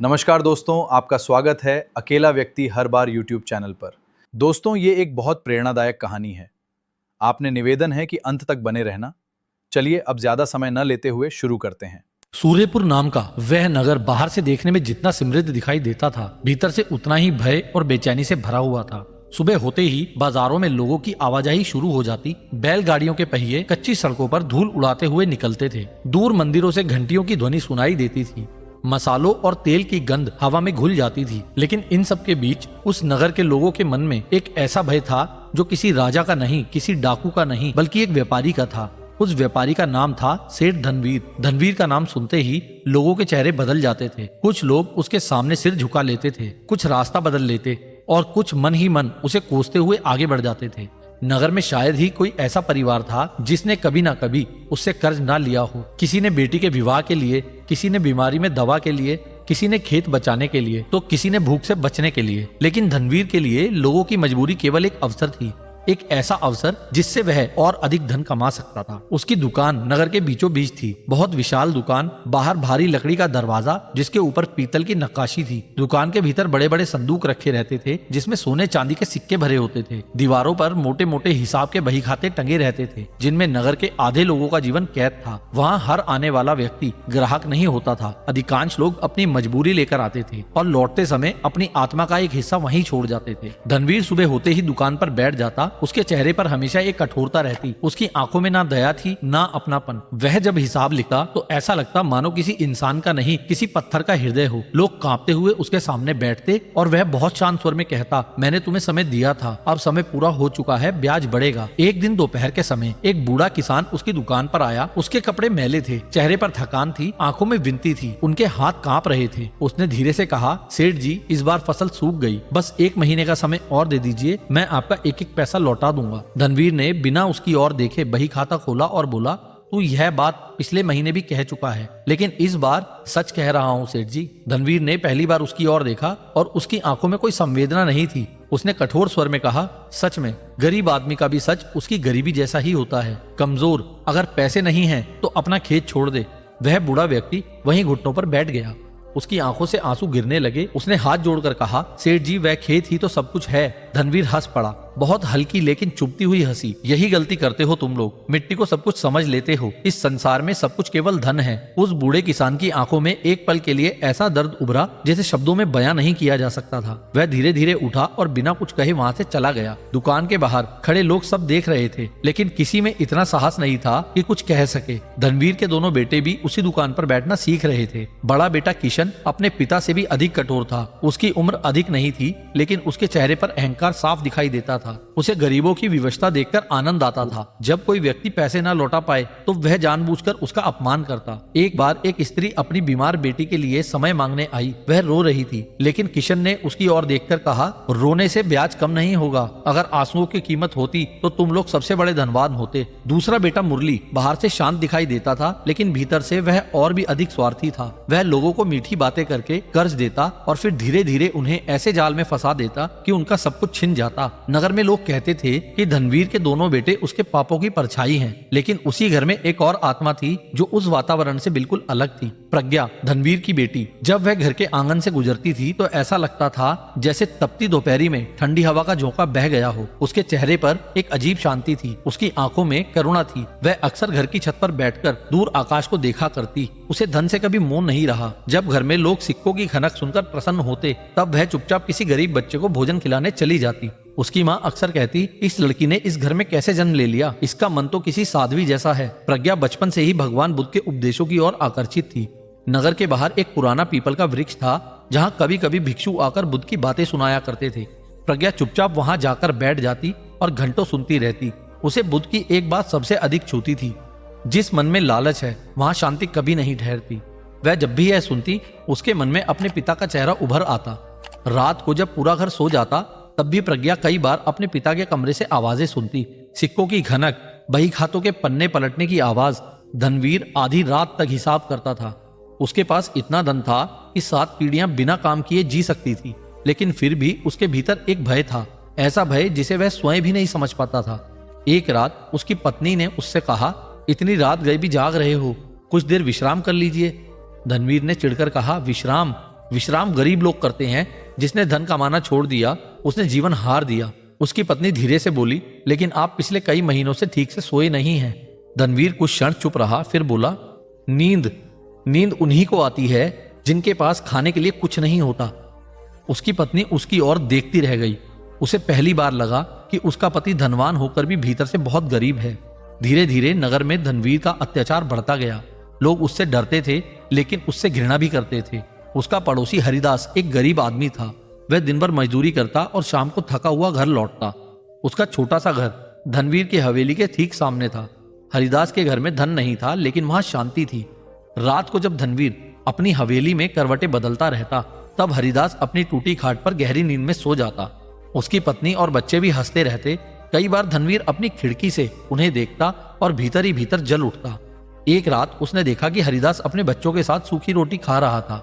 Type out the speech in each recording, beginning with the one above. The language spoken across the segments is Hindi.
नमस्कार दोस्तों, आपका स्वागत है अकेला व्यक्ति हर बार यूट्यूब चैनल पर। दोस्तों, ये एक बहुत प्रेरणादायक कहानी है। आपने निवेदन है कि अंत तक बने रहना। चलिए अब ज्यादा समय न लेते हुए शुरू करते हैं। सूर्यपुर नाम का वह नगर बाहर से देखने में जितना समृद्ध दिखाई देता था, भीतर से उतना ही भय और बेचैनी से भरा हुआ था। सुबह होते ही बाजारों में लोगों की आवाजाही शुरू हो जाती। बैलगाड़ियों के पहिए कच्ची सड़कों पर धूल उड़ाते हुए निकलते थे। दूर मंदिरों से घंटियों की ध्वनि सुनाई देती थी। मसालों और तेल की गंध हवा में घुल जाती थी। लेकिन इन सब के बीच उस नगर के लोगों के मन में एक ऐसा भय था जो किसी राजा का नहीं, किसी डाकू का नहीं, बल्कि एक व्यापारी का था। उस व्यापारी का नाम था सेठ धनवीर। धनवीर का नाम सुनते ही लोगों के चेहरे बदल जाते थे। कुछ लोग उसके सामने सिर झुका लेते थे, कुछ रास्ता बदल लेते और कुछ मन ही मन उसे कोसते हुए आगे बढ़ जाते थे। नगर में शायद ही कोई ऐसा परिवार था जिसने कभी ना कभी उससे कर्ज ना लिया हो। किसी ने बेटी के विवाह के लिए, किसी ने बीमारी में दवा के लिए, किसी ने खेत बचाने के लिए, तो किसी ने भूख से बचने के लिए। लेकिन धनवीर के लिए लोगों की मजबूरी केवल एक अवसर थी, एक ऐसा अवसर जिससे वह और अधिक धन कमा सकता था। उसकी दुकान नगर के बीचों बीच थी। बहुत विशाल दुकान, बाहर भारी लकड़ी का दरवाजा जिसके ऊपर पीतल की नक्काशी थी। दुकान के भीतर बड़े बड़े संदूक रखे रहते थे जिसमें सोने चांदी के सिक्के भरे होते थे। दीवारों पर मोटे मोटे हिसाब के बही खाते टंगे रहते थे जिनमें नगर के आधे लोगों का जीवन कैद था। वहाँ हर आने वाला व्यक्ति ग्राहक नहीं होता था। अधिकांश लोग अपनी मजबूरी लेकर आते थे और लौटते समय अपनी आत्मा का एक हिस्सा वहीं छोड़ जाते थे। धनवीर सुबह होते ही दुकान पर बैठ जाता। उसके चेहरे पर हमेशा एक कठोरता रहती। उसकी आंखों में ना दया थी ना अपनापन। वह जब हिसाब लिखता तो ऐसा लगता मानो किसी इंसान का नहीं, किसी पत्थर का हृदय हो। लोग कांपते हुए उसके सामने बैठते और वह बहुत शांत स्वर में कहता, मैंने तुम्हें समय दिया था, अब समय पूरा हो चुका है, ब्याज बढ़ेगा। एक दिन दोपहर के समय एक बूढ़ा किसान उसकी दुकान पर आया। उसके कपड़े मैले थे, चेहरे पर थकान थी, आंखों में विनती थी, उनके हाथ कांप रहे थे। उसने धीरे से कहा, सेठ जी, इस बार फसल सूख गई, बस 1 महीने का समय और दे दीजिए, मैं आपका एक एक पैसा लौटा दूंगा। धनवीर ने बिना उसकी ओर देखे बही खाता खोला और बोला, तू यह बात पिछले महीने भी कह चुका है, लेकिन इस बार सच कह रहा हूँ सेठ जी। धनवीर ने पहली बार उसकी ओर देखा और उसकी आंखों में कोई संवेदना नहीं थी। उसने कठोर स्वर में कहा, सच में गरीब आदमी का भी सच उसकी गरीबी जैसा ही होता है। कमजोर, अगर पैसे नहीं हैं तो अपना खेत छोड़ दे। वह बूढ़ा व्यक्ति वहीं घुटनों पर बैठ गया। उसकी आंखों से आंसू गिरने लगे। उसने हाथ जोड़कर कहा, सेठ जी, वह खेत ही तो सब कुछ है। धनवीर हंस पड़ा, बहुत हल्की लेकिन चुभती हुई हंसी। यही गलती करते हो तुम लोग, मिट्टी को सब कुछ समझ लेते हो। इस संसार में सब कुछ केवल धन है। उस बूढ़े किसान की आंखों में एक पल के लिए ऐसा दर्द उभरा जैसे शब्दों में बयां नहीं किया जा सकता था। वह धीरे धीरे उठा और बिना कुछ कहे वहां से चला गया। दुकान के बाहर खड़े लोग सब देख रहे थे, लेकिन किसी में इतना साहस नहीं था कि कुछ कह सके। धनवीर के दोनों बेटे भी उसी दुकान पर बैठना सीख रहे थे। बड़ा बेटा किशन अपने पिता से भी अधिक कठोर था। उसकी उम्र अधिक नहीं थी, लेकिन उसके चेहरे पर अहंकार साफ दिखाई देता था। उसे गरीबों की विवशता देखकर आनंद आता था। जब कोई व्यक्ति पैसे न लौटा पाए तो वह जानबूझकर उसका अपमान करता। एक बार एक स्त्री अपनी बीमार बेटी के लिए समय मांगने आई। वह रो रही थी, लेकिन किशन ने उसकी ओर देखकर कहा, रोने से ब्याज कम नहीं होगा। अगर आंसुओं की कीमत होती तो तुम लोग सबसे बड़े धनवान होते। दूसरा बेटा मुरली बाहर से शांत दिखाई देता था, लेकिन भीतर से वह और भी अधिक स्वार्थी था। वह लोगों को मीठी बातें करके कर्ज देता और फिर धीरे धीरे उन्हें ऐसे जाल में फंसा देता कि उनका सब कुछ छिन जाता। नगर में लोग कहते थे कि धनवीर के दोनों बेटे उसके पापों की परछाई हैं, लेकिन उसी घर में एक और आत्मा थी जो उस वातावरण से बिल्कुल अलग थी। प्रज्ञा, धनवीर की बेटी। जब वह घर के आंगन से गुजरती थी तो ऐसा लगता था जैसे तपती दोपहरी में ठंडी हवा का झोंका बह गया हो। उसके चेहरे पर एक अजीब शांति थी, उसकी आंखों में करुणा थी। वह अक्सर घर की छत पर बैठकर दूर आकाश को देखा करती। उसे धन से कभी मोह नहीं रहा। जब घर में लोग सिक्कों की खनक सुनकर प्रसन्न होते, तब वह चुपचाप किसी गरीब बच्चे को भोजन खिलाने चली जाती। उसकी माँ अक्सर कहती, इस लड़की ने इस घर में कैसे जन्म ले लिया, इसका मन तो किसी साध्वी जैसा है। प्रज्ञा बचपन से ही भगवान बुद्ध के उपदेशों की ओर आकर्षित थी। नगर के बाहर एक पुराना पीपल का वृक्ष था जहाँ कभी कभी भिक्षु आकर बुद्ध की बातें सुनाया करते थे। प्रज्ञा चुपचाप वहां जाकर बैठ जाती और घंटों सुनती रहती। उसे बुद्ध की एक बात सबसे अधिक छूती थी, जिस मन में लालच है वहां शांति कभी नहीं ठहरती। वह जब भी यह सुनती, उसके मन में अपने पिता का चेहरा उभर आता। रात को जब पूरा घर सो जाता, तब भी प्रज्ञा कई बार अपने पिता के कमरे से आवाजें सुनती। सिक्कों की घनक, बही खातों के पन्ने पलटने की आवाज। धनवीर आधी रात तक हिसाब करता था। उसके पास इतना धन था कि 7 पीढ़ियां बिना काम किए जी सकती थी, लेकिन फिर भी उसके भीतर एक भय था, ऐसा भय जिसे वह स्वयं भी नहीं समझ पाता था। एक रात उसकी पत्नी ने उससे कहा, इतनी रात गए भी जाग रहे हो, कुछ देर विश्राम कर लीजिए। धनवीर ने चिढ़कर कहा, विश्राम? विश्राम गरीब लोग करते हैं। जिसने धन कमाना छोड़ दिया उसने जीवन हार दिया। उसकी पत्नी धीरे से बोली, लेकिन आप पिछले कई महीनों से ठीक से सोए नहीं हैं। धनवीर कुछ क्षण चुप रहा, फिर बोला, नींद उन्हीं को आती है जिनके पास खाने के लिए कुछ नहीं होता। उसकी पत्नी उसकी ओर देखती रह गई। उसे पहली बार लगा कि उसका पति धनवान होकर भी भीतर से बहुत गरीब है। धीरे धीरे नगर में धनवीर का अत्याचार बढ़ता गया। लोग उससे डरते थे, लेकिन उससे घृणा भी करते थे। उसका पड़ोसी हरिदास एक गरीब आदमी था। वह दिन भर मजदूरी करता और शाम को थका हुआ घर लौटता। उसका छोटा सा घर धनवीर की हवेली के ठीक सामने था। हरिदास के घर में धन नहीं था, लेकिन वहां शांति थी। रात को जब धनवीर अपनी हवेली में करवटें बदलता रहता, तब हरिदास अपनी टूटी खाट पर गहरी नींद में सो जाता। उसकी पत्नी और बच्चे भी हंसते रहते। कई बार धनवीर अपनी खिड़की से उन्हें देखता और भीतर ही भीतर जल उठता। एक रात उसने देखा कि हरिदास अपने बच्चों के साथ सूखी रोटी खा रहा था,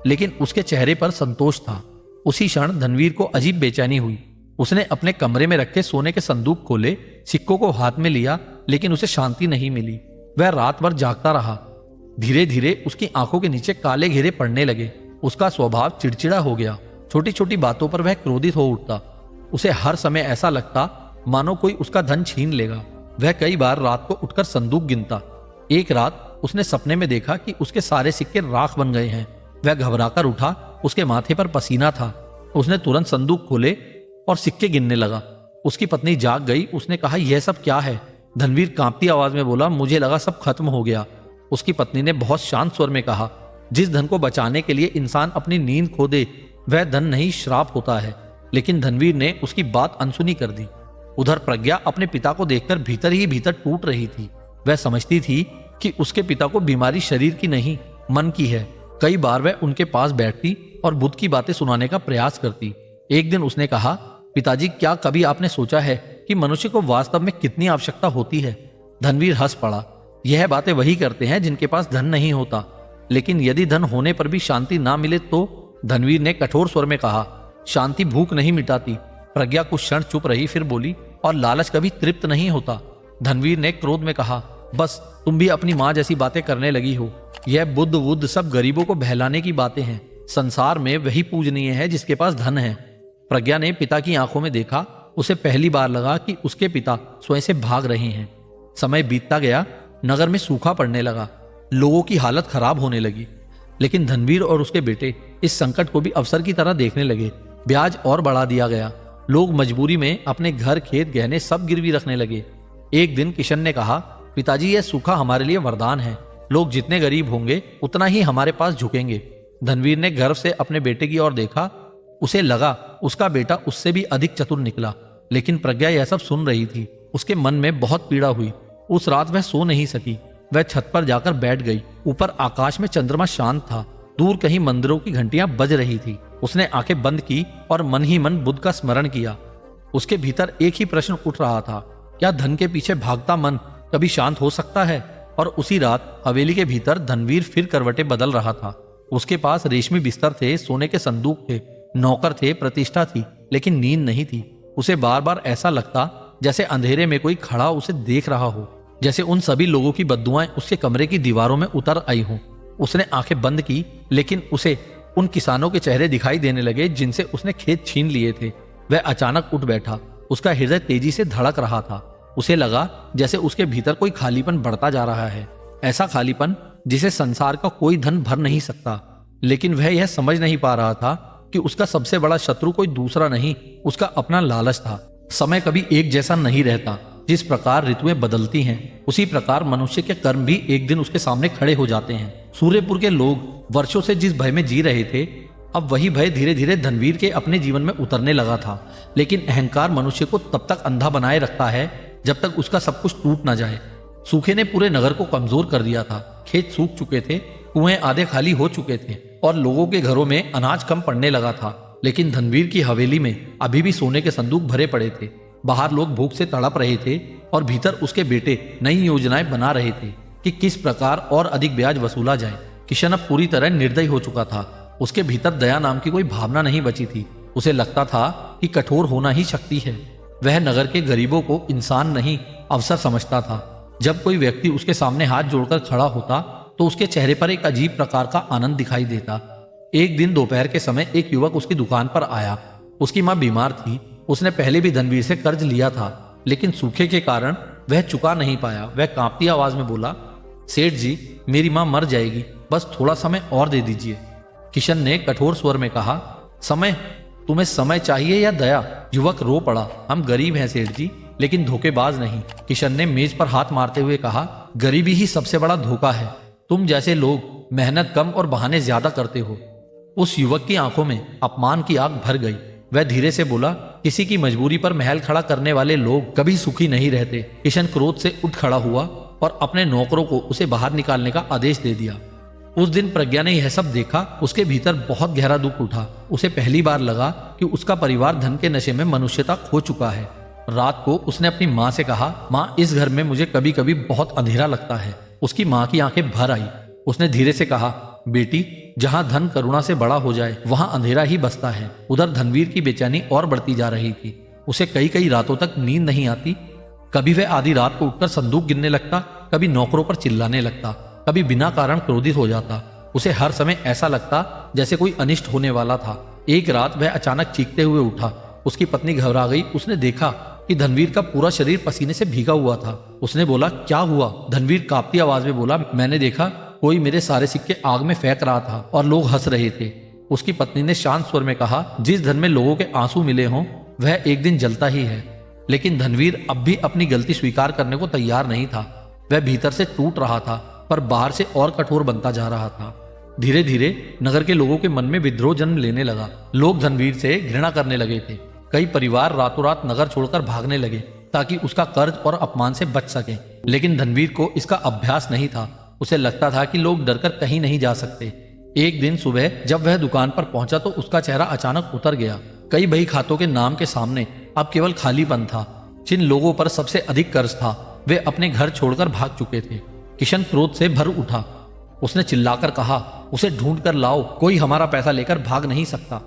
लेकिन उसके चेहरे पर संतोष था। उसी क्षण धनवीर को अजीब बेचैनी हुई। उसने अपने कमरे में रखे सोने के संदूक खोले, सिक्कों को हाथ में लिया, लेकिन उसे शांति नहीं मिली। वह रात भर जागता रहा। धीरे धीरे उसकी आंखों के नीचे काले घेरे पड़ने लगे। उसका स्वभाव चिड़चिड़ा हो गया। छोटी छोटी बातों पर वह क्रोधित हो उठता। उसे हर समय ऐसा लगता मानो कोई उसका धन छीन लेगा। वह कई बार रात को उठकर संदूक गिनता। एक रात उसने सपने में देखा कि उसके सारे सिक्के राख बन गए हैं। वह घबराकर उठा। उसके माथे पर पसीना था। उसने तुरंत संदूक खोले और सिक्के गिनने लगा। उसकी पत्नी जाग गई। उसने कहा, यह सब क्या है? धनवीर कांपती आवाज में बोला, मुझे लगा सब खत्म हो गया। उसकी पत्नी ने बहुत शांत स्वर में कहा, जिस धन को बचाने के लिए इंसान अपनी नींद खो दे, वह धन नहीं, श्राप होता है। लेकिन धनवीर ने उसकी बात अनसुनी कर दी। उधर प्रज्ञा अपने पिता को देखकर भीतर ही भीतर टूट रही थी। वह समझती थी कि उसके पिता को बीमारी शरीर की नहीं, मन की है। कई बार वह उनके पास बैठती और बुद्ध की बातें सुनाने का प्रयास करती। एक दिन उसने कहा, पिताजी, क्या कभी आपने सोचा है कि मनुष्य को वास्तव में कितनी आवश्यकता होती है? धनवीर हंस पड़ा। यह बातें वही करते हैं जिनके पास धन नहीं होता। लेकिन यदि धन होने पर भी शांति ना मिले तो? धनवीर ने कठोर स्वर में कहा, शांति भूख नहीं मिटाती। प्रज्ञा कुछ क्षण चुप रही, फिर बोली, और लालच कभी तृप्त नहीं होता। धनवीर ने क्रोध में कहा, बस तुम भी अपनी माँ जैसी बातें करने लगी हो। यह बुद्ध सब गरीबों को बहलाने की बातें हैं। संसार में वही पूजनीय है जिसके पास धन है। प्रज्ञा ने पिता की आंखों में देखा। उसे पहली बार लगा कि उसके पिता स्वयं से भाग रहे हैं। समय बीतता गया। नगर में सूखा पड़ने लगा। लोगों की हालत खराब होने लगी। लेकिन धनवीर और उसके बेटे इस संकट को भी अवसर की तरह देखने लगे। ब्याज और बढ़ा दिया गया। लोग मजबूरी में अपने घर, खेत, गहने सब गिरवी रखने लगे। एक दिन किशन ने कहा, पिताजी, यह सूखा हमारे लिए वरदान है। लोग जितने गरीब होंगे उतना ही हमारे पास झुकेंगे। धनवीर ने गर्व से अपने बेटे की ओर देखा। उसे लगा उसका बेटा उससे भी अधिक चतुर निकला। लेकिन प्रज्ञा यह सब सुन रही थी। उसके मन में बहुत पीड़ा हुई। उस रात वह सो नहीं सकी। वह छत पर जाकर बैठ गई। ऊपर आकाश में चंद्रमा शांत था। दूर कहीं मंदिरों की घंटियां बज रही थी। उसने आंखें बंद की और मन ही मन बुद्ध का स्मरण किया। उसके भीतर एक ही प्रश्न उठ रहा था, क्या धन के पीछे भागता मन कभी शांत हो सकता है? और उसी रात हवेली के भीतर धनवीर फिर करवटें बदल रहा था। उसके पास रेशमी बिस्तर थे, सोने के संदूक थे, नौकर थे, प्रतिष्ठा थी, लेकिन नींद नहीं थी। उसे बार बार ऐसा लगता जैसे अंधेरे में कोई खड़ा उसे देख रहा हो, जैसे उन सभी लोगों की बद्दुआएं उसके कमरे की दीवारों में उतर आई हों। उसने आंखें बंद की, लेकिन उसे उन किसानों के चेहरे दिखाई देने लगे जिनसे उसने खेत छीन लिए थे। वह अचानक उठ बैठा। उसका हृदय तेजी से धड़क रहा था। उसे लगा जैसे उसके भीतर कोई खालीपन बढ़ता जा रहा है, ऐसा खालीपन जिसे संसार का कोई धन भर नहीं सकता। लेकिन वह यह समझ नहीं पा रहा था कि उसका सबसे बड़ा शत्रु कोई दूसरा नहीं, उसका अपना लालच था। समय कभी एक जैसा नहीं रहता। जिस प्रकार ऋतुएं बदलती हैं, उसी प्रकार मनुष्य के कर्म भी एक दिन उसके सामने खड़े हो जाते हैं। सूर्यपुर के लोग वर्षों से जिस भय में जी रहे थे, अब वही भय धीरे धीरे धनवीर के अपने जीवन में उतरने लगा था। लेकिन अहंकार मनुष्य को तब तक अंधा बनाए रखता है जब तक उसका सब कुछ टूट ना जाए। सूखे ने पूरे नगर को कमजोर कर दिया था। खेत सूख चुके थे, कुएं आधे खाली हो चुके थे और लोगों के घरों में अनाज कम पड़ने लगा था। लेकिन धनवीर की हवेली में अभी भी सोने के संदूक भरे पड़े थे। बाहर लोग भूख से तड़प रहे थे और भीतर उसके बेटे नई योजनाएं बना रहे थे कि किस प्रकार और अधिक ब्याज वसूला जाए। किशन अब पूरी तरह निर्दयी हो चुका था। उसके भीतर दया नाम की कोई भावना नहीं बची थी। उसे लगता था कि कठोर होना ही शक्ति है। वह नगर के गरीबों को इंसान नहीं, अवसर समझता था। जब कोई व्यक्ति उसके सामने हाथ जोड़कर खड़ा होता तो उसके चेहरे पर एक अजीब प्रकार का आनंद दिखाई देता। एक दिन दोपहर के समय एक युवक उसकी दुकान पर आया। उसकी मां बीमार थी। उसने पहले भी धनवीर से कर्ज लिया था, लेकिन सूखे के कारण वह चुका नहीं पाया। वह कांपती आवाज में बोला, सेठ जी, मेरी मां मर जाएगी, बस थोड़ा समय और दे दीजिए। किशन ने कठोर स्वर में कहा, समय? तुम्हें समय चाहिए या दया? युवक रो पड़ा, हम गरीब हैं सेठ जी, लेकिन धोखेबाज नहीं। किशन ने मेज पर हाथ मारते हुए कहा, गरीबी ही सबसे बड़ा धोखा है। तुम जैसे लोग मेहनत कम और बहाने ज्यादा करते हो। उस युवक की आंखों में अपमान की आग भर गई। वह धीरे से बोला, किसी की मजबूरी पर महल खड़ा करने वाले लोग कभी सुखी नहीं रहते। किशन क्रोध से उठ खड़ा हुआ और अपने नौकरों को उसे बाहर निकालने का आदेश दे दिया। उस दिन प्रज्ञा ने यह सब देखा। उसके भीतर बहुत गहरा दुख उठा। उसे पहली बार लगा कि उसका परिवार धन के नशे में मनुष्यता खो चुका है। रात को उसने अपनी माँ से कहा, माँ, इस घर में मुझे कभी कभी बहुत अंधेरा लगता है। उसकी माँ की आंखें भर आई। उसने धीरे से कहा, बेटी, जहां धन करुणा से बड़ा हो जाए वहां अंधेरा ही बसता है। उधर धनवीर की बेचैनी और बढ़ती जा रही थी। उसे कई कई रातों तक नींद नहीं आती। कभी वह आधी रात को उठकर संदूक गिनने लगता, कभी नौकरों पर चिल्लाने लगता, कभी बिना कारण क्रोधित हो जाता। उसे हर समय ऐसा लगता जैसे कोई अनिष्ट होने वाला था। एक रात वह अचानक चीखते हुए उठा। उसकी पत्नी घबरा गई। उसने देखा कि धनवीर का पूरा शरीर पसीने से भीगा हुआ था। उसने बोला, क्या हुआ? धनवीर कांपती आवाज में बोला, मैंने देखा कोई मेरे सारे सिक्के आग में फेंक रहा था और लोग हंस रहे थे। उसकी पत्नी ने शांत स्वर में कहा, जिस धन में लोगों के आंसू मिले हों वह एक दिन जलता ही है। लेकिन धनवीर अब भी अपनी गलती स्वीकार करने को तैयार नहीं था। वह भीतर से टूट रहा था, पर बाहर से और कठोर बनता जा रहा था। धीरे धीरे नगर के लोगों के मन में विद्रोह जन्म लेने लगा। लोग धनवीर से घृणा करने लगे थे। कई परिवार रातों रात नगर छोड़कर भागने लगे ताकि उसका कर्ज और अपमान से बच सके। लेकिन धनवीर को इसका अभ्यास नहीं था। उसे लगता था कि लोग डरकर कहीं नहीं जा सकते। एक दिन सुबह जब वह दुकान पर पहुंचा तो उसका चेहरा अचानक उतर गया। कई बही खातों के नाम के सामने अब केवल खालीपन था। जिन लोगों पर सबसे अधिक कर्ज था वे अपने घर छोड़कर भाग चुके थे। किशन क्रोध से भर उठा। उसने चिल्लाकर कहा, उसे ढूंढ कर लाओ, कोई हमारा पैसा लेकर भाग नहीं सकता।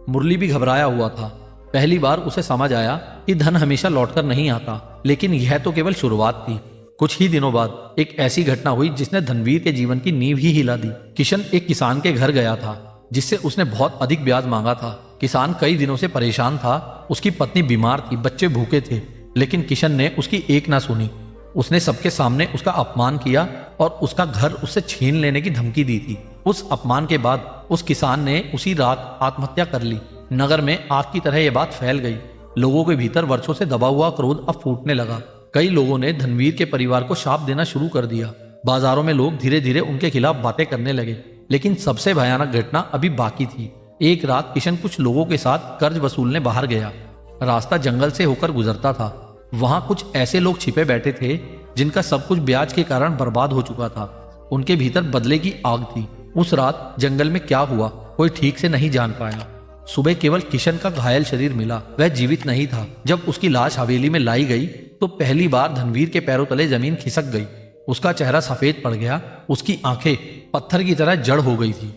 मुरली भी घबराया हुआ था। पहली बार उसे समझ आया कि धन हमेशा लौटकर नहीं आता, लेकिन यह तो केवल शुरुआत थी। कुछ ही दिनों बाद एक ऐसी घटना हुई जिसने धनवीर के जीवन की नींव ही हिला दी। किशन एक किसान के घर गया था जिससे उसने बहुत अधिक ब्याज मांगा था। किसान कई दिनों से परेशान था। उसकी पत्नी बीमार थी, बच्चे भूखे थे, लेकिन किशन ने उसकी एक ना सुनी। उसने सबके सामने उसका अपमान किया और उसका घर उससे छीन लेने की धमकी दी थी। उस अपमान के बाद उस किसान ने उसी रात आत्महत्या कर ली। नगर में आग की तरह यह बात फैल गई। लोगों के भीतर वर्षों से दबा हुआ क्रोध अब फूटने लगा। कई लोगों ने धनवीर के परिवार को शाप देना शुरू कर दिया। बाजारों में लोग धीरे धीरे उनके खिलाफ बातें करने लगे। लेकिन सबसे भयानक घटना अभी बाकी थी। एक रात किशन कुछ लोगों के साथ कर्ज वसूलने बाहर गया। रास्ता जंगल से होकर गुजरता था। वहां कुछ ऐसे लोग छिपे बैठे थे जिनका सब कुछ ब्याज के कारण बर्बाद हो चुका था। उनके भीतर बदले की आग थी। उस रात जंगल में क्या हुआ कोई ठीक से नहीं जान पाया। सुबह केवल किशन का घायल शरीर मिला। वह जीवित नहीं था। जब उसकी लाश हवेली में लाई गई तो पहली बार धनवीर के पैरों तले जमीन खिसक गई। उसका चेहरा सफेद पड़ गया। उसकी आंखें पत्थर की तरह जड़ हो गई थी।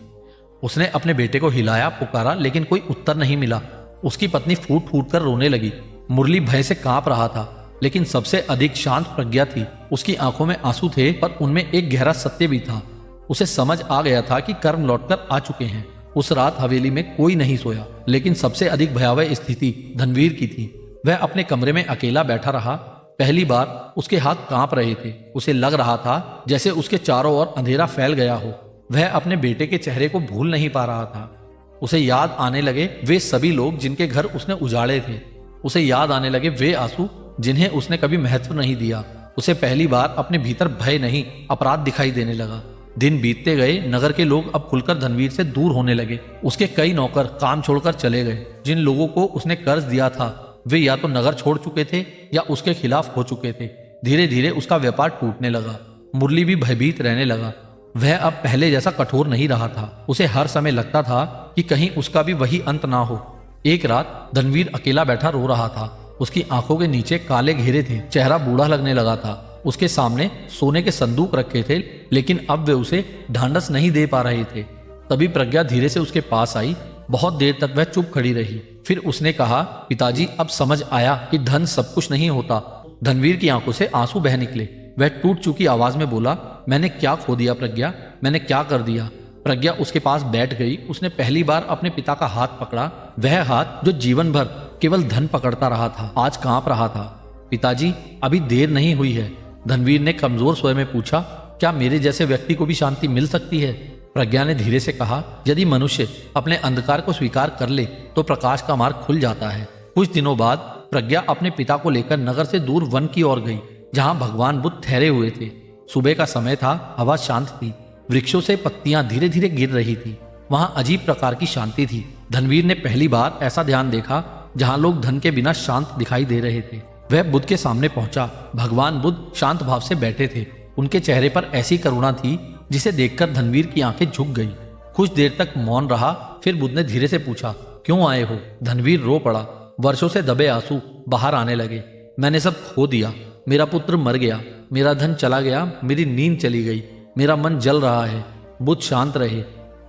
उसने अपने बेटे को हिलाया, पुकारा, लेकिन कोई उत्तर नहीं मिला। उसकी पत्नी फूट फूट कर रोने लगी। मुरली भय से कांप रहा था, लेकिन सबसे अधिक शांत प्रज्ञा थी। उसकी आंखों में आंसू थे, पर उनमें एक गहरा सत्य भी था। उसे समझ आ गया था कि कर्म लौटकर आ चुके हैं। उस रात हवेली में कोई नहीं सोया, लेकिन सबसे अधिक भयावह स्थिति धनवीर की थी। वह अपने कमरे में अकेला बैठा रहा। पहली बार उसके हाथ कांप रहे थे। उसे लग रहा था जैसे उसके चारों ओर अंधेरा फैल गया हो। वह अपने बेटे के चेहरे को भूल नहीं पा रहा था। उसे याद आने लगे वे सभी लोग जिनके घर उसने उजाड़े थे। उसे याद आने लगे वे आंसू जिन्हें उसने कभी महत्व नहीं दिया। उसे पहली बार अपने भीतर भय नहीं, अपराध दिखाई देने लगा। दिन बीतते गए। नगर के लोग अब खुलकर धनवीर से दूर होने लगे। उसके कई नौकर काम छोड़कर चले गए। जिन लोगों को उसने कर्ज दिया था वे या तो नगर छोड़ चुके थे या उसके खिलाफ हो चुके थे। धीरे धीरे उसका व्यापार टूटने लगा। मुरली भी भयभीत रहने लगा। वह अब पहले जैसा कठोर नहीं रहा था। उसे हर समय लगता था कि कहीं उसका भी वही अंत ना हो। एक रात धनवीर अकेला बैठा रो रहा था। उसकी आंखों के नीचे काले घेरे थे। चेहरा बूढ़ा लगने लगा था। उसके सामने सोने के संदूक रखे थे, लेकिन अब वे उसे ढांढस नहीं दे पा रहे थे। तभी प्रज्ञा धीरे से उसके पास आई। बहुत देर तक वह चुप खड़ी रही। फिर उसने कहा, पिताजी, अब समझ आया कि धन सब कुछ नहीं होता। धनवीर की आंखों से आंसू बह निकले। वह टूट चुकी आवाज में बोला, मैंने क्या खो दिया प्रज्ञा? मैंने क्या कर दिया? प्रज्ञा उसके पास बैठ गई। उसने पहली बार अपने पिता का हाथ पकड़ा, वह हाथ जो जीवन भर केवल धन पकड़ता रहा था, आज कांप रहा था। पिताजी, अभी देर नहीं हुई है, धनवीर ने कमजोर स्वर में पूछा। क्या मेरे जैसे व्यक्ति को भी शांति मिल सकती है? प्रज्ञा ने धीरे से कहा, यदि मनुष्य अपने अंधकार को स्वीकार कर ले तो प्रकाश का मार्ग खुल जाता है। कुछ दिनों बाद प्रज्ञा अपने पिता को लेकर नगर से दूर वन की ओर गई, जहां भगवान बुद्ध ठहरे हुए थे। सुबह का समय था, हवा शांत थी, वृक्षों से पत्तियां धीरे धीरे गिर रही थी। वहां अजीब प्रकार की शांति थी। धनवीर ने पहली बार ऐसा ध्यान देखा जहां लोग धन के बिना शांत दिखाई दे रहे थे। वह बुद्ध के सामने पहुंचा। भगवान बुद्ध शांत भाव से बैठे थे। उनके चेहरे पर ऐसी करुणा थी जिसे देखकर धनवीर की आंखें झुक गई। कुछ देर तक मौन रहा, फिर बुद्ध ने धीरे से पूछा, क्यों आए हो? धनवीर रो पड़ा। वर्षों से दबे आंसू बाहर आने लगे। मैंने सब खो दिया, मेरा पुत्र मर गया, मेरा धन चला गया, मेरी नींद चली गई, मेरा मन जल रहा है। बुद्ध शांत रहे।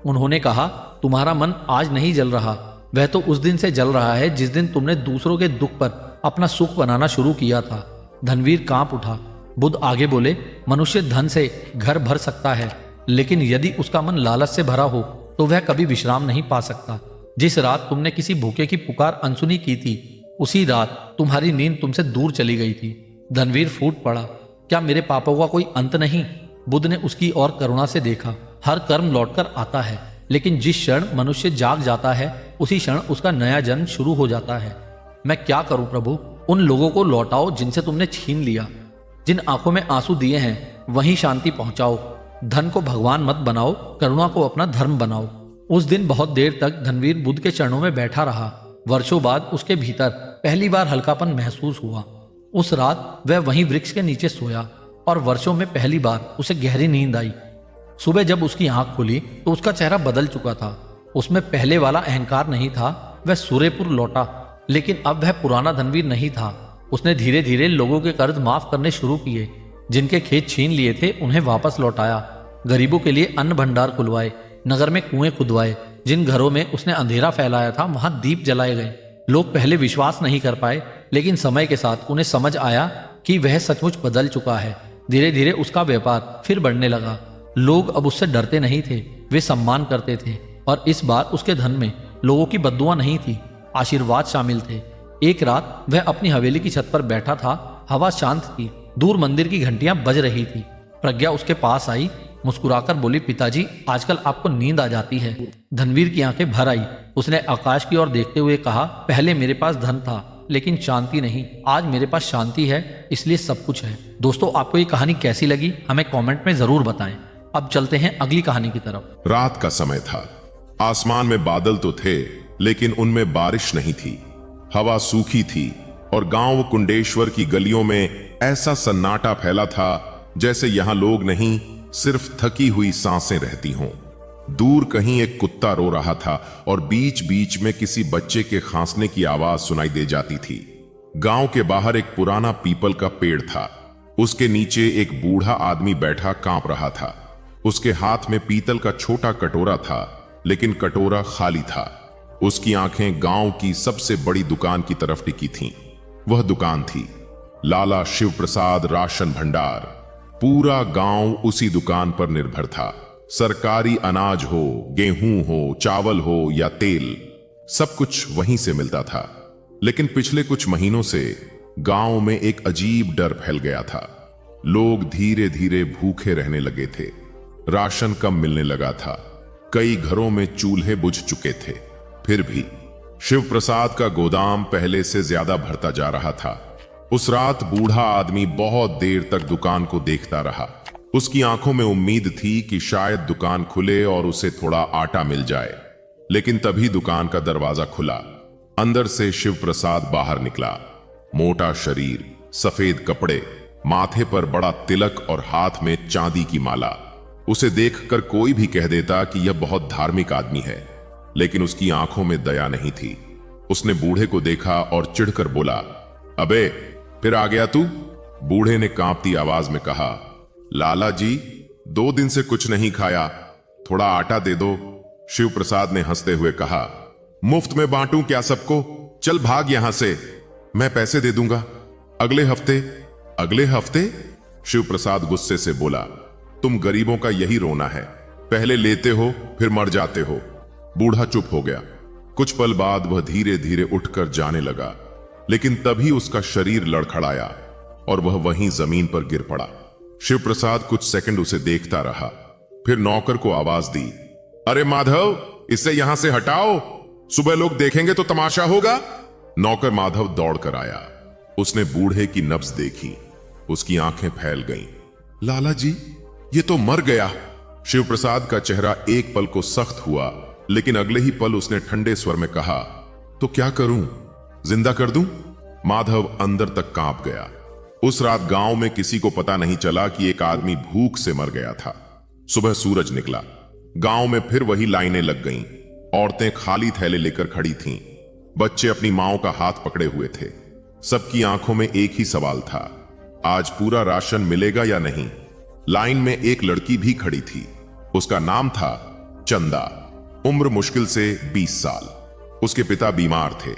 उन्होंने कहा, तुम्हारा मन आज नहीं जल रहा, वह तो उस दिन से जल रहा है जिस दिन तुमने दूसरों के दुख पर अपना सुख बनाना शुरू किया था। धनवीर कांप उठा। बुद्ध आगे बोले, मनुष्य धन से घर भर सकता है, लेकिन यदि उसका मन लालच से भरा हो तो वह कभी विश्राम नहीं पा सकता। जिस रात तुमने किसी भूखे की पुकार अनसुनी की थी, उसी रात तुम्हारी नींद तुमसे दूर चली गई थी। धनवीर फूट पड़ा। क्या मेरे पापों का कोई अंत नहीं? बुद्ध ने उसकी ओर करुणा से देखा। हर कर्म लौटकर आता है, लेकिन जिस क्षण मनुष्य जाग जाता है उसी क्षण उसका नया जन्म शुरू हो जाता है। मैं क्या करूं प्रभु? उन लोगों को लौटाओ जिनसे तुमने छीन लिया। जिन आंखों में आंसू दिए हैं वहीं शांति पहुंचाओ। धन को भगवान मत बनाओ, करुणा को अपना धर्म बनाओ। उस दिन बहुत देर तक धनवीर बुद्ध के चरणों में बैठा रहा। वर्षों बाद उसके भीतर पहली बार हल्कापन महसूस हुआ। उस रात वह वहीं वृक्ष के नीचे सोया और वर्षों में पहली बार उसे गहरी नींद आई। सुबह जब उसकी आंख खुली तो उसका चेहरा बदल चुका था। उसमें पहले वाला अहंकार नहीं था। वह सूर्यपुर लौटा, लेकिन अब वह पुराना धनवीर नहीं था। उसने धीरे धीरे लोगों के कर्ज माफ करने शुरू किए। जिनके खेत छीन लिए थे उन्हें वापस लौटाया। गरीबों के लिए अन्न भंडार खुलवाए, नगर में कुएं खुदवाए। जिन घरों में उसने अंधेरा फैलाया था वहां दीप जलाए गए। लोग पहले विश्वास नहीं कर पाए, लेकिन समय के साथ उन्हें समझ आया कि वह सचमुच बदल चुका है। धीरे धीरे उसका व्यापार फिर बढ़ने लगा। लोग अब उससे डरते नहीं थे, वे सम्मान करते थे। और इस बार उसके धन में लोगों की बद्दुआ नहीं थी, आशीर्वाद शामिल थे। एक रात वह अपनी हवेली की छत पर बैठा था। हवा शांत थी, दूर मंदिर की घंटियां बज रही थी। प्रज्ञा उसके पास आई, मुस्कुराकर बोली, पिताजी, आजकल आपको नींद आ जाती है। धनवीर की आंखें भर आई। उसने आकाश की ओर देखते हुए कहा, पहले मेरे पास धन था लेकिन शांति नहीं। आज मेरे पास शांति है, इसलिए सब कुछ है। दोस्तों, आपको ये कहानी कैसी लगी हमें कमेंट में जरूर बताएं। अब चलते हैं अगली कहानी की तरफ। रात का समय था। आसमान में बादल तो थे, लेकिन उनमें बारिश नहीं थी। हवा सूखी थी और गांव कुंडेश्वर की गलियों में ऐसा सन्नाटा फैला था जैसे यहां लोग नहीं, सिर्फ थकी हुई सांसें रहती हों। दूर कहीं एक कुत्ता रो रहा था और बीच बीच में किसी बच्चे के खांसने की आवाज सुनाई दे जाती थी। गांव के बाहर एक पुराना पीपल का पेड़ था। उसके नीचे एक बूढ़ा आदमी बैठा कांप रहा था। उसके हाथ में पीतल का छोटा कटोरा था, लेकिन कटोरा खाली था। उसकी आंखें गांव की सबसे बड़ी दुकान की तरफ टिकी थीं। वह दुकान थी लाला शिव प्रसाद राशन भंडार। पूरा गांव उसी दुकान पर निर्भर था। सरकारी अनाज हो, गेहूं हो, चावल हो या तेल, सब कुछ वहीं से मिलता था। लेकिन पिछले कुछ महीनों से गांव में एक अजीब डर फैल गया था। लोग धीरे धीरे भूखे रहने लगे थे। राशन कम मिलने लगा था। कई घरों में चूल्हे बुझ चुके थे। फिर भी शिव प्रसाद का गोदाम पहले से ज्यादा भरता जा रहा था। उस रात बूढ़ा आदमी बहुत देर तक दुकान को देखता रहा। उसकी आंखों में उम्मीद थी कि शायद दुकान खुले और उसे थोड़ा आटा मिल जाए। लेकिन तभी दुकान का दरवाजा खुला। अंदर से शिव प्रसाद बाहर निकला। मोटा शरीर, सफेद कपड़े, माथे पर बड़ा तिलक और हाथ में चांदी की माला। उसे देखकर कोई भी कह देता कि यह बहुत धार्मिक आदमी है, लेकिन उसकी आंखों में दया नहीं थी। उसने बूढ़े को देखा और चिढ़कर बोला, अबे फिर आ गया तू? बूढ़े ने कांपती आवाज में कहा, लाला जी, 2 दिन से कुछ नहीं खाया, थोड़ा आटा दे दो। शिव प्रसाद ने हंसते हुए कहा, मुफ्त में बांटूं क्या सबको? चल भाग यहां से, मैं पैसे दे दूंगा अगले हफ्ते। अगले हफ्ते? शिव प्रसाद गुस्से से बोला, तुम गरीबों का यही रोना है। पहले लेते हो फिर मर जाते हो। बूढ़ा चुप हो गया। कुछ पल बाद वह धीरे धीरे उठकर जाने लगा, लेकिन तभी उसका शरीर लड़खड़ाया और वह वहीं जमीन पर गिर पड़ा। शिव प्रसाद कुछ सेकंड उसे देखता रहा, फिर नौकर को आवाज दी, अरे माधव, इसे यहां से हटाओ, सुबह लोग देखेंगे तो तमाशा होगा। नौकर माधव दौड़कर आया। उसने बूढ़े की नब्ज देखी, उसकी आंखें फैल गईं। लाला जी, ये तो मर गया। शिव प्रसाद का चेहरा एक पल को सख्त हुआ, लेकिन अगले ही पल उसने ठंडे स्वर में कहा, तो क्या करूं, जिंदा कर दूं? माधव अंदर तक कांप गया। उस रात गांव में किसी को पता नहीं चला कि एक आदमी भूख से मर गया था। सुबह सूरज निकला, गांव में फिर वही लाइनें लग गईं। औरतें खाली थैले लेकर खड़ी थीं, बच्चे अपनी माओं का हाथ पकड़े हुए थे। सबकी आंखों में एक ही सवाल था, आज पूरा राशन मिलेगा या नहीं। लाइन में एक लड़की भी खड़ी थी, उसका नाम था चंदा, उम्र मुश्किल से 20 साल। उसके पिता बीमार थे,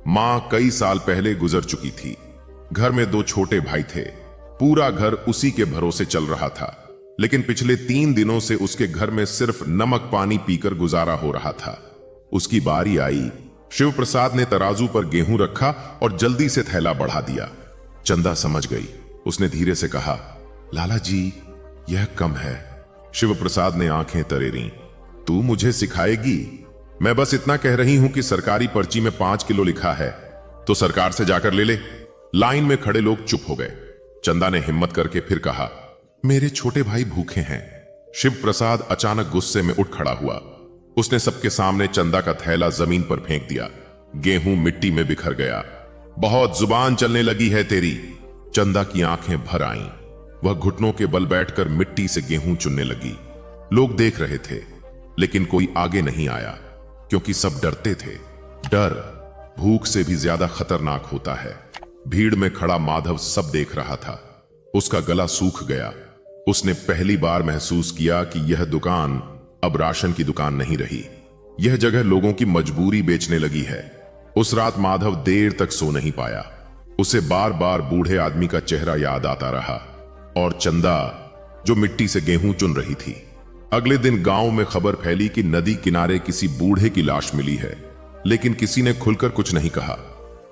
मां कई साल पहले गुजर चुकी थी। घर में 2 छोटे भाई थे, पूरा घर उसी के भरोसे चल रहा था। लेकिन पिछले 3 दिनों से उसके घर में सिर्फ नमक पानी पीकर गुजारा हो रहा था। उसकी बारी आई, शिव प्रसाद ने तराजू पर गेहूं रखा और जल्दी से थैला बढ़ा दिया। चंदा समझ गई, उसने धीरे से कहा, लाला जी, यह कम है। शिव प्रसाद ने आंखें तरेरी, तू मुझे सिखाएगी? मैं बस इतना कह रही हूं कि सरकारी पर्ची में 5 किलो लिखा है, तो सरकार से जाकर ले ले। लाइन में खड़े लोग चुप हो गए। चंदा ने हिम्मत करके फिर कहा, मेरे छोटे भाई भूखे हैं। शिव प्रसाद अचानक गुस्से में उठ खड़ा हुआ। उसने सबके सामने चंदा का थैला जमीन पर फेंक दिया। गेहूं मिट्टी में बिखर गया। बहुत जुबान चलने लगी है तेरी। चंदा की आंखें भर आईं। वह घुटनों के बल बैठकर मिट्टी से गेहूं चुनने लगी। लोग देख रहे थे, लेकिन कोई आगे नहीं आया, क्योंकि सब डरते थे। डर भूख से भी ज्यादा खतरनाक होता है। भीड़ में खड़ा माधव सब देख रहा था। उसका गला सूख गया। उसने पहली बार महसूस किया कि यह दुकान अब राशन की दुकान नहीं रही, यह जगह लोगों की मजबूरी बेचने लगी है। उस रात माधव देर तक सो नहीं पाया। उसे बार बार बूढ़े आदमी का चेहरा याद आता रहा और चंदा जो मिट्टी से गेहूं चुन रही थी। अगले दिन गांव में खबर फैली कि नदी किनारे किसी बूढ़े की लाश मिली है, लेकिन किसी ने खुलकर कुछ नहीं कहा।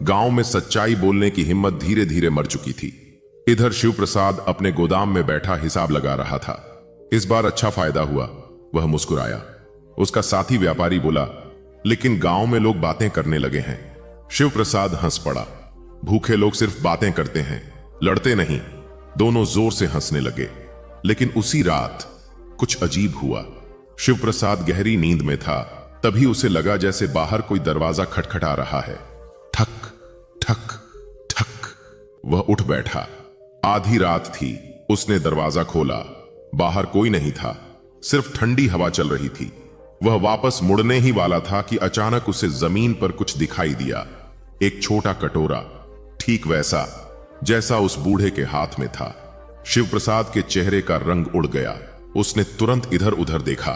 गांव में सच्चाई बोलने की हिम्मत धीरे धीरे मर चुकी थी। इधर शिव प्रसाद अपने गोदाम में बैठा हिसाब लगा रहा था। इस बार अच्छा फायदा हुआ, वह मुस्कुराया। उसका साथी व्यापारी बोला, लेकिन गांव में लोग बातें करने लगे हैं। शिव प्रसाद हंस पड़ा। भूखे लोग सिर्फ बातें करते हैं, लड़ते नहीं। दोनों जोर से हंसने लगे। लेकिन उसी रात कुछ अजीब हुआ। शिव प्रसाद गहरी नींद में था, तभी उसे लगा जैसे बाहर कोई दरवाजा खटखटा रहा है। ठक ठक ठक। वह उठ बैठा। आधी रात थी। उसने दरवाजा खोला। बाहर कोई नहीं था, सिर्फ ठंडी हवा चल रही थी। वह वापस मुड़ने ही वाला था कि अचानक उसे जमीन पर कुछ दिखाई दिया। एक छोटा कटोरा, ठीक वैसा जैसा उस बूढ़े के हाथ में था। शिव प्रसाद के चेहरे का रंग उड़ गया। उसने तुरंत इधर उधर देखा,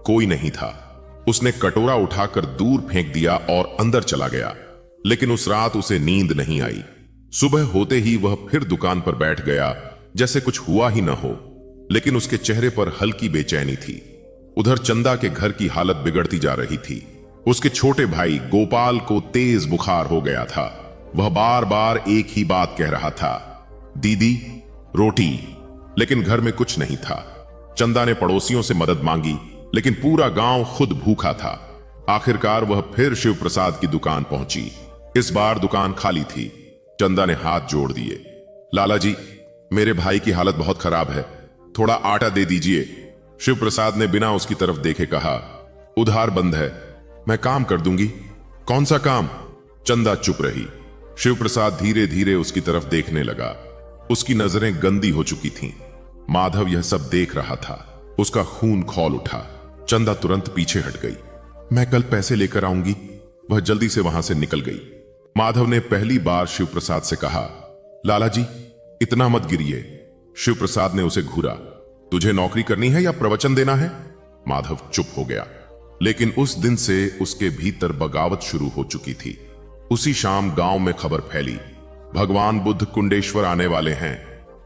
कोई नहीं था। उसने कटोरा उठाकर दूर फेंक दिया और अंदर चला गया। लेकिन उस रात उसे नींद नहीं आई। सुबह होते ही वह फिर दुकान पर बैठ गया, जैसे कुछ हुआ ही न हो। लेकिन उसके चेहरे पर हल्की बेचैनी थी। उधर चंदा के घर की हालत बिगड़ती जा रही थी। उसके छोटे भाई गोपाल को तेज बुखार हो गया था। वह बार बार एक ही बात कह रहा था, दीदी रोटी। लेकिन घर में कुछ नहीं था। चंदा ने पड़ोसियों से मदद मांगी, लेकिन पूरा गांव खुद भूखा था। आखिरकार वह फिर शिव प्रसाद की दुकान पहुंची। इस बार दुकान खाली थी। चंदा ने हाथ जोड़ दिए। लाला जी, मेरे भाई की हालत बहुत खराब है, थोड़ा आटा दे दीजिए। शिव प्रसाद ने बिना उसकी तरफ देखे कहा, उधार बंद है, मैं काम कर दूंगी। कौन सा काम? चंदा चुप रही। शिव प्रसाद धीरे धीरे उसकी तरफ देखने लगा। उसकी नजरें गंदी हो चुकी थीं। माधव यह सब देख रहा था। उसका खून खौल उठा। चंदा तुरंत पीछे हट गई। मैं कल पैसे लेकर आऊंगी। वह जल्दी से वहां से निकल गई। माधव ने पहली बार शिव प्रसाद से कहा, लाला जी, इतना मत गिरिए। शिव प्रसाद ने उसे घूरा। तुझे नौकरी करनी है या प्रवचन देना है? माधव चुप हो गया। लेकिन उस दिन से उसके भीतर बगावत शुरू हो चुकी थी। उसी शाम गांव में खबर फैली, भगवान बुद्ध कुंडेश्वर आने वाले हैं।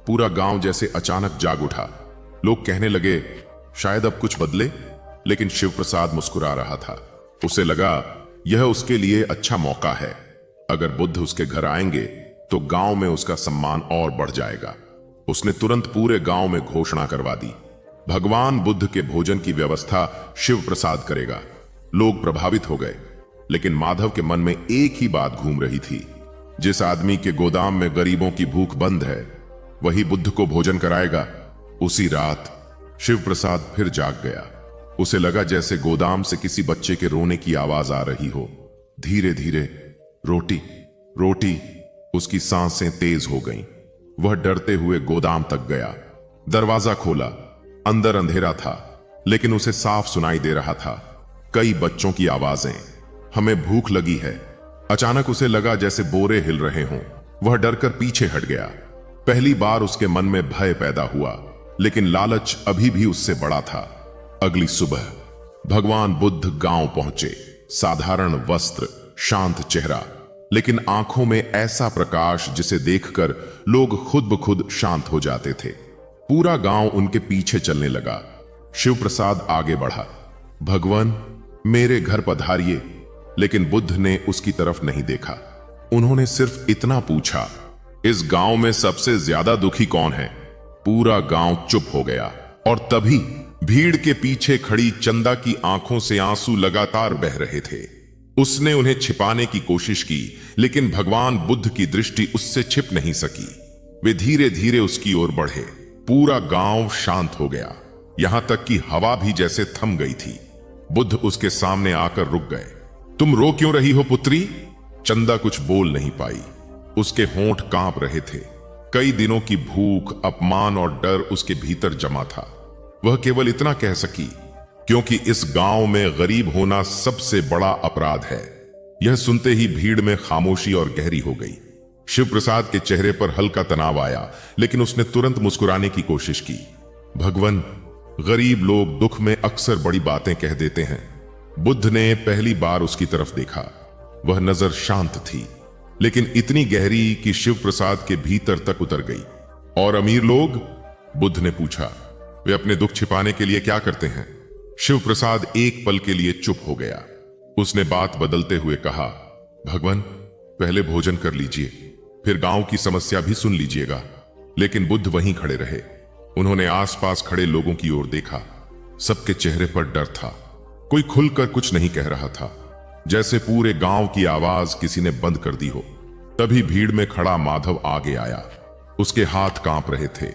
पूरा गांव जैसे अचानक जाग उठा। लोग कहने लगे, शायद अब कुछ बदले। लेकिन शिव प्रसाद मुस्कुरा रहा था। उसे लगा यह उसके लिए अच्छा मौका है। अगर बुद्ध उसके घर आएंगे तो गांव में उसका सम्मान और बढ़ जाएगा। उसने तुरंत पूरे गांव में घोषणा करवा दी, भगवान बुद्ध के भोजन की व्यवस्था शिव प्रसाद करेगा। लोग प्रभावित हो गए, लेकिन माधव के मन में एक ही बात घूम रही थी, जिस आदमी के गोदाम में गरीबों की भूख बंद है वही बुद्ध को भोजन कराएगा। उसी रात शिव प्रसाद फिर जाग गया। उसे लगा जैसे गोदाम से किसी बच्चे के रोने की आवाज आ रही हो। धीरे धीरे रोटी रोटी उसकी सांसें तेज हो गईं। वह डरते हुए गोदाम तक गया। दरवाजा खोला। अंदर अंधेरा था, लेकिन उसे साफ सुनाई दे रहा था कई बच्चों की आवाजें। हमें भूख लगी है। अचानक उसे लगा जैसे बोरे हिल रहे हों। वह डरकर पीछे हट गया। पहली बार उसके मन में भय पैदा हुआ, लेकिन लालच अभी भी उससे बड़ा था। अगली सुबह भगवान बुद्ध गांव पहुंचे। साधारण वस्त्र, शांत चेहरा, लेकिन आंखों में ऐसा प्रकाश जिसे देखकर लोग खुद ब खुद शांत हो जाते थे। पूरा गांव उनके पीछे चलने लगा। शिव प्रसाद आगे बढ़ा। भगवान, मेरे घर पधारिए। लेकिन बुद्ध ने उसकी तरफ नहीं देखा। उन्होंने सिर्फ इतना पूछा, इस गांव में सबसे ज्यादा दुखी कौन है? पूरा गांव चुप हो गया। और तभी भीड़ के पीछे खड़ी चंदा की आंखों से आंसू लगातार बह रहे थे। उसने उन्हें छिपाने की कोशिश की, लेकिन भगवान बुद्ध की दृष्टि उससे छिप नहीं सकी। वे धीरे धीरे उसकी ओर बढ़े। पूरा गांव शांत हो गया, यहां तक कि हवा भी जैसे थम गई थी। बुद्ध उसके सामने आकर रुक गए। तुम रो क्यों रही हो पुत्री? चंदा कुछ बोल नहीं पाई। उसके होंठ कांप रहे थे। कई दिनों की भूख, अपमान और डर उसके भीतर जमा था। वह केवल इतना कह सकी, क्योंकि इस गांव में गरीब होना सबसे बड़ा अपराध है। यह सुनते ही भीड़ में खामोशी और गहरी हो गई। शिव प्रसाद के चेहरे पर हल्का तनाव आया, लेकिन उसने तुरंत मुस्कुराने की कोशिश की। भगवान, गरीब लोग दुख में अक्सर बड़ी बातें कह देते हैं। बुद्ध ने पहली बार उसकी तरफ देखा। वह नजर शांत थी, लेकिन इतनी गहरी कि शिव प्रसाद के भीतर तक उतर गई। और अमीर लोग? बुद्ध ने पूछा। वे अपने दुख छिपाने के लिए क्या करते हैं? शिव प्रसाद एक पल के लिए चुप हो गया। उसने बात बदलते हुए कहा, भगवान, पहले भोजन कर लीजिए, फिर गांव की समस्या भी सुन लीजिएगा। लेकिन बुद्ध वहीं खड़े रहे। उन्होंने आसपास खड़े लोगों की ओर देखा। सबके चेहरे पर डर था। कोई खुलकर कुछ नहीं कह रहा था, जैसे पूरे गांव की आवाज किसी ने बंद कर दी हो। तभी भीड़ में खड़ा माधव आगे आया। उसके हाथ कांप रहे थे।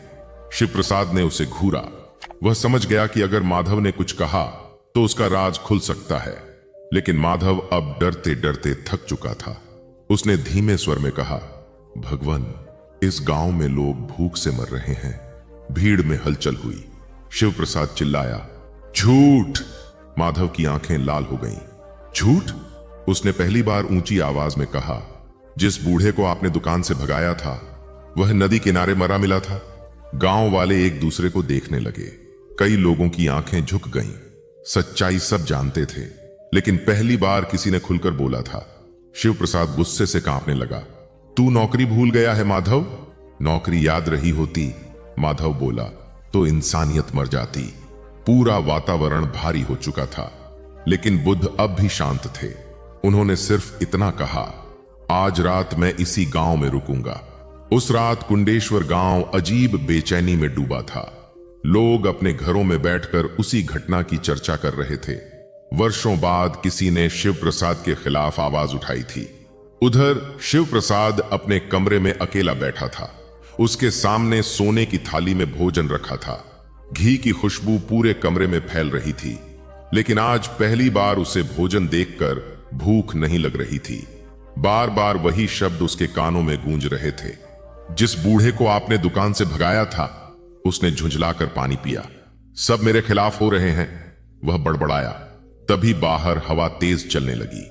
शिव प्रसाद ने उसे घूरा। वह समझ गया कि अगर माधव ने कुछ कहा तो उसका राज खुल सकता है। लेकिन माधव अब डरते डरते थक चुका था। उसने धीमे स्वर में कहा, भगवान, इस गांव में लोग भूख से मर रहे हैं। भीड़ में हलचल हुई। शिव प्रसाद चिल्लाया, झूठ! माधव की आंखें लाल हो गईं। झूठ? उसने पहली बार ऊंची आवाज में कहा, जिस बूढ़े को आपने दुकान से भगाया था वह नदी किनारे मरा मिला था। गांव वाले एक दूसरे को देखने लगे। कई लोगों की आंखें झुक गईं। सच्चाई सब जानते थे, लेकिन पहली बार किसी ने खुलकर बोला था। शिव प्रसाद गुस्से से कांपने लगा। तू नौकरी भूल गया है माधव? नौकरी याद रही होती, माधव बोला, तो इंसानियत मर जाती। पूरा वातावरण भारी हो चुका था, लेकिन बुद्ध अब भी शांत थे। उन्होंने सिर्फ इतना कहा, आज रात मैं इसी गांव में रुकूंगा। उस रात कुंडेश्वर गांव अजीब बेचैनी में डूबा था। लोग अपने घरों में बैठकर उसी घटना की चर्चा कर रहे थे। वर्षों बाद किसी ने शिव प्रसाद के खिलाफ आवाज उठाई थी। उधर शिव प्रसाद अपने कमरे में अकेला बैठा था। उसके सामने सोने की थाली में भोजन रखा था। घी की खुशबू पूरे कमरे में फैल रही थी, लेकिन आज पहली बार उसे भोजन देखकर भूख नहीं लग रही थी। बार बार वही शब्द उसके कानों में गूंज रहे थे, जिस बूढ़े को आपने दुकान से भगाया था। उसने झुंझलाकर पानी पिया। सब मेरे खिलाफ हो रहे हैं, वह बड़बड़ाया। तभी बाहर हवा तेज चलने लगी।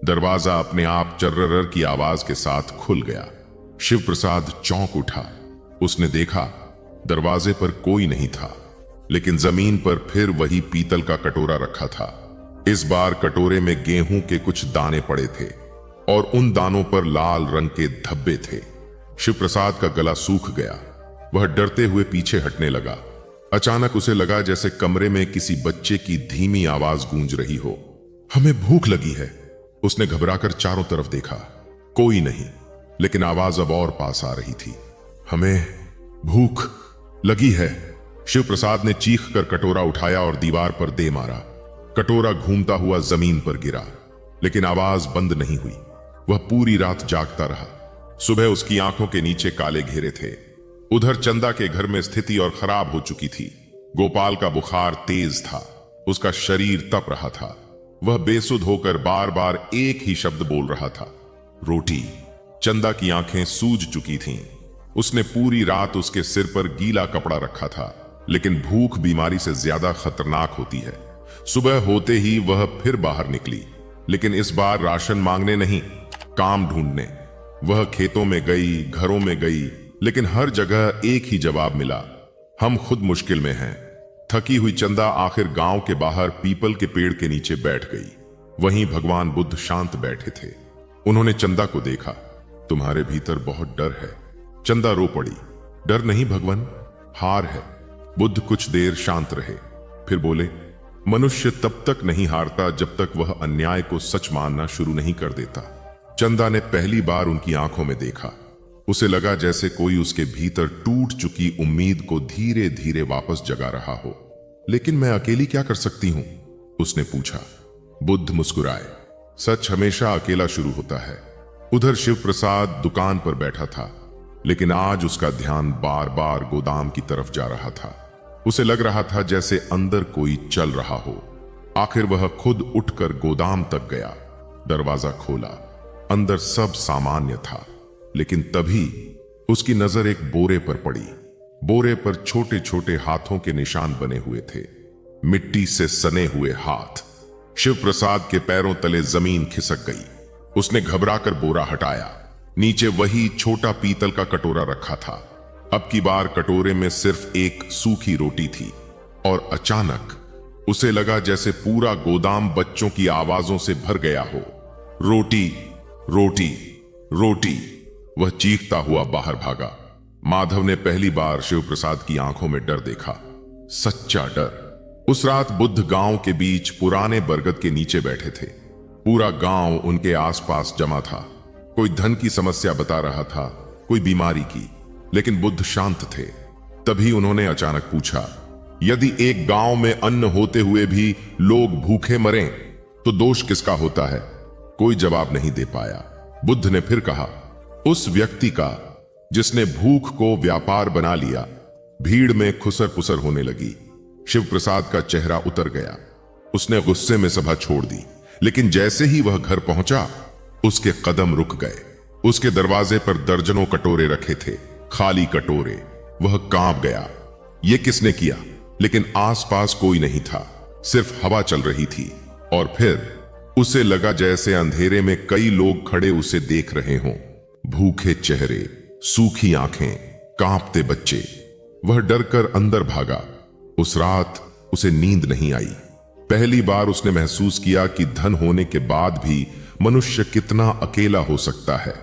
दरवाजा अपने आप चर्रर की आवाज के साथ खुल गया। शिव प्रसाद चौंक उठा। उसने देखा दरवाजे पर कोई नहीं था, लेकिन जमीन पर फिर वही पीतल का कटोरा रखा था। इस बार कटोरे में गेहूं के कुछ दाने पड़े थे और उन दानों पर लाल रंग के धब्बे थे। शिव प्रसाद का गला सूख गया। वह डरते हुए पीछे हटने लगा। अचानक उसे लगा जैसे कमरे में किसी बच्चे की धीमी आवाज गूंज रही हो। हमें भूख लगी है। उसने घबराकर चारों तरफ देखा, कोई नहीं, लेकिन आवाज अब और पास आ रही थी। हमें भूख लगी है। शिव प्रसाद ने चीख कर कटोरा उठाया और दीवार पर दे मारा। कटोरा घूमता हुआ जमीन पर गिरा, लेकिन आवाज बंद नहीं हुई। वह पूरी रात जागता रहा। सुबह उसकी आंखों के नीचे काले घेरे थे। उधर चंदा के घर में स्थिति और खराब हो चुकी थी। गोपाल का बुखार तेज था, उसका शरीर तप रहा था। वह बेसुध होकर बार बार एक ही शब्द बोल रहा था, रोटी। चंदा की आंखें सूज चुकी थीं। उसने पूरी रात उसके सिर पर गीला कपड़ा रखा था, लेकिन भूख बीमारी से ज्यादा खतरनाक होती है। सुबह होते ही वह फिर बाहर निकली, लेकिन इस बार राशन मांगने नहीं, काम ढूंढने। वह खेतों में गई, घरों में गई, लेकिन हर जगह एक ही जवाब मिला, हम खुद मुश्किल में हैं। थकी हुई चंदा आखिर गांव के बाहर पीपल के पेड़ के नीचे बैठ गई। वहीं भगवान बुद्ध शांत बैठे थे। उन्होंने चंदा को देखा। तुम्हारे भीतर बहुत डर है। चंदा रो पड़ी। डर नहीं भगवान, हार है। बुद्ध कुछ देर शांत रहे, फिर बोले, मनुष्य तब तक नहीं हारता जब तक वह अन्याय को सच मानना शुरू नहीं कर देता। चंदा ने पहली बार उनकी आंखों में देखा। उसे लगा जैसे कोई उसके भीतर टूट चुकी उम्मीद को धीरे धीरे वापस जगा रहा हो। लेकिन मैं अकेली क्या कर सकती हूं? उसने पूछा। बुद्ध मुस्कुराए। सच हमेशा अकेला शुरू होता है। उधर शिव प्रसाद दुकान पर बैठा था, लेकिन आज उसका ध्यान बार बार गोदाम की तरफ जा रहा था। उसे लग रहा था जैसे अंदर कोई चल रहा हो। आखिर वह खुद उठकर गोदाम तक गया। दरवाजा खोला। अंदर सब सामान्य था, लेकिन तभी उसकी नजर एक बोरे पर पड़ी। बोरे पर छोटे छोटे हाथों के निशान बने हुए थे, मिट्टी से सने हुए हाथ। शिव प्रसाद के पैरों तले जमीन खिसक गई। उसने घबराकर बोरा हटाया। नीचे वही छोटा पीतल का कटोरा रखा था। अब की बार कटोरे में सिर्फ एक सूखी रोटी थी, और अचानक उसे लगा जैसे पूरा गोदाम बच्चों की आवाजों से भर गया हो। रोटी, रोटी, रोटी। वह चीखता हुआ बाहर भागा। माधव ने पहली बार शिव प्रसाद की आंखों में डर देखा, सच्चा डर। उस रात बुद्ध गांव के बीच पुराने बरगद के नीचे बैठे थे। पूरा गांव उनके आसपास जमा था। कोई धन की समस्या बता रहा था, कोई बीमारी की, लेकिन बुद्ध शांत थे। तभी उन्होंने अचानक पूछा, यदि एक गांव में अन्न होते हुए भी लोग भूखे मरें तो दोष किसका होता है? कोई जवाब नहीं दे पाया। बुद्ध ने फिर कहा, उस व्यक्ति का जिसने भूख को व्यापार बना लिया। भीड़ में खुसर पुसर होने लगी। शिव प्रसाद का चेहरा उतर गया। उसने गुस्से में सभा छोड़ दी, लेकिन जैसे ही वह घर पहुंचा, उसके कदम रुक गए। उसके दरवाजे पर दर्जनों कटोरे रखे थे, खाली कटोरे। वह कांप गया। यह किसने किया? लेकिन आसपास कोई नहीं था, सिर्फ हवा चल रही थी। और फिर उसे लगा जैसे अंधेरे में कई लोग खड़े उसे देख रहे हों। भूखे चेहरे, सूखी आंखें, कांपते बच्चे। वह डरकर अंदर भागा। उस रात उसे नींद नहीं आई। पहली बार उसने महसूस किया कि धन होने के बाद भी मनुष्य कितना अकेला हो सकता है।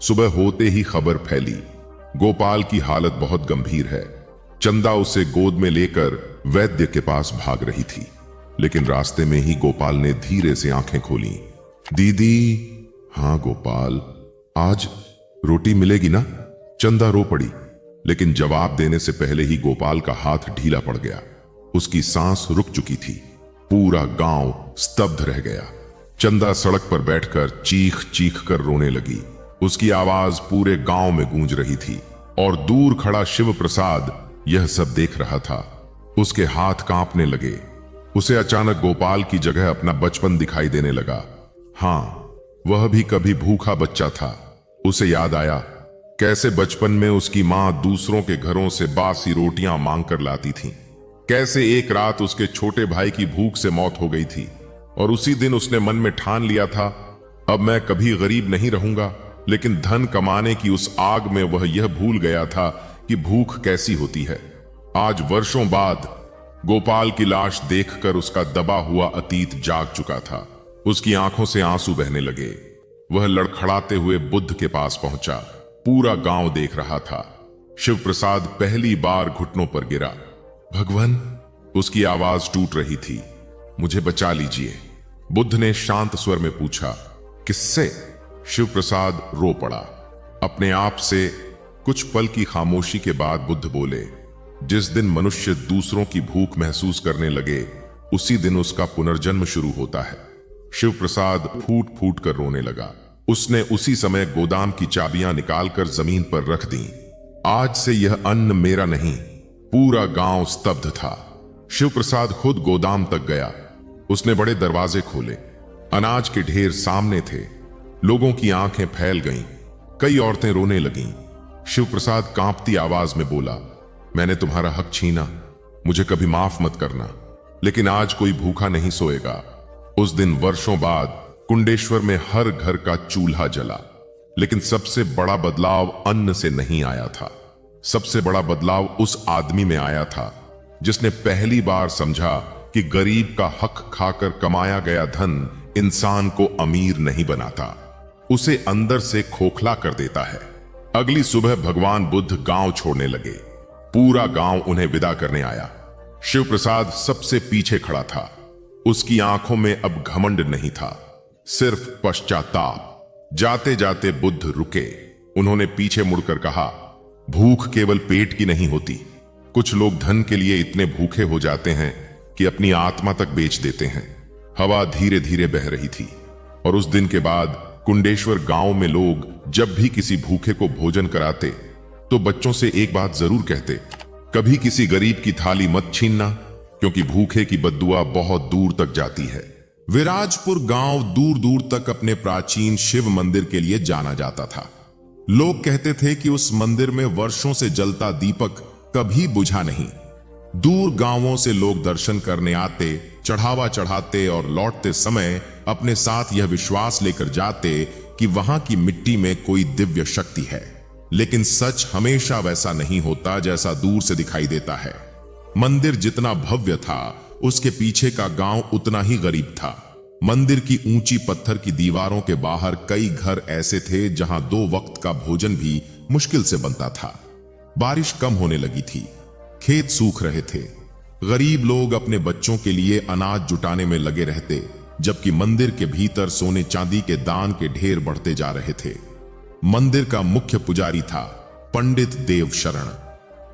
सुबह होते ही खबर फैली, गोपाल की हालत बहुत गंभीर है। चंदा उसे गोद में लेकर वैद्य के पास भाग रही थी, लेकिन रास्ते में ही गोपाल ने धीरे से आंखें खोली। दीदी। हाँ गोपाल, आज रोटी मिलेगी ना? चंदा रो पड़ी, लेकिन जवाब देने से पहले ही गोपाल का हाथ ढीला पड़ गया। उसकी सांस रुक चुकी थी। पूरा गांव स्तब्ध रह गया। चंदा सड़क पर बैठकर चीख चीख कर रोने लगी। उसकी आवाज पूरे गांव में गूंज रही थी, और दूर खड़ा शिव प्रसाद यह सब देख रहा था। उसके हाथ कांपने लगे। उसे अचानक गोपाल की जगह अपना बचपन दिखाई देने लगा। हाँ, वह भी कभी भूखा बच्चा था। उसे याद आया कैसे बचपन में उसकी मां दूसरों के घरों से बासी रोटियां मांग कर लाती थी। कैसे एक रात उसके छोटे भाई की भूख से मौत हो गई थी, और उसी दिन उसने मन में ठान लिया था, अब मैं कभी गरीब नहीं रहूंगा। लेकिन धन कमाने की उस आग में वह यह भूल गया था कि भूख कैसी होती है। आज वर्षों बाद गोपाल की लाश देखकर उसका दबा हुआ अतीत जाग चुका था। उसकी आंखों से आंसू बहने लगे। वह लड़खड़ाते हुए बुद्ध के पास पहुंचा। पूरा गांव देख रहा था। शिव प्रसाद पहली बार घुटनों पर गिरा। भगवान, उसकी आवाज टूट रही थी। मुझे बचा लीजिए। बुद्ध ने शांत स्वर में पूछा, किससे? शिव प्रसाद रो पड़ा अपने आप से। कुछ पल की खामोशी के बाद बुद्ध बोले, जिस दिन मनुष्य दूसरों की भूख महसूस करने लगे उसी दिन उसका पुनर्जन्म शुरू होता है। शिव प्रसाद फूट फूट कर रोने लगा। उसने उसी समय गोदाम की चाबियां निकालकर जमीन पर रख दी। आज से यह अन्न मेरा नहीं। पूरा गांव स्तब्ध था। शिव प्रसाद खुद गोदाम तक गया। उसने बड़े दरवाजे खोले। अनाज के ढेर सामने थे। लोगों की आंखें फैल गईं। कई औरतें रोने लगीं। शिव प्रसाद कांपती आवाज में बोला, मैंने तुम्हारा हक छीना, मुझे कभी माफ मत करना, लेकिन आज कोई भूखा नहीं सोएगा। उस दिन वर्षों बाद कुंडेश्वर में हर घर का चूल्हा जला, लेकिन सबसे बड़ा बदलाव अन्न से नहीं आया था। सबसे बड़ा बदलाव उस आदमी में आया था जिसने पहली बार समझा कि गरीब का हक खाकर कमाया गया धन इंसान को अमीर नहीं बनाता, उसे अंदर से खोखला कर देता है। अगली सुबह भगवान बुद्ध गांव छोड़ने लगे। पूरा गांव उन्हें विदा करने आया। शिव प्रसाद सबसे पीछे खड़ा था। उसकी आंखों में अब घमंड नहीं था, सिर्फ पश्चाताप। जाते जाते बुद्ध रुके। उन्होंने पीछे मुड़कर कहा, भूख केवल पेट की नहीं होती। कुछ लोग धन के लिए इतने भूखे हो जाते हैं कि अपनी आत्मा तक बेच देते हैं। हवा धीरे धीरे बह रही थी और उस दिन के बाद कुंडेश्वर गांव में लोग जब भी किसी भूखे को भोजन कराते तो बच्चों से एक बात जरूर कहते, कभी किसी गरीब की थाली मत छीनना, क्योंकि भूखे की बद्दुआ बहुत दूर तक जाती है। विराजपुर गांव दूर दूर तक अपने प्राचीन शिव मंदिर के लिए जाना जाता था। लोग कहते थे कि उस मंदिर में वर्षों से जलता दीपक कभी बुझा नहीं। दूर गांवों से लोग दर्शन करने आते, चढ़ावा चढ़ाते और लौटते समय अपने साथ यह विश्वास लेकर जाते कि वहां की मिट्टी में कोई दिव्य शक्ति है। लेकिन सच हमेशा वैसा नहीं होता जैसा दूर से दिखाई देता है। मंदिर जितना भव्य था, उसके पीछे का गांव उतना ही गरीब था। मंदिर की ऊंची पत्थर की दीवारों के बाहर कई घर ऐसे थे जहां 2 वक्त का भोजन भी मुश्किल से बनता था। बारिश कम होने लगी थी। खेत सूख रहे थे। गरीब लोग अपने बच्चों के लिए अनाज जुटाने में लगे रहते, जबकि मंदिर के भीतर सोने चांदी के दान के ढेर बढ़ते जा रहे थे। मंदिर का मुख्य पुजारी था पंडित देवशरण।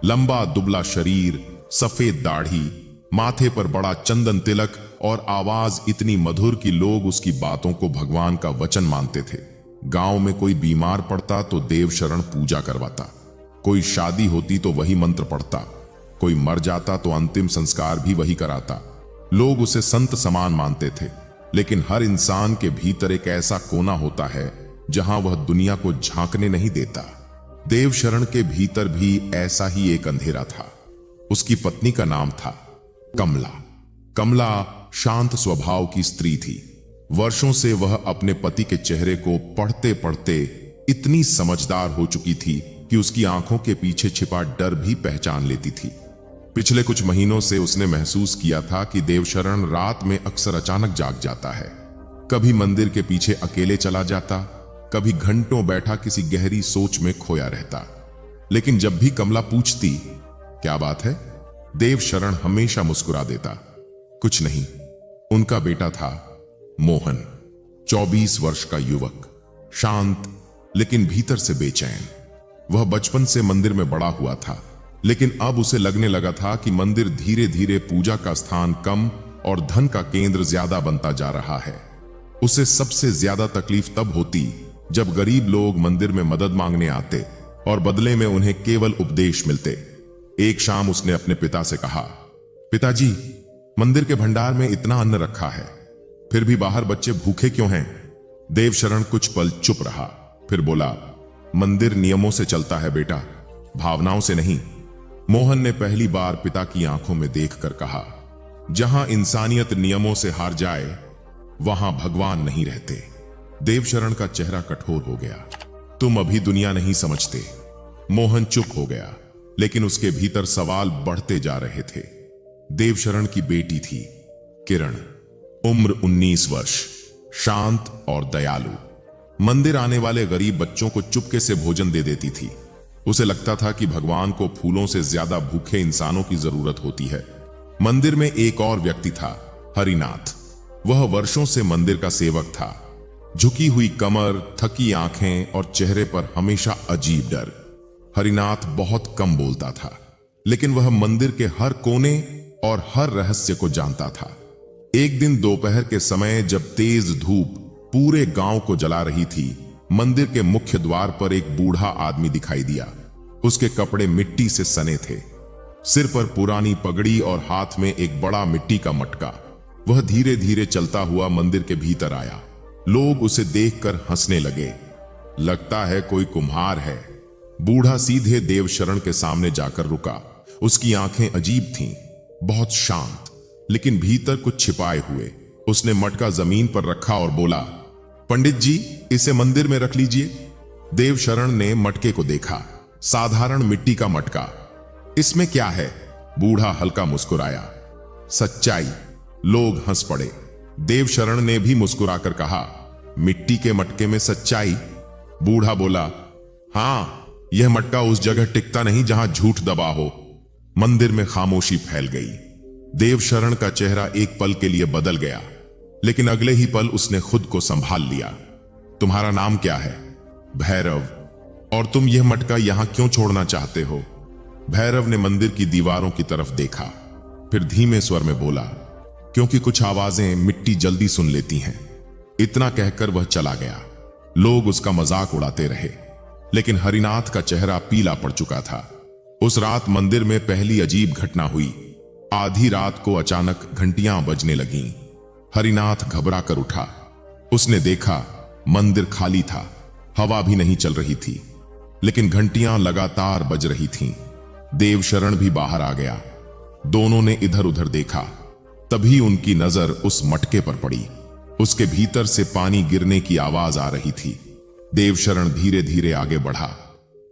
लंबा दुबला शरीर, सफेद दाढ़ी, माथे पर बड़ा चंदन तिलक और आवाज इतनी मधुर कि लोग उसकी बातों को भगवान का वचन मानते थे। गांव में कोई बीमार पड़ता तो देवशरण पूजा करवाता, कोई शादी होती तो वही मंत्र पढ़ता, कोई मर जाता तो अंतिम संस्कार भी वही कराता। लोग उसे संत समान मानते थे, लेकिन हर इंसान के भीतर एक ऐसा कोना होता है जहां वह दुनिया को झांकने नहीं देता। देवशरण के भीतर भी ऐसा ही एक अंधेरा था। उसकी पत्नी का नाम था कमला। कमला शांत स्वभाव की स्त्री थी। वर्षों से वह अपने पति के चेहरे को पढ़ते पढ़ते इतनी समझदार हो चुकी थी कि उसकी आंखों के पीछे छिपा डर भी पहचान लेती थी। पिछले कुछ महीनों से उसने महसूस किया था कि देवशरण रात में अक्सर अचानक जाग जाता है। कभी मंदिर के पीछे अकेले चला जाता, कभी घंटों बैठा किसी गहरी सोच में खोया रहता। लेकिन जब भी कमला पूछती, क्या बात है, देवशरण हमेशा मुस्कुरा देता, कुछ नहीं। उनका बेटा था मोहन, 24 वर्ष का युवक, शांत लेकिन भीतर से बेचैन। वह बचपन से मंदिर में बड़ा हुआ था, लेकिन अब उसे लगने लगा था कि मंदिर धीरे धीरे पूजा का स्थान कम और धन का केंद्र ज्यादा बनता जा रहा है। उसे सबसे ज्यादा तकलीफ तब होती जब गरीब लोग मंदिर में मदद मांगने आते और बदले में उन्हें केवल उपदेश मिलते। एक शाम उसने अपने पिता से कहा, पिताजी, मंदिर के भंडार में इतना अन्न रखा है, फिर भी बाहर बच्चे भूखे क्यों हैं? देवशरण कुछ पल चुप रहा, फिर बोला, मंदिर नियमों से चलता है बेटा, भावनाओं से नहीं। मोहन ने पहली बार पिता की आंखों में देखकर कहा, जहां इंसानियत नियमों से हार जाए वहां भगवान नहीं रहते। देवशरण का चेहरा कठोर हो गया। तुम अभी दुनिया नहीं समझते। मोहन चुप हो गया, लेकिन उसके भीतर सवाल बढ़ते जा रहे थे। देवशरण की बेटी थी किरण, उम्र 19 वर्ष, शांत और दयालु। मंदिर आने वाले गरीब बच्चों को चुपके से भोजन दे देती थी। उसे लगता था कि भगवान को फूलों से ज्यादा भूखे इंसानों की जरूरत होती है। मंदिर में एक और व्यक्ति था, हरिनाथ। वह वर्षों से मंदिर का सेवक था। झुकी हुई कमर, थकी आंखें और चेहरे पर हमेशा अजीब डर। हरिनाथ बहुत कम बोलता था, लेकिन वह मंदिर के हर कोने और हर रहस्य को जानता था। एक दिन दोपहर के समय जब तेज धूप पूरे गांव को जला रही थी, मंदिर के मुख्य द्वार पर एक बूढ़ा आदमी दिखाई दिया। उसके कपड़े मिट्टी से सने थे, सिर पर पुरानी पगड़ी और हाथ में एक बड़ा मिट्टी का मटका। वह धीरे धीरे चलता हुआ मंदिर के भीतर आया। लोग उसे देखकर हंसने लगे। लगता है कोई कुम्हार है। बूढ़ा सीधे देवशरण के सामने जाकर रुका। उसकी आंखें अजीब थीं, बहुत शांत, लेकिन भीतर कुछ छिपाए हुए। उसने मटका जमीन पर रखा और बोला, पंडित जी, इसे मंदिर में रख लीजिए। देवशरण ने मटके को देखा। साधारण मिट्टी का मटका। इसमें क्या है? बूढ़ा हल्का मुस्कुराया, सच्चाई। लोग हंस पड़े। देवशरण ने भी मुस्कुराकर कहा, मिट्टी के मटके में सच्चाई? बूढ़ा बोला, हां, यह मटका उस जगह टिकता नहीं जहां झूठ दबा हो। मंदिर में खामोशी फैल गई। देवशरण का चेहरा एक पल के लिए बदल गया, लेकिन अगले ही पल उसने खुद को संभाल लिया। तुम्हारा नाम क्या है? भैरव। और तुम यह मटका यहां क्यों छोड़ना चाहते हो? भैरव ने मंदिर की दीवारों की तरफ देखा, फिर धीमे स्वर में बोला, क्योंकि कुछ आवाजें मिट्टी जल्दी सुन लेती हैं। इतना कहकर वह चला गया। लोग उसका मजाक उड़ाते रहे, लेकिन हरिनाथ का चेहरा पीला पड़ चुका था। उस रात मंदिर में पहली अजीब घटना हुई। आधी रात को अचानक घंटियां बजने लगीं। हरिनाथ घबरा कर उठा। उसने देखा मंदिर खाली था, हवा भी नहीं चल रही थी, लेकिन घंटियां लगातार बज रही थीं। देवशरण भी बाहर आ गया। दोनों ने इधर उधर देखा। तभी उनकी नजर उस मटके पर पड़ी। उसके भीतर से पानी गिरने की आवाज आ रही थी। देवशरण धीरे धीरे आगे बढ़ा।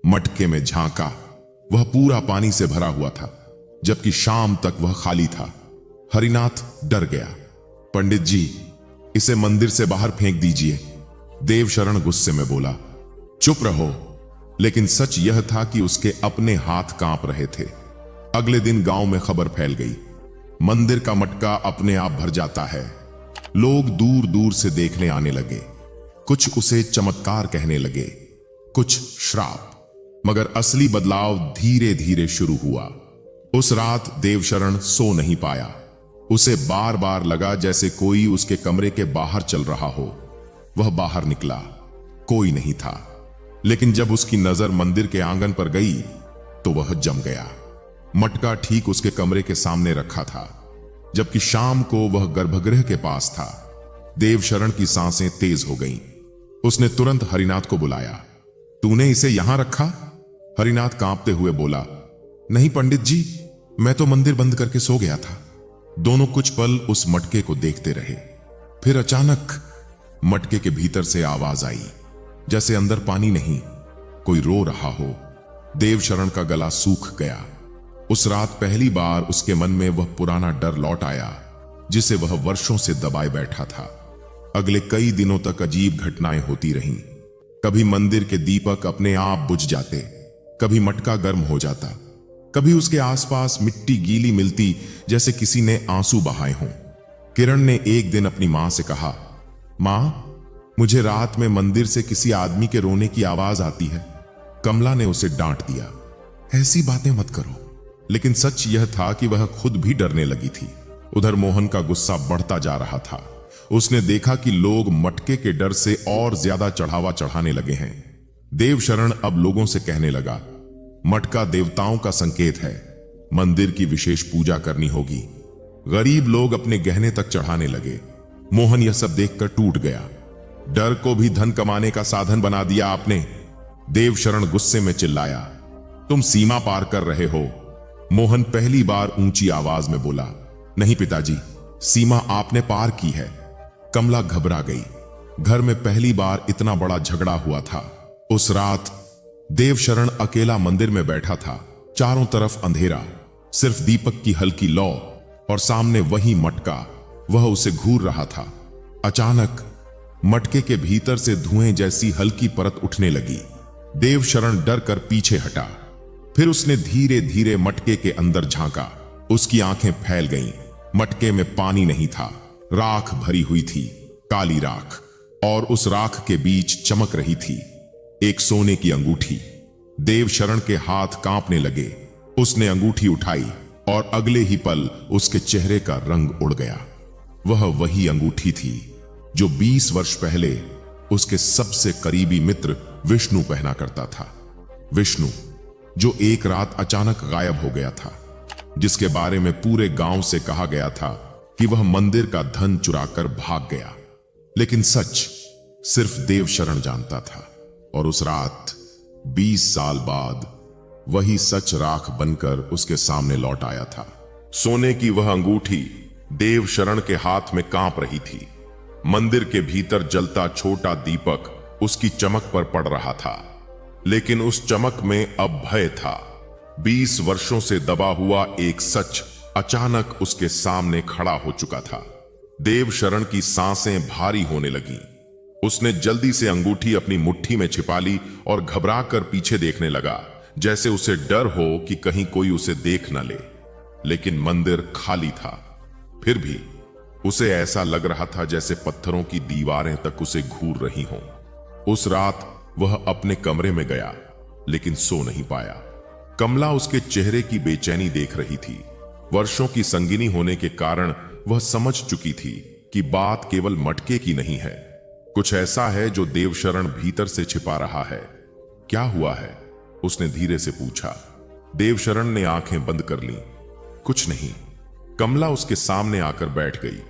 मटके में झांका। वह पूरा पानी से भरा हुआ था, जबकि शाम तक वह खाली था। हरिनाथ डर गया। पंडित जी, इसे मंदिर से बाहर फेंक दीजिए। देवशरण गुस्से में बोला, चुप रहो। लेकिन सच यह था कि उसके अपने हाथ कांप रहे थे। अगले दिन गांव में खबर फैल गई, मंदिर का मटका अपने आप भर जाता है। लोग दूर दूर से देखने आने लगे। कुछ उसे चमत्कार कहने लगे, कुछ श्राप। मगर असली बदलाव धीरे धीरे शुरू हुआ। उस रात देवशरण सो नहीं पाया। उसे बार बार लगा जैसे कोई उसके कमरे के बाहर चल रहा हो। वह बाहर निकला, कोई नहीं था। लेकिन जब उसकी नजर मंदिर के आंगन पर गई तो वह जम गया। मटका ठीक उसके कमरे के सामने रखा था, जबकि शाम को वह गर्भगृह के पास था। देवशरण की सांसें तेज हो गईं। उसने तुरंत हरिनाथ को बुलाया। तूने इसे यहां रखा? हरिनाथ कांपते हुए बोला, नहीं पंडित जी, मैं तो मंदिर बंद करके सो गया था। दोनों कुछ पल उस मटके को देखते रहे। फिर अचानक मटके के भीतर से आवाज आई, जैसे अंदर पानी नहीं, कोई रो रहा हो। देवशरण का गला सूख गया। उस रात पहली बार उसके मन में वह पुराना डर लौट आया, जिसे वह वर्षों से दबाए बैठा था। अगले कई दिनों तक अजीब घटनाएं होती रहीं। कभी मंदिर के दीपक अपने आप बुझ जाते, कभी मटका गर्म हो जाता, कभी उसके आसपास मिट्टी गीली मिलती जैसे किसी ने आंसू बहाए हों। किरण ने एक दिन अपनी मां से कहा, मां, मुझे रात में मंदिर से किसी आदमी के रोने की आवाज आती है। कमला ने उसे डांट दिया, ऐसी बातें मत करो। लेकिन सच यह था कि वह खुद भी डरने लगी थी। उधर मोहन का गुस्सा बढ़ता जा रहा था। उसने देखा कि लोग मटके के डर से और ज्यादा चढ़ावा चढ़ाने लगे हैं। देवशरण अब लोगों से कहने लगा, मटका देवताओं का संकेत है, मंदिर की विशेष पूजा करनी होगी। गरीब लोग अपने गहने तक चढ़ाने लगे। मोहन यह सब देखकर टूट गया। डर को भी धन कमाने का साधन बना दिया आपने। देवशरण गुस्से में चिल्लाया, तुम सीमा पार कर रहे हो। मोहन पहली बार ऊंची आवाज में बोला, नहीं पिताजी, सीमा आपने पार की है। कमला घबरा गई। घर में पहली बार इतना बड़ा झगड़ा हुआ था। उस रात देवशरण अकेला मंदिर में बैठा था। चारों तरफ अंधेरा, सिर्फ दीपक की हल्की लौ और सामने वही मटका। वह उसे घूर रहा था। अचानक मटके के भीतर से धुएं जैसी हल्की परत उठने लगी। देवशरण डर कर पीछे हटा। फिर उसने धीरे धीरे मटके के अंदर झांका। उसकी आंखें फैल गईं। मटके में पानी नहीं था, राख भरी हुई थी, काली राख। और उस राख के बीच चमक रही थी एक सोने की अंगूठी। देवशरण के हाथ कांपने लगे। उसने अंगूठी उठाई और अगले ही पल उसके चेहरे का रंग उड़ गया। वह वही अंगूठी थी जो 20 वर्ष पहले उसके सबसे करीबी मित्र विष्णु पहना करता था। विष्णु जो एक रात अचानक गायब हो गया था, जिसके बारे में पूरे गांव से कहा गया था कि वह मंदिर का धन चुराकर भाग गया। लेकिन सच सिर्फ देवशरण जानता था। और उस रात 20 साल बाद वही सच राख बनकर उसके सामने लौट आया था। सोने की वह अंगूठी देवशरण के हाथ में कांप रही थी। मंदिर के भीतर जलता छोटा दीपक उसकी चमक पर पड़ रहा था, लेकिन उस चमक में अब भय था। 20 वर्षों से दबा हुआ एक सच अचानक उसके सामने खड़ा हो चुका था। देवशरण की सांसें भारी होने लगीं। उसने जल्दी से अंगूठी अपनी मुट्ठी में छिपा ली और घबराकर पीछे देखने लगा, जैसे उसे डर हो कि कहीं कोई उसे देख न ले। लेकिन मंदिर खाली था। फिर भी उसे ऐसा लग रहा था जैसे पत्थरों की दीवारें तक उसे घूर रही हों। उस रात वह अपने कमरे में गया, लेकिन सो नहीं पाया। कमला उसके चेहरे की बेचैनी देख रही थी। वर्षों की संगिनी होने के कारण वह समझ चुकी थी कि बात केवल मटके की नहीं है। कुछ ऐसा है जो देवशरण भीतर से छिपा रहा है। क्या हुआ है? उसने धीरे से पूछा। देवशरण ने आंखें बंद कर लीं। कुछ नहीं। कमला उसके सामने आकर बैठ गई।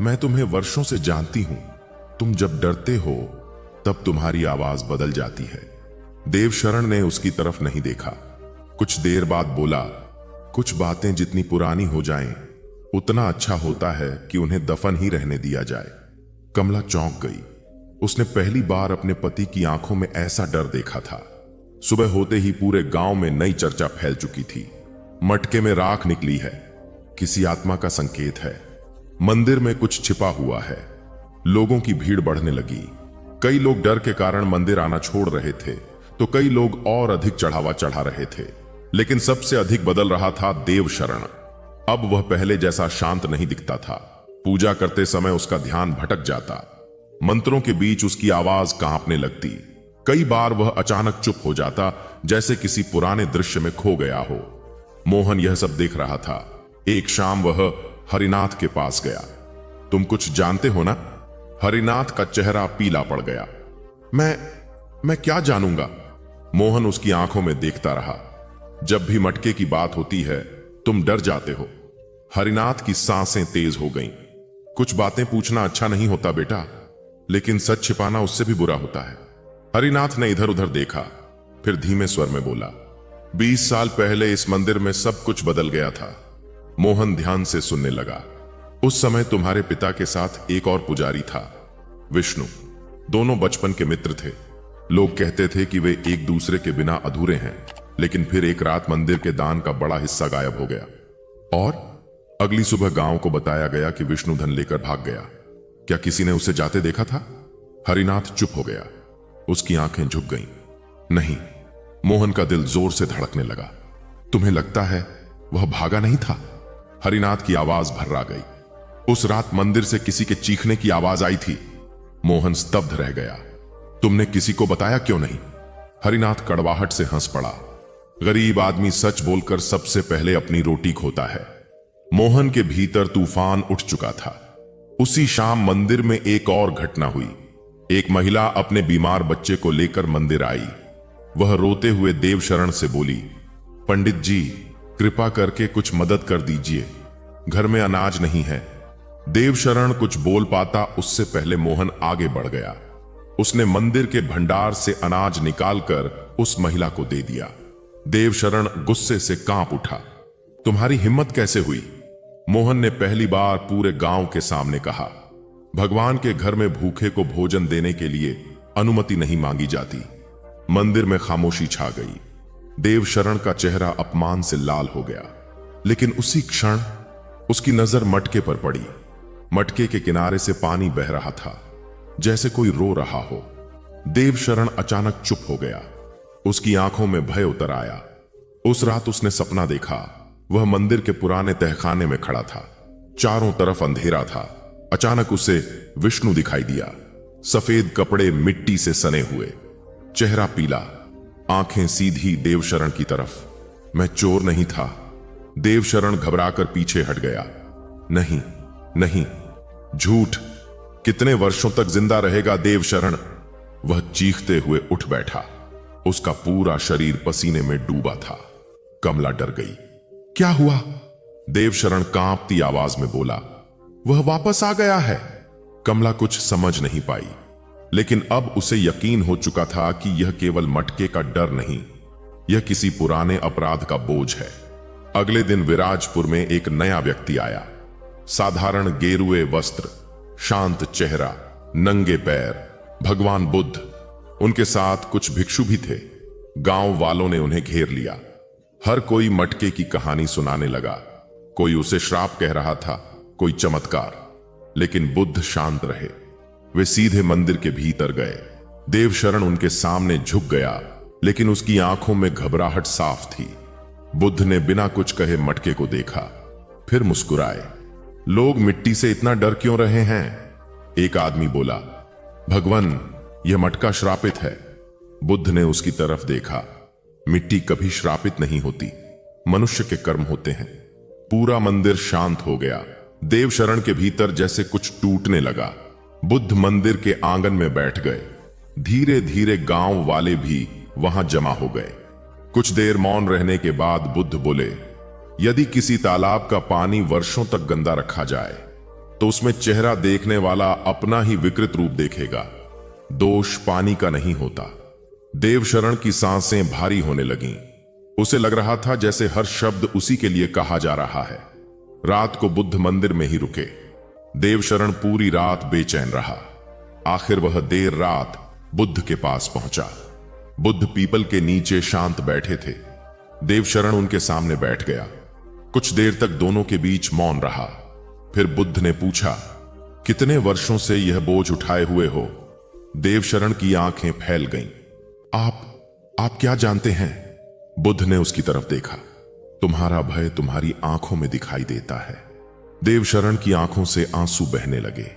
मैं तुम्हें वर्षों से जानती हूं। तुम जब डरते हो तब तुम्हारी आवाज बदल जाती है। देवशरण ने उसकी तरफ नहीं देखा। कुछ देर बाद बोला, कुछ बातें जितनी पुरानी हो जाएं, उतना अच्छा होता है कि उन्हें दफन ही रहने दिया जाए। कमला चौंक गई। उसने पहली बार अपने पति की आंखों में ऐसा डर देखा था। सुबह होते ही पूरे गांव में नई चर्चा फैल चुकी थी। मटके में राख निकली है, किसी आत्मा का संकेत है। मंदिर में कुछ छिपा हुआ है। लोगों की भीड़ बढ़ने लगी। कई लोग डर के कारण मंदिर आना छोड़ रहे थे, तो कई लोग और अधिक चढ़ावा चढ़ा रहे थे। लेकिन सबसे अधिक बदल रहा था देवशरण। अब वह पहले जैसा शांत नहीं दिखता था। पूजा करते समय उसका ध्यान भटक जाता। मंत्रों के बीच उसकी आवाज कांपने लगती। कई बार वह अचानक चुप हो जाता, जैसे किसी पुराने दृश्य में खो गया हो। मोहन यह सब देख रहा था। एक शाम वह हरिनाथ के पास गया। तुम कुछ जानते हो ना? हरिनाथ का चेहरा पीला पड़ गया। मैं क्या जानूंगा? मोहन उसकी आंखों में देखता रहा। जब भी मटके की बात होती है तुम डर जाते हो। हरिनाथ की सांसें तेज हो गईं। कुछ बातें पूछना अच्छा नहीं होता बेटा, लेकिन सच छिपाना उससे भी बुरा होता है। हरिनाथ ने इधर उधर देखा, फिर धीमे स्वर में बोला, 20 साल पहले इस मंदिर में सब कुछ बदल गया था। मोहन ध्यान से सुनने लगा। उस समय तुम्हारे पिता के साथ एक और पुजारी था, विष्णु। दोनों बचपन के मित्र थे। लोग कहते थे कि वे एक दूसरे के बिना अधूरे हैं। लेकिन फिर एक रात मंदिर के दान का बड़ा हिस्सा गायब हो गया और अगली सुबह गांव को बताया गया कि विष्णु धन लेकर भाग गया। क्या किसी ने उसे जाते देखा था? हरिनाथ चुप हो गया। उसकी आंखें झुक गईं। नहीं। मोहन का दिल जोर से धड़कने लगा। तुम्हें लगता है वह भागा नहीं था? हरिनाथ की आवाज भर्रा गई। उस रात मंदिर से किसी के चीखने की आवाज आई थी। मोहन स्तब्ध रह गया। तुमने किसी को बताया क्यों नहीं? हरिनाथ कड़वाहट से हंस पड़ा। गरीब आदमी सच बोलकर सबसे पहले अपनी रोटी खोता है। मोहन के भीतर तूफान उठ चुका था। उसी शाम मंदिर में एक और घटना हुई। एक महिला अपने बीमार बच्चे को लेकर मंदिर आई। वह रोते हुए देवशरण से बोली, पंडित जी, कृपा करके कुछ मदद कर दीजिए, घर में अनाज नहीं है। देवशरण कुछ बोल पाता उससे पहले मोहन आगे बढ़ गया। उसने मंदिर के भंडार से अनाज निकालकर उस महिला को दे दिया। देवशरण गुस्से से कांप उठा। तुम्हारी हिम्मत कैसे हुई? मोहन ने पहली बार पूरे गांव के सामने कहा। भगवान के घर में भूखे को भोजन देने के लिए अनुमति नहीं मांगी जाती। मंदिर में खामोशी छा गई। देवशरण का चेहरा अपमान से लाल हो गया। लेकिन उसी क्षण उसकी नजर मटके पर पड़ी। मटके के किनारे से पानी बह रहा था, जैसे कोई रो रहा हो। देवशरण अचानक चुप हो गया। उसकी आंखों में भय उतर आया। उस रात उसने सपना देखा। वह मंदिर के पुराने तहखाने में खड़ा था। चारों तरफ अंधेरा था। अचानक उसे विष्णु दिखाई दिया। सफेद कपड़े मिट्टी से सने हुए, चेहरा पीला, आंखें सीधी देवशरण की तरफ। मैं चोर नहीं था। देवशरण घबराकर पीछे हट गया। नहीं नहीं, झूठ। कितने वर्षों तक जिंदा रहेगा देवशरण? वह चीखते हुए उठ बैठा। उसका पूरा शरीर पसीने में डूबा था। कमला डर गई। क्या हुआ? देवशरण कांपती आवाज में बोला। वह वापस आ गया है। कमला कुछ समझ नहीं पाई, लेकिन अब उसे यकीन हो चुका था कि यह केवल मटके का डर नहीं, यह किसी पुराने अपराध का बोझ है। अगले दिन विराजपुर में एक नया व्यक्ति आया। साधारण गेरुए वस्त्र, शांत चेहरा, नंगे पैर, भगवान बुद्ध। उनके साथ कुछ भिक्षु भी थे। गांव वालों ने उन्हें घेर लिया। हर कोई मटके की कहानी सुनाने लगा। कोई उसे श्राप कह रहा था, कोई चमत्कार। लेकिन बुद्ध शांत रहे। वे सीधे मंदिर के भीतर गए। देवशरण उनके सामने झुक गया, लेकिन उसकी आंखों में घबराहट साफ थी। बुद्ध ने बिना कुछ कहे मटके को देखा, फिर मुस्कुराए। लोग मिट्टी से इतना डर क्यों रहे हैं? एक आदमी बोला। भगवान, यह मटका श्रापित है। बुद्ध ने उसकी तरफ देखा। मिट्टी कभी श्रापित नहीं होती, मनुष्य के कर्म होते हैं। पूरा मंदिर शांत हो गया। देवशरण के भीतर जैसे कुछ टूटने लगा। बुद्ध मंदिर के आंगन में बैठ गए। धीरे धीरे गांव वाले भी वहां जमा हो गए। कुछ देर मौन रहने के बाद बुद्ध बोले, यदि किसी तालाब का पानी वर्षों तक गंदा रखा जाए तो उसमें चेहरा देखने वाला अपना ही विकृत रूप देखेगा। दोष पानी का नहीं होता। देवशरण की सांसें भारी होने लगीं। उसे लग रहा था जैसे हर शब्द उसी के लिए कहा जा रहा है। रात को बुद्ध मंदिर में ही रुके। देवशरण पूरी रात बेचैन रहा। आखिर वह देर रात बुद्ध के पास पहुंचा। बुद्ध पीपल के नीचे शांत बैठे थे। देवशरण उनके सामने बैठ गया। कुछ देर तक दोनों के बीच मौन रहा। फिर बुद्ध ने पूछा, कितने वर्षों से यह बोझ उठाए हुए हो? देवशरण की आंखें फैल गईं। आप क्या जानते हैं? बुद्ध ने उसकी तरफ देखा। तुम्हारा भय तुम्हारी आंखों में दिखाई देता है। देवशरण की आंखों से आंसू बहने लगे।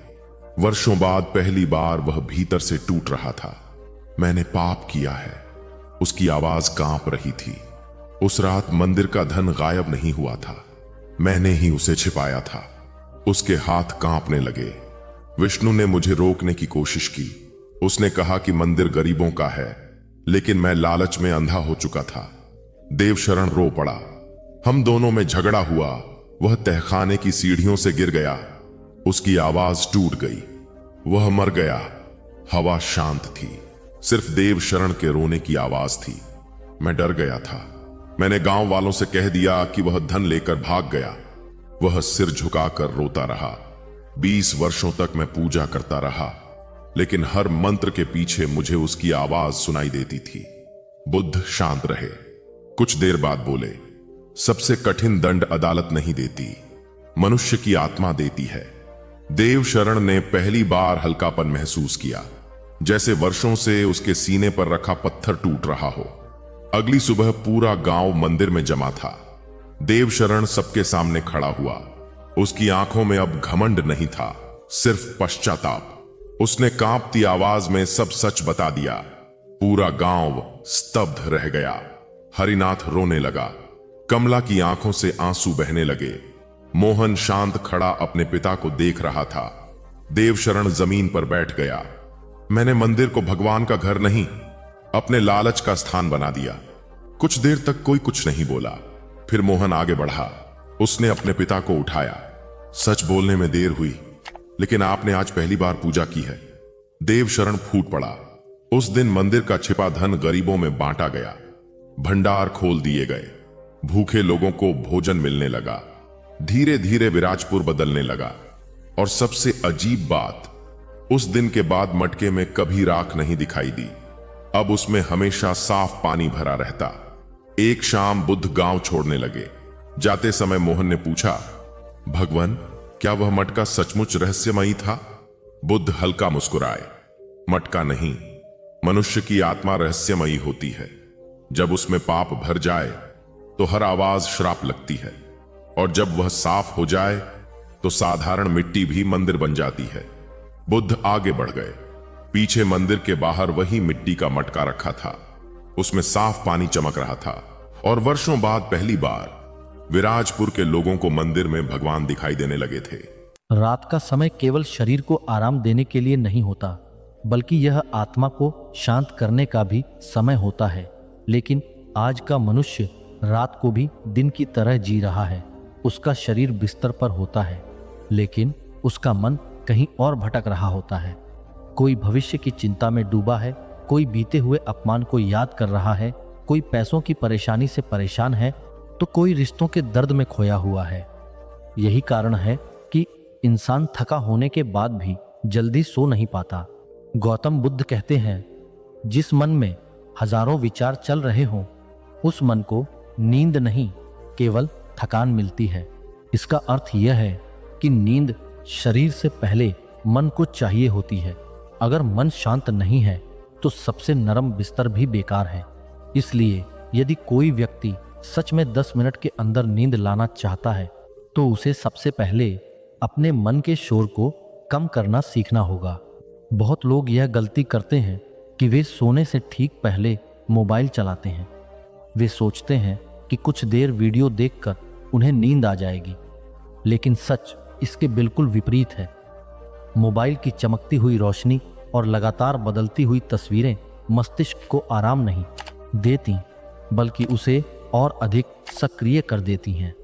वर्षों बाद पहली बार वह भीतर से टूट रहा था। मैंने पाप किया है। उसकी आवाज कांप रही थी। उस रात मंदिर का धन गायब नहीं हुआ था, मैंने ही उसे छिपाया था। उसके हाथ कांपने लगे। विष्णु ने मुझे रोकने की कोशिश की। उसने कहा कि मंदिर गरीबों का है, लेकिन मैं लालच में अंधा हो चुका था। देवशरण रो पड़ा। हम दोनों में झगड़ा हुआ। वह तहखाने की सीढ़ियों से गिर गया। उसकी आवाज टूट गई। वह मर गया। हवा शांत थी, सिर्फ देवशरण के रोने की आवाज थी। मैं डर गया था। मैंने गांव वालों से कह दिया कि वह धन लेकर भाग गया। वह सिर झुकाकर रोता रहा। 20 वर्षों तक मैं पूजा करता रहा, लेकिन हर मंत्र के पीछे मुझे उसकी आवाज सुनाई देती थी। बुद्ध शांत रहे। कुछ देर बाद बोले, सबसे कठिन दंड अदालत नहीं देती, मनुष्य की आत्मा देती है। देवशरण ने पहली बार हल्कापन महसूस किया, जैसे वर्षों से उसके सीने पर रखा पत्थर टूट रहा हो। अगली सुबह पूरा गांव मंदिर में जमा था। देवशरण सबके सामने खड़ा हुआ। उसकी आंखों में अब घमंड नहीं था, सिर्फ पश्चाताप। उसने कांपती आवाज में सब सच बता दिया। पूरा गांव स्तब्ध रह गया। हरिनाथ रोने लगा। कमला की आंखों से आंसू बहने लगे। मोहन शांत खड़ा अपने पिता को देख रहा था। देवशरण जमीन पर बैठ गया। मैंने मंदिर को भगवान का घर नहीं, अपने लालच का स्थान बना दिया। कुछ देर तक कोई कुछ नहीं बोला। फिर मोहन आगे बढ़ा। उसने अपने पिता को उठाया। सच बोलने में देर हुई, लेकिन आपने आज पहली बार पूजा की है। देवशरण फूट पड़ा। उस दिन मंदिर का छिपा धन गरीबों में बांटा गया। भंडार खोल दिए गए। भूखे लोगों को भोजन मिलने लगा। धीरे धीरे विराजपुर बदलने लगा। और सबसे अजीब बात, उस दिन के बाद मटके में कभी राख नहीं दिखाई दी। अब उसमें हमेशा साफ पानी भरा रहता। एक शाम बुद्ध गांव छोड़ने लगे। जाते समय मोहन ने पूछा, भगवान, क्या वह मटका सचमुच रहस्यमयी था? बुद्ध हल्का मुस्कुराए, मटका नहीं, मनुष्य की आत्मा रहस्यमयी होती है। जब उसमें पाप भर जाए तो हर आवाज श्राप लगती है, और जब वह साफ हो जाए तो साधारण मिट्टी भी मंदिर बन जाती है। बुद्ध आगे बढ़ गए। पीछे मंदिर के बाहर वही मिट्टी का मटका रखा था। उसमें साफ पानी चमक रहा था, और वर्षों बाद पहली बार विराजपुर के लोगों को मंदिर में भगवान दिखाई देने लगे थे। रात का समय केवल शरीर को आराम देने के लिए नहीं होता, बल्कि यह आत्मा को शांत करने का भी समय होता है। लेकिन आज का मनुष्य रात को भी दिन की तरह जी रहा है। उसका शरीर बिस्तर पर होता है, लेकिन उसका मन कहीं और भटक रहा होता है। कोई भविष्य की चिंता में डूबा है, कोई बीते हुए अपमान को याद कर रहा है, कोई पैसों की परेशानी से परेशान है, तो कोई रिश्तों के दर्द में खोया हुआ है। यही कारण है कि इंसान थका होने के बाद भी जल्दी सो नहीं पाता। गौतम बुद्ध कहते हैं, जिस मन में हजारों विचार चल रहे हों, उस मन को नींद नहीं, केवल थकान मिलती है। इसका अर्थ यह है कि नींद शरीर से पहले मन को चाहिए होती है। अगर मन शांत नहीं है तो सबसे नरम बिस्तर भी बेकार है। इसलिए यदि कोई व्यक्ति सच में 10 मिनट के अंदर नींद लाना चाहता है तो उसे सबसे पहले अपने मन के शोर को कम करना सीखना होगा। बहुत लोग यह गलती करते हैं कि वे सोने से ठीक पहले मोबाइल चलाते हैं। वे सोचते हैं कि कुछ देर वीडियो देखकर उन्हें नींद आ जाएगी, लेकिन सच इसके बिल्कुल विपरीत है। मोबाइल की चमकती हुई रोशनी और लगातार बदलती हुई तस्वीरें मस्तिष्क को आराम नहीं देती, बल्कि उसे और अधिक सक्रिय कर देती हैं।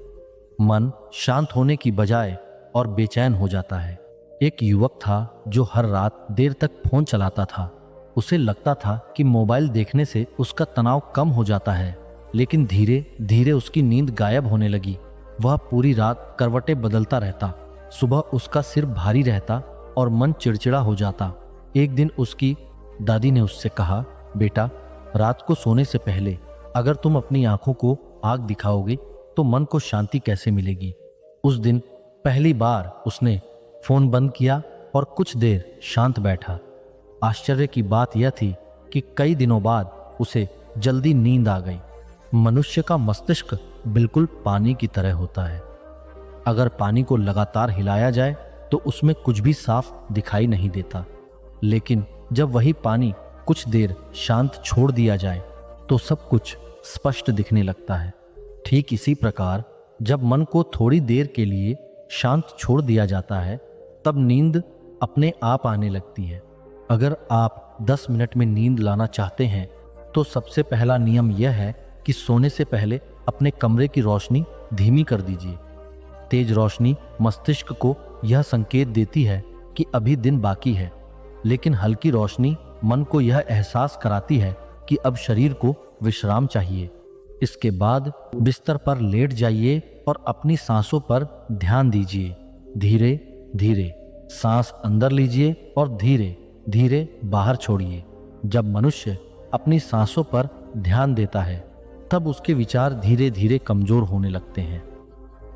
मन शांत होने की बजाय और बेचैन हो जाता है। एक युवक था जो हर रात देर तक फोन चलाता था। उसे लगता था कि मोबाइल देखने से उसका तनाव कम हो जाता है, लेकिन धीरे धीरे उसकी नींद गायब होने लगी। वह पूरी रात करवटें बदलता रहता। सुबह उसका सिर भारी रहता और मन चिड़चिड़ा हो जाता। एक दिन उसकी दादी ने उससे कहा, बेटा, रात को सोने से पहले अगर तुम अपनी आंखों को आग दिखाओगे तो मन को शांति कैसे मिलेगी। उस दिन पहली बार उसने फोन बंद किया और कुछ देर शांत बैठा। आश्चर्य की बात यह थी कि कई दिनों बाद उसे जल्दी नींद आ गई। मनुष्य का मस्तिष्क बिल्कुल पानी की तरह होता है। अगर पानी को लगातार हिलाया जाए तो उसमें कुछ भी साफ दिखाई नहीं देता, लेकिन जब वही पानी कुछ देर शांत छोड़ दिया जाए तो सब कुछ स्पष्ट दिखने लगता है। ठीक इसी प्रकार जब मन को थोड़ी देर के लिए शांत छोड़ दिया जाता है, तब नींद अपने आप आने लगती है। अगर आप 10 मिनट में नींद लाना चाहते हैं तो सबसे पहला नियम यह है कि सोने से पहले अपने कमरे की रोशनी धीमी कर दीजिए। तेज रोशनी मस्तिष्क को यह संकेत देती है कि अभी दिन बाकी है, लेकिन हल्की रोशनी मन को यह एहसास कराती है कि अब शरीर को विश्राम चाहिए। इसके बाद बिस्तर पर लेट जाइए और अपनी सांसों पर ध्यान दीजिए। धीरे धीरे सांस अंदर लीजिए और धीरे धीरे बाहर छोड़िए। जब मनुष्य अपनी सांसों पर ध्यान देता है, तब उसके विचार धीरे धीरे कमजोर होने लगते हैं।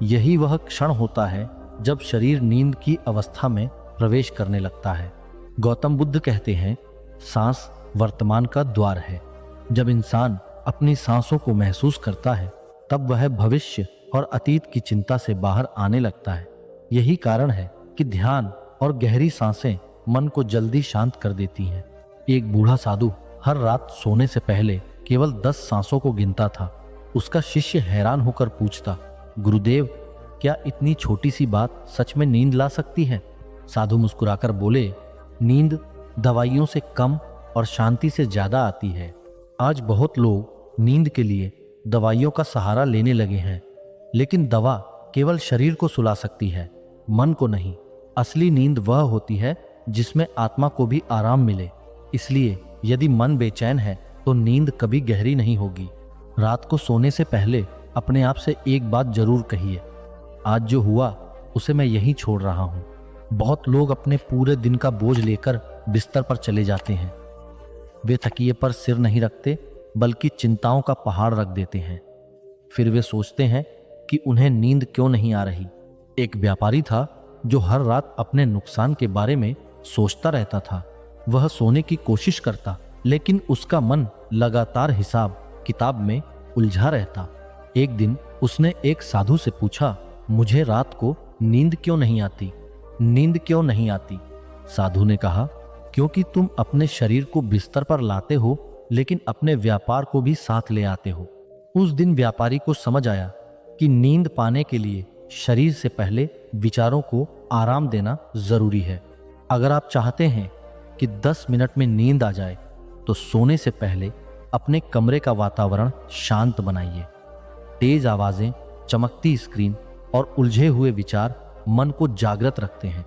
यही वह क्षण होता है जब शरीर नींद की अवस्था में प्रवेश करने लगता है। गौतम बुद्ध कहते हैं, सांस वर्तमान का द्वार है। जब इंसान अपनी सांसों को महसूस करता है, तब वह भविष्य और अतीत की चिंता से बाहर आने लगता है। यही कारण है कि ध्यान और गहरी सांसें मन को जल्दी शांत कर देती हैं। एक बूढ़ा साधु हर रात सोने से पहले केवल 10 सांसों को गिनता था। उसका शिष्य हैरान होकर पूछता, गुरुदेव, क्या इतनी छोटी सी बात सच में नींद ला सकती है? साधु मुस्कुराकर बोले, नींद दवाइयों से कम और शांति से ज्यादा आती है। आज बहुत लोग नींद के लिए दवाइयों का सहारा लेने लगे हैं, लेकिन दवा केवल शरीर को सुला सकती है, मन को नहीं। असली नींद वह होती है जिसमें आत्मा को भी आराम मिले। इसलिए यदि मन बेचैन है तो नींद कभी गहरी नहीं होगी। रात को सोने से पहले अपने आप से एक बात जरूर कहिए, आज जो हुआ उसे मैं यहीं छोड़ रहा हूँ। बहुत लोग अपने पूरे दिन का बोझ लेकर बिस्तर पर चले जाते हैं। वे तकिए पर सिर नहीं रखते, बल्कि चिंताओं का पहाड़ रख देते हैं। फिर वे सोचते हैं कि उन्हें नींद क्यों नहीं आ रही। एक व्यापारी था जो हर रात अपने नुकसान के बारे में सोचता रहता था। वह सोने की कोशिश करता, लेकिन उसका मन लगातार हिसाब किताब में उलझा रहता। एक दिन उसने एक साधु से पूछा, मुझे रात को नींद क्यों नहीं आती? नींद क्यों नहीं आती? साधु ने कहा, क्योंकि तुम अपने शरीर को बिस्तर पर लाते हो, लेकिन अपने व्यापार को भी साथ ले आते हो। उस दिन व्यापारी को समझ आया कि नींद पाने के लिए शरीर से पहले विचारों को आराम देना जरूरी है। अगर आप चाहते हैं कि 10 मिनट में नींद आ जाए तो सोने से पहले अपने कमरे का वातावरण शांत बनाइए। तेज आवाजें, चमकती स्क्रीन और उलझे हुए विचार मन को जागृत रखते हैं,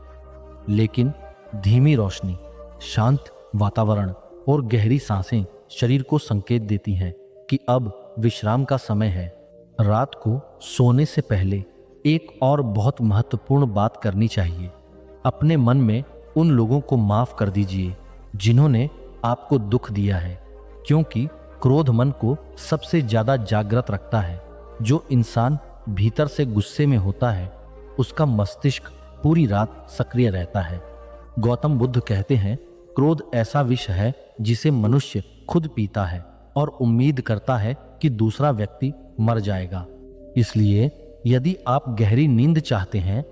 लेकिन धीमी रोशनी, शांत वातावरण और गहरी सांसें शरीर को संकेत देती हैं कि अब विश्राम का समय है। रात को सोने से पहले एक और बहुत महत्वपूर्ण बात करनी चाहिए। अपने मन में उन लोगों को माफ कर दीजिए जिन्होंने आपको दुख दिया है, क्योंकि क्रोध मन को सबसे ज्यादा जागृत रखता है। जो इंसान भीतर से गुस्से में होता है उसका मस्तिष्क पूरी रात सक्रिय रहता है। गौतम बुद्ध कहते हैं, क्रोध ऐसा विष है जिसे मनुष्य खुद पीता है और उम्मीद करता है कि दूसरा व्यक्ति मर जाएगा। इसलिए यदि आप गहरी नींद चाहते हैं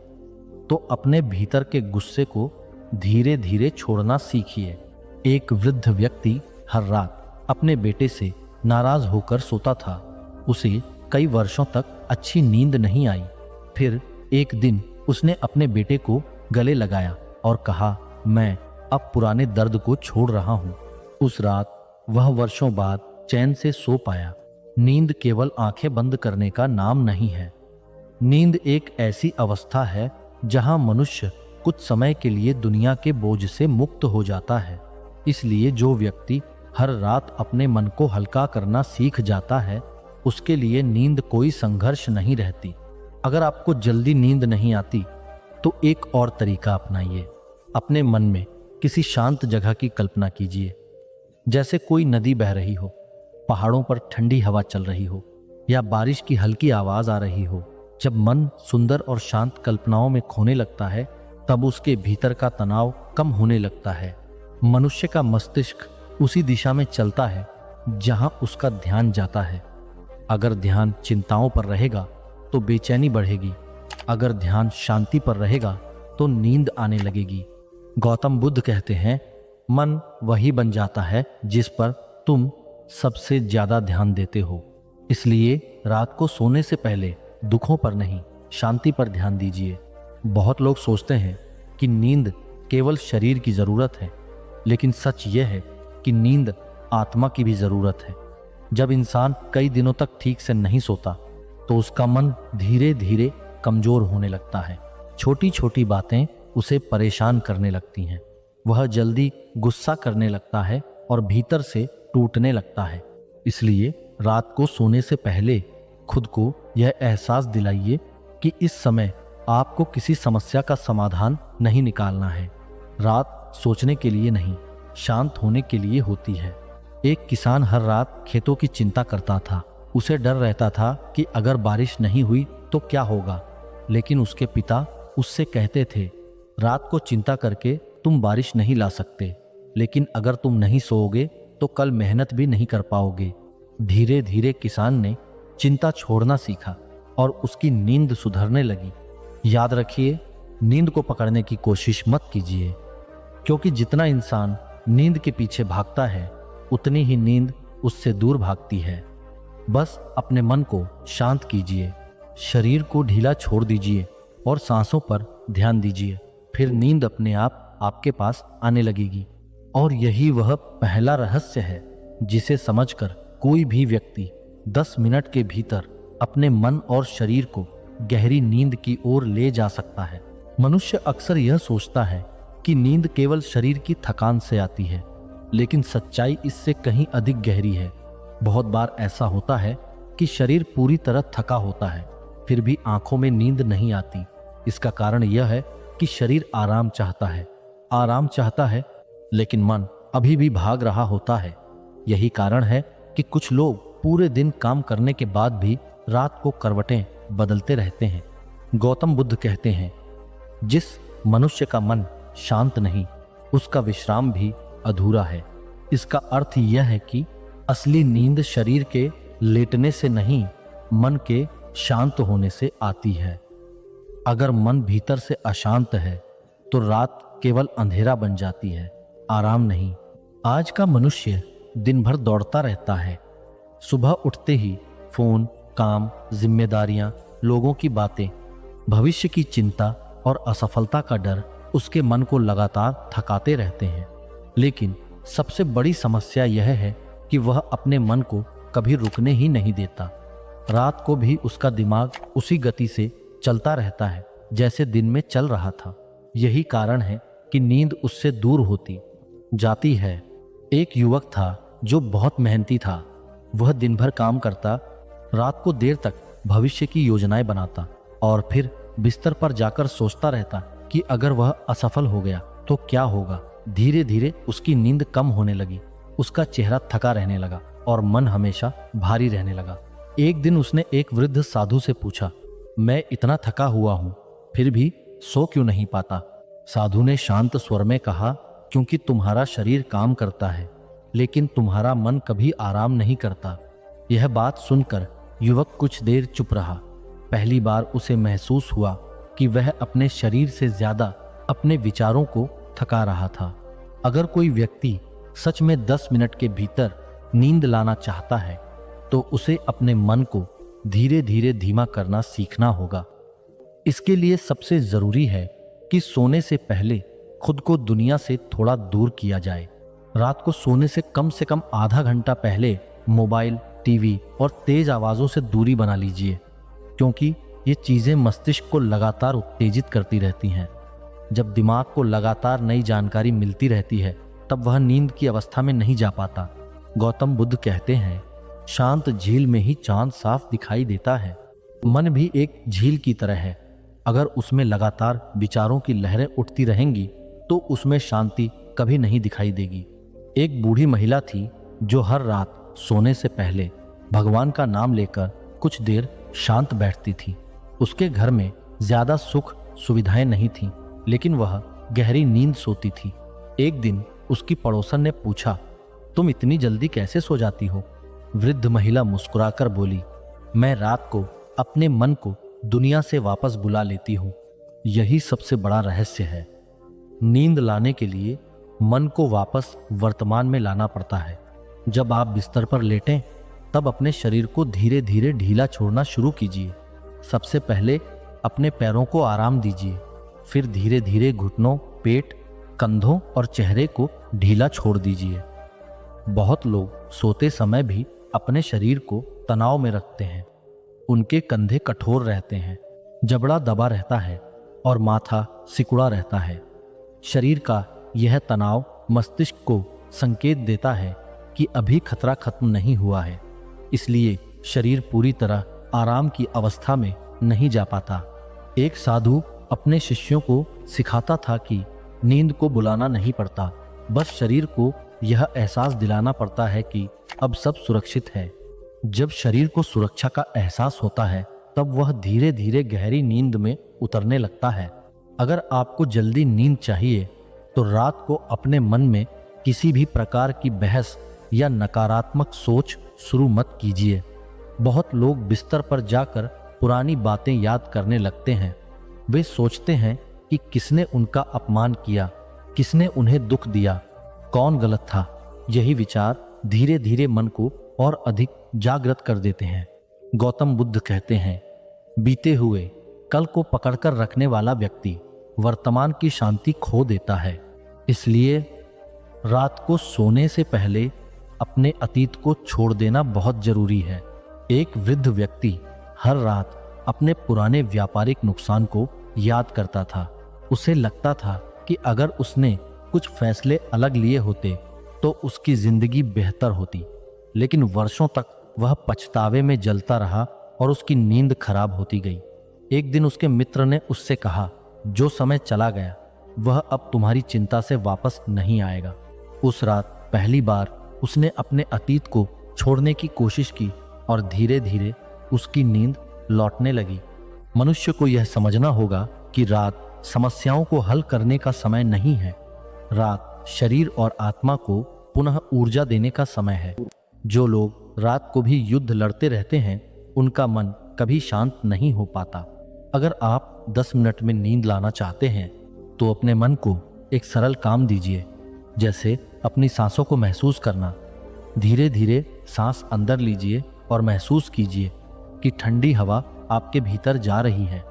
तो अपने भीतर के गुस्से को धीरे धीरे छोड़ना सीखिए। एक वृद्ध व्यक्ति हर रात अपने बेटे से नाराज होकर सोता था। उसे कई वर्षों तक अच्छी नींद नहीं आई। फिर एक दिन उसने अपने बेटे को गले लगाया और कहा, मैं अब पुराने दर्द को छोड़ रहा हूं। उस रात वह वर्षों बाद चैन से सो पाया। नींद केवल आंखें बंद करने का नाम नहीं है। नींद एक ऐसी अवस्था है जहां मनुष्य कुछ समय के लिए दुनिया के बोझ से मुक्त हो जाता है। इसलिए जो व्यक्ति हर रात अपने मन को हल्का करना सीख जाता है, उसके लिए नींद कोई संघर्ष नहीं रहती। अगर आपको जल्दी नींद नहीं आती तो एक और तरीका अपनाइए। अपने मन में किसी शांत जगह की कल्पना कीजिए, जैसे कोई नदी बह रही हो, पहाड़ों पर ठंडी हवा चल रही हो या बारिश की हल्की आवाज आ रही हो। जब मन सुंदर और शांत कल्पनाओं में खोने लगता है तब उसके भीतर का तनाव कम होने लगता है। मनुष्य का मस्तिष्क उसी दिशा में चलता है जहां उसका ध्यान जाता है। अगर ध्यान चिंताओं पर रहेगा तो बेचैनी बढ़ेगी, अगर ध्यान शांति पर रहेगा तो नींद आने लगेगी। गौतम बुद्ध कहते हैं, मन वही बन जाता है जिस पर तुम सबसे ज्यादा ध्यान देते हो। इसलिए रात को सोने से पहले दुखों पर नहीं, शांति पर ध्यान दीजिए। बहुत लोग सोचते हैं कि नींद केवल शरीर की जरूरत है, लेकिन सच यह है कि नींद आत्मा की भी जरूरत है। जब इंसान कई दिनों तक ठीक से नहीं सोता तो उसका मन धीरे धीरे कमजोर होने लगता है। छोटी छोटी बातें उसे परेशान करने लगती हैं। वह जल्दी गुस्सा करने लगता है और भीतर से टूटने लगता है। इसलिए रात को सोने से पहले खुद को यह एहसास दिलाइए कि इस समय आपको किसी समस्या का समाधान नहीं निकालना है। रात सोचने के लिए नहीं, शांत होने के लिए होती है। एक किसान हर रात खेतों की चिंता करता था। उसे डर रहता था कि अगर बारिश नहीं हुई तो क्या होगा, लेकिन उसके पिता उससे कहते थे, रात को चिंता करके तुम बारिश नहीं ला सकते, लेकिन अगर तुम नहीं सोओगे तो कल मेहनत भी नहीं कर पाओगे। धीरे धीरे किसान ने चिंता छोड़ना सीखा और उसकी नींद सुधरने लगी। याद रखिए, नींद को पकड़ने की कोशिश मत कीजिए, क्योंकि जितना इंसान नींद के पीछे भागता है उतनी ही नींद उससे दूर भागती है। बस अपने मन को शांत कीजिए, शरीर को ढीला छोड़ दीजिए और सांसों पर ध्यान दीजिए। फिर नींद अपने आप आपके पास आने लगेगी। और यही वह पहला रहस्य है जिसे समझकर कोई भी व्यक्ति 10 मिनट के भीतर अपने मन और शरीर को गहरी नींद की ओर ले जा सकता है। मनुष्य अक्सर यह सोचता है कि नींद केवल शरीर की थकान से आती है, लेकिन सच्चाई इससे कहीं अधिक गहरी है। बहुत बार ऐसा होता है कि शरीर पूरी तरह थका होता है, फिर भी आंखों में नींद नहीं आती। इसका कारण यह है कि शरीर आराम चाहता है, लेकिन मन अभी भी भाग रहा होता है। यही कारण है कि कुछ लोग पूरे दिन काम करने के बाद भी रात को करवटें बदलते रहते हैं। गौतम बुद्ध कहते हैं, जिस मनुष्य का मन शांत नहीं, उसका विश्राम भी अधूरा है। इसका अर्थ यह है कि असली नींद शरीर के लेटने से नहीं, मन के शांत होने से आती है। अगर मन भीतर से अशांत है तो रात केवल अंधेरा बन जाती है, आराम नहीं। आज का मनुष्य दिन भर दौड़ता रहता है। सुबह उठते ही फोन, काम, जिम्मेदारियां, लोगों की बातें, भविष्य की चिंता और असफलता का डर उसके मन को लगातार थकाते रहते हैं। लेकिन सबसे बड़ी समस्या यह है कि वह अपने मन को कभी रुकने ही नहीं देता। रात को भी उसका दिमाग उसी गति से चलता रहता है जैसे दिन में चल रहा था। यही कारण है कि नींद उससे दूर होती जाती है। एक युवक था जो बहुत मेहनती था। वह दिन भर काम करता, रात को देर तक भविष्य की योजनाएं बनाता और फिर बिस्तर पर जाकर सोचता रहता कि अगर वह असफल हो गया तो क्या होगा। धीरे धीरे उसकी नींद कम होने लगी, उसका चेहरा थका रहने लगा और मन हमेशा भारी रहने लगा। एक दिन उसने एक वृद्ध साधु से पूछा, मैं इतना थका हुआ हूं, फिर भी सो क्यों नहीं पाता? साधु ने शांत स्वर में कहा, क्योंकि तुम्हारा शरीर काम करता है लेकिन तुम्हारा मन कभी आराम नहीं करता। यह बात सुनकर युवक कुछ देर चुप रहा। पहली बार उसे महसूस हुआ कि वह अपने शरीर से ज्यादा अपने विचारों को थका रहा था। अगर कोई व्यक्ति सच में 10 मिनट के भीतर नींद लाना चाहता है तो उसे अपने मन को धीरे धीरे धीमा करना सीखना होगा। इसके लिए सबसे जरूरी है कि सोने से पहले खुद को दुनिया से थोड़ा दूर किया जाए। रात को सोने से कम आधा घंटा पहले मोबाइल, टीवी और तेज आवाजों से दूरी बना लीजिए, क्योंकि ये चीजें मस्तिष्क को लगातार उत्तेजित करती रहती हैं। जब दिमाग को लगातार नई जानकारी मिलती रहती है तब वह नींद की अवस्था में नहीं जा पाता। गौतम बुद्ध कहते हैं, शांत झील में ही चांद साफ दिखाई देता है। मन भी एक झील की तरह है। अगर उसमें लगातार विचारों की लहरें उठती रहेंगी तो उसमें शांति कभी नहीं दिखाई देगी। एक बूढ़ी महिला थी जो हर रात सोने से पहले भगवान का नाम लेकर कुछ देर शांत बैठती थी। उसके घर में ज्यादा सुख सुविधाएं नहीं थीं, लेकिन वह गहरी नींद सोती थी। एक दिन उसकी पड़ोसन ने पूछा, तुम इतनी जल्दी कैसे सो जाती हो? वृद्ध महिला मुस्कुराकर बोली, मैं रात को अपने मन को दुनिया से वापस बुला लेती हूँ। यही सबसे बड़ा रहस्य है। नींद लाने के लिए मन को वापस वर्तमान में लाना पड़ता है। जब आप बिस्तर पर लेटें तब अपने शरीर को धीरे धीरे ढीला छोड़ना शुरू कीजिए। सबसे पहले अपने पैरों को आराम दीजिए, फिर धीरे धीरे घुटनों, पेट, कंधों और चेहरे को ढीला छोड़ दीजिए। बहुत लोग सोते समय भी अपने शरीर को तनाव में रखते हैं। उनके कंधे कठोर रहते हैं, जबड़ा दबा रहता है और माथा सिकुड़ा रहता है। शरीर का यह तनाव मस्तिष्क को संकेत देता है कि अभी खतरा खत्म नहीं हुआ है, इसलिए शरीर पूरी तरह आराम की अवस्था में नहीं जा पाता। एक साधु अपने शिष्यों को सिखाता था कि नींद को बुलाना नहीं पड़ता, बस शरीर को यह एहसास दिलाना पड़ता है कि अब सब सुरक्षित है। जब शरीर को सुरक्षा का एहसास होता है तब वह धीरे धीरे गहरी नींद में उतरने लगता है। अगर आपको जल्दी नींद चाहिए तो रात को अपने मन में किसी भी प्रकार की बहस या नकारात्मक सोच शुरू मत कीजिए। बहुत लोग बिस्तर पर जाकर पुरानी बातें याद करने लगते हैं। वे सोचते हैं कि किसने उनका अपमान किया, किसने उन्हें दुख दिया, कौन गलत था। यही विचार धीरे धीरे मन को और अधिक जागृत कर देते हैं। गौतम बुद्ध कहते हैं, बीते हुए कल को पकड़कर रखने वाला व्यक्ति वर्तमान की शांति खो देता है। इसलिए रात को सोने से पहले अपने अतीत को छोड़ देना बहुत जरूरी है। एक वृद्ध व्यक्ति हर रात अपने पुराने व्यापारिक नुकसान को याद करता था। उसे लगता था कि अगर उसने कुछ फैसले अलग लिए होते तो उसकी जिंदगी बेहतर होती, लेकिन वर्षों तक वह पछतावे में जलता रहा और उसकी नींद खराब होती गई। एक दिन उसके मित्र ने उससे कहा, जो समय चला गया वह अब तुम्हारी चिंता से वापस नहीं आएगा। उस रात पहली बार उसने अपने अतीत को छोड़ने की कोशिश की और धीरे धीरे उसकी नींद लौटने लगी। मनुष्य को यह समझना होगा कि रात समस्याओं को हल करने का समय नहीं है। रात शरीर और आत्मा को पुनः ऊर्जा देने का समय है। जो लोग रात को भी युद्ध लड़ते रहते हैं उनका मन कभी शांत नहीं हो पाता। अगर आप 10 मिनट में नींद लाना चाहते हैं तो अपने मन को एक सरल काम दीजिए, जैसे अपनी सांसों को महसूस करना। धीरे धीरे सांस अंदर लीजिए और महसूस कीजिए कि ठंडी हवा आपके भीतर जा रही है।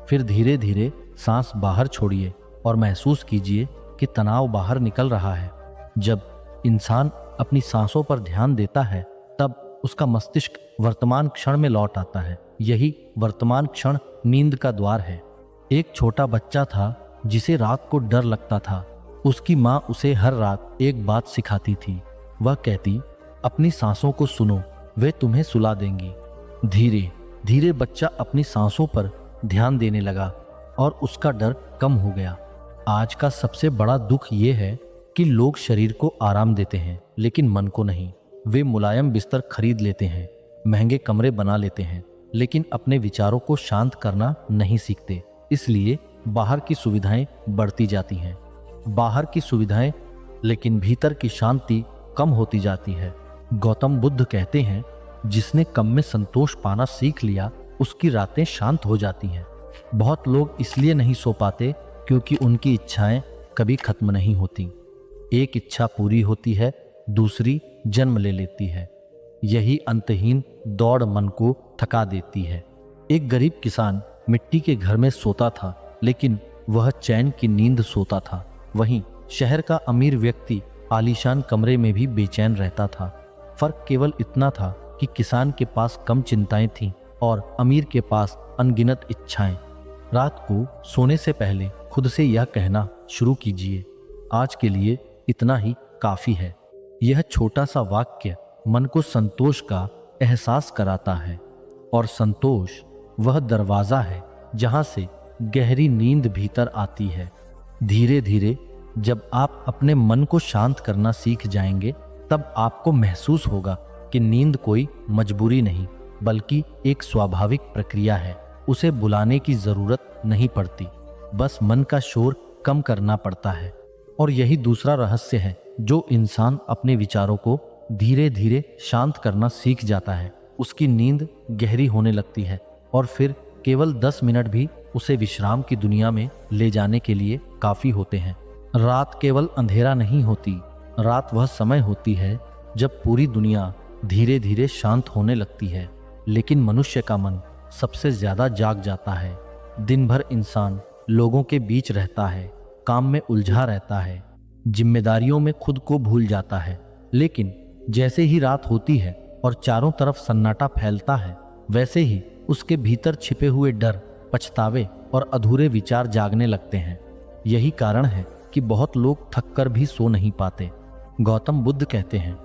फिर धीरे धीरे सांस बाहर छोड़िए और महसूस कीजिए कि तनाव बाहर निकल रहा है। जब इंसान अपनी सांसों पर ध्यान देता है तब उसका मस्तिष्क वर्तमान क्षण में लौट आता है। यही वर्तमान क्षण नींद का द्वार है। एक छोटा बच्चा था जिसे रात को डर लगता था। उसकी माँ उसे हर रात एक बात सिखाती थी। वह कहती, अपनी सांसों को सुनो, वे तुम्हें सुला देंगी। धीरे धीरे बच्चा अपनी सांसों पर ध्यान देने लगा और उसका डर कम हो गया। आज का सबसे बड़ा दुख ये है कि लोग शरीर को आराम देते हैं लेकिन मन को नहीं। वे मुलायम बिस्तर खरीद लेते हैं, महंगे कमरे बना लेते हैं, लेकिन अपने विचारों को शांत करना नहीं सीखते। इसलिए बाहर की सुविधाएं बढ़ती जाती हैं, बाहर की सुविधाएं, लेकिन भीतर की शांति कम होती जाती है। गौतम बुद्ध कहते हैं, जिसने कम में संतोष पाना सीख लिया उसकी रातें शांत हो जाती हैं। बहुत लोग इसलिए नहीं सो पाते क्योंकि उनकी इच्छाएं कभी खत्म नहीं होती। एक इच्छा पूरी होती है, दूसरी जन्म ले लेती है। यही अंतहीन दौड़ मन को थका देती है। एक गरीब किसान मिट्टी के घर में सोता था, लेकिन वह चैन की नींद सोता था। वहीं शहर का अमीर व्यक्ति आलीशान कमरे में भी बेचैन रहता था। फर्क केवल इतना था कि किसान के पास कम चिंताएं थीं और अमीर के पास अनगिनत इच्छाएं। रात को सोने से पहले खुद से यह कहना शुरू कीजिए, आज के लिए इतना ही काफी है। यह छोटा सा वाक्य मन को संतोष का एहसास कराता है, और संतोष वह दरवाजा है जहां से गहरी नींद भीतर आती है। धीरे धीरे जब आप अपने मन को शांत करना सीख जाएंगे तब आपको महसूस होगा कि नींद कोई मजबूरी नहीं बल्कि एक स्वाभाविक प्रक्रिया है। उसे बुलाने की जरूरत नहीं पड़ती, बस मन का शोर कम करना पड़ता है। और यही दूसरा रहस्य है, जो इंसान अपने विचारों को धीरे धीरे शांत करना सीख जाता है उसकी नींद गहरी होने लगती है, और फिर केवल 10 मिनट भी उसे विश्राम की दुनिया में ले जाने के लिए काफी होते हैं। रात केवल अंधेरा नहीं होती, रात वह समय होती है जब पूरी दुनिया धीरे धीरे शांत होने लगती है, लेकिन मनुष्य का मन सबसे ज्यादा जाग जाता है। दिन भर इंसान लोगों के बीच रहता है, काम में उलझा रहता है, जिम्मेदारियों में खुद को भूल जाता है। लेकिन जैसे ही रात होती है और चारों तरफ सन्नाटा फैलता है, वैसे ही उसके भीतर छिपे हुए डर, पछतावे और अधूरे विचार जागने लगते हैं। यही कारण है कि बहुत लोग थककर भी सो नहीं पाते। गौतम बुद्ध कहते हैं,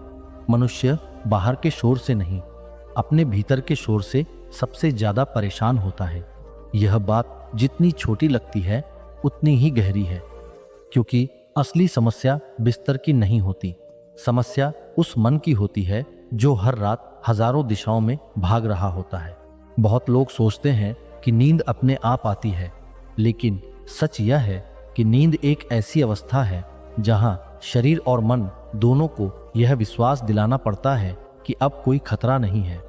मनुष्य बाहर के शोर से नहीं, अपने भीतर के शोर से सबसे ज्यादा परेशान होता है। यह बात जितनी छोटी लगती है उतनी ही गहरी है, क्योंकि असली समस्या बिस्तर की नहीं होती। समस्या उस मन की होती है जो हर रात हजारों दिशाओं में भाग रहा होता है। बहुत लोग सोचते हैं कि नींद अपने आप आती है, लेकिन सच यह है कि नींद एक ऐसी अवस्था है जहां शरीर और मन दोनों को यह विश्वास दिलाना पड़ता है कि अब कोई खतरा नहीं है।